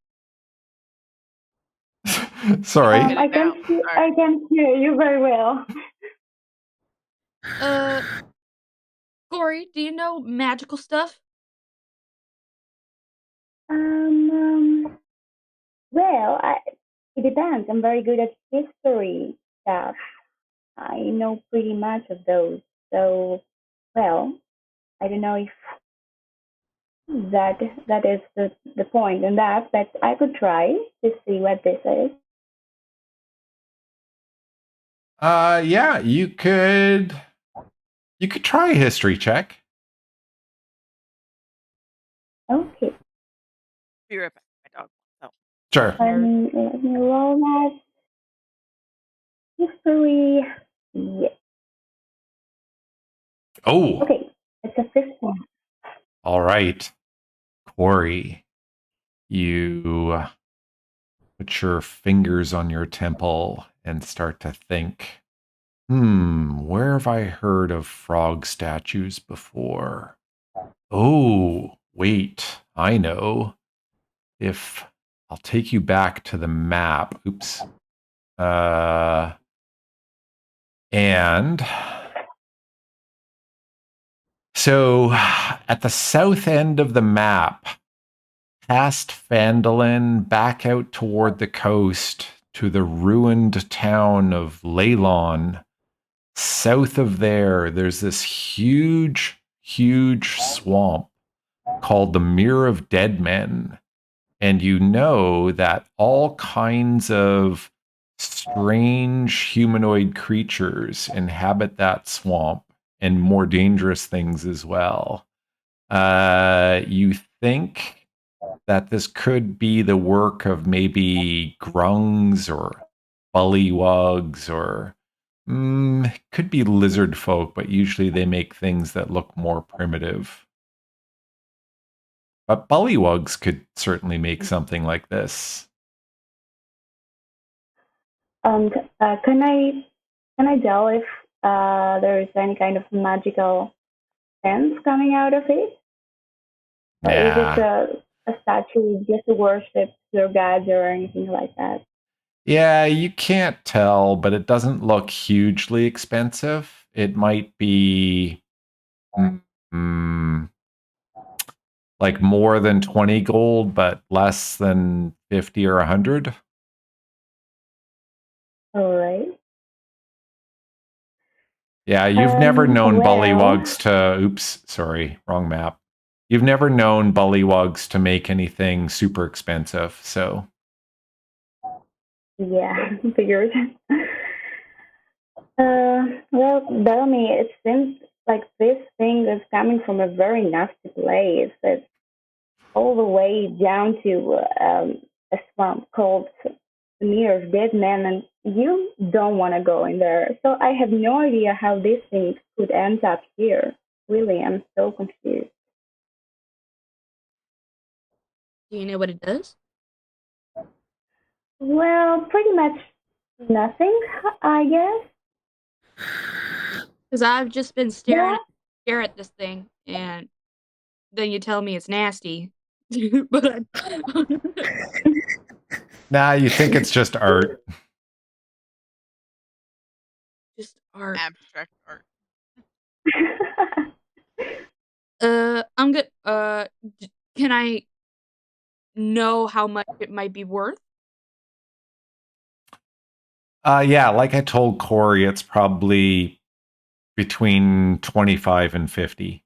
Sorry. I can hear you very well. Corey, do you know magical stuff? Well, it depends. I'm very good at history stuff. I know pretty much of those. So, well, I don't know if that is the point in that, but I could try to see what this is. Yeah, you could try a history check. Okay. Be right back, my dog. Oh. Sure. Let me roll that. History. Yeah. Oh. Okay. It's a 15. All right. Corey, you put your fingers on your temple and start to think, where have I heard of frog statues before? Oh, wait, I know. If I'll take you back to the map. Oops. And so at the south end of the map, past Phandelver, back out toward the coast to the ruined town of Leylon. South of there's this huge swamp called the Mere of Dead Men. And you know that all kinds of strange humanoid creatures inhabit that swamp, and more dangerous things as well. You think that this could be the work of maybe grungs or bullywugs or could be lizard folk, but usually they make things that look more primitive. But bullywugs could certainly make something like this. And can I tell if there is any kind of magical sense coming out of it? Or is it a statue just to worship your gods or anything like that? Yeah, you can't tell, but it doesn't look hugely expensive. It might be like more than 20 gold, but less than 50 or 100. All right. Yeah, you've never known well, bullywugs to... Oops, sorry, wrong map. You've never known bullywugs to make anything super expensive, so... Yeah, figured. Well, Bellamy, it seems like this thing is coming from a very nasty place. It's all the way down to a swamp called the Mere of Dead Men, and you don't want to go in there. So I have no idea how this thing could end up here. Really, I'm so confused. Do you know what it does? Well, pretty much nothing, I guess. Because I've just been staring at this thing, and then you tell me it's nasty. But Nah, you think it's just art. Just art. Abstract art. I'm good. Can I know how much it might be worth? Yeah, like I told Corey, it's probably between 25 and 50.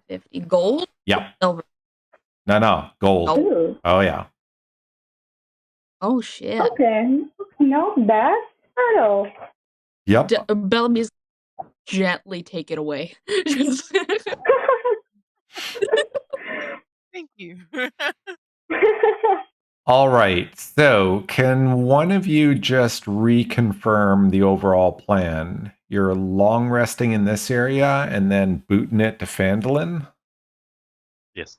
50 gold? Yep. Silver. No, gold. Ooh. Oh, yeah. Oh, shit. Okay. No, that's not all. Yep. Bellamy's gently take it away. Thank you. All right. So, can one of you just reconfirm the overall plan? You're long resting in this area and then booting it to Phandelver? Yes.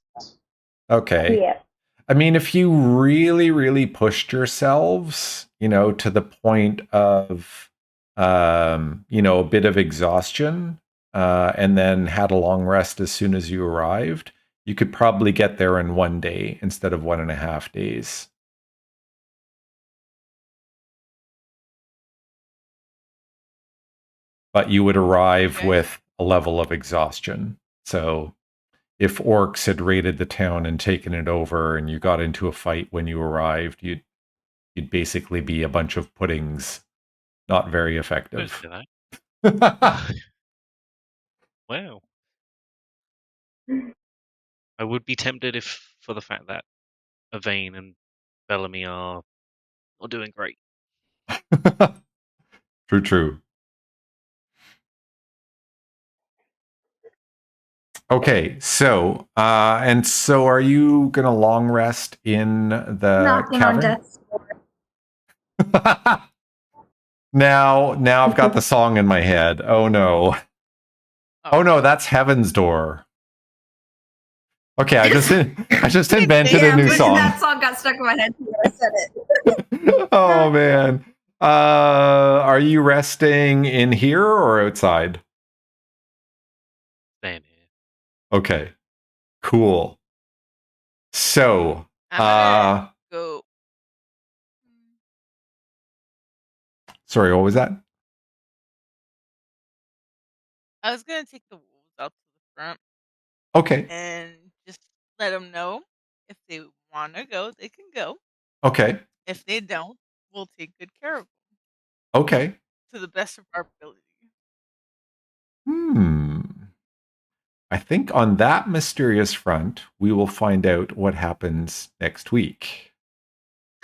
Okay. Yeah. I mean, if you really, really pushed yourselves, to the point of, a bit of exhaustion, and then had a long rest as soon as you arrived, you could probably get there in 1 day instead of 1.5 days. But you would arrive Okay. with a level of exhaustion. So if orcs had raided the town and taken it over and you got into a fight when you arrived, you'd basically be a bunch of puddings. Not very effective. Wow. I would be tempted if for the fact that Aviane and Bellamy are not doing great. True. Okay, so are you gonna long rest in the Knocking on cavern? death's door. Now I've got the song in my head. Oh no. Oh no, that's Heaven's Door. Okay, I just invented a new song. That song got stuck in my head when I said it. Oh man. Are you resting in here or outside? Staying here. Okay. Cool. So, I'm gonna go. sorry, what was that? I was gonna take the wolves out to the front Okay. and just let them know if they want to go, they can go. Okay. If they don't, we'll take good care of them Okay. to the best of our ability. I think on that mysterious front, we will find out what happens next week.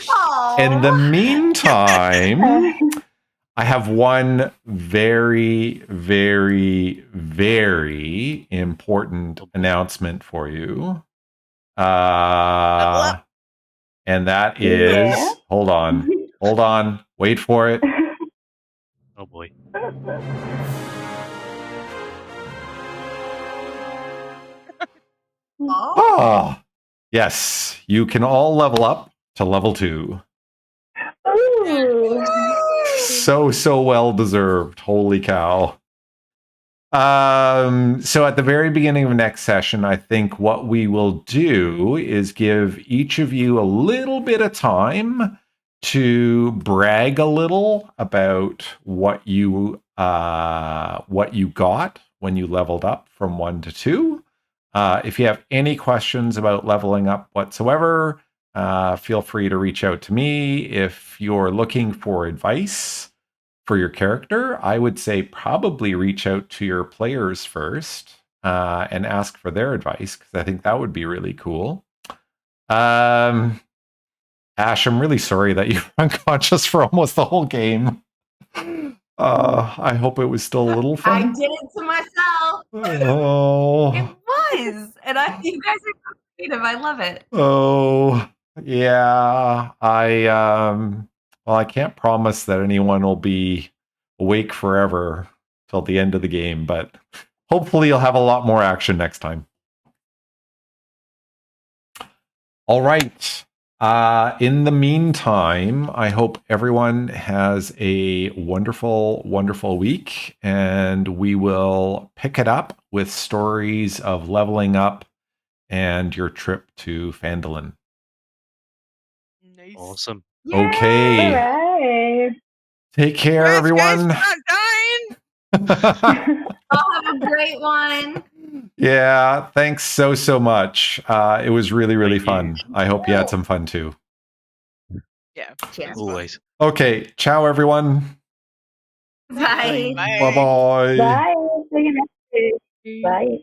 Aww. In the meantime, I have one very, very, very important announcement for you. And that is, Yeah. hold on, wait for it. Oh boy. Ah, yes, you can all level up to level 2. Ooh. So well deserved. Holy cow. So at the very beginning of next session, I think what we will do is give each of you a little bit of time to brag a little about what you got when you leveled up from 1 to 2. If you have any questions about leveling up whatsoever, feel free to reach out to me. If you're looking for advice for your character, I would say probably reach out to your players first and ask for their advice, because I think that would be really cool. Ash, I'm really sorry that you were unconscious for almost the whole game. I hope it was still a little fun. I did it to myself. Oh. It was. And you guys are so creative. I love it. Oh, yeah. I can't promise that anyone will be awake forever till the end of the game, but hopefully you'll have a lot more action next time. All right. In the meantime, I hope everyone has a wonderful, wonderful week, and we will pick it up with stories of leveling up and your trip to Phandelver. Nice. Awesome. Okay. All right. Take care, Congrats, everyone. guys, for not dying. I'll have a great one. Yeah, thanks so much. It was really, really Thank you. fun. I hope you had some fun too. Yeah. Cheers. Always. Okay, ciao, everyone. Bye. Bye. Bye-bye. Bye. See you next week. Bye.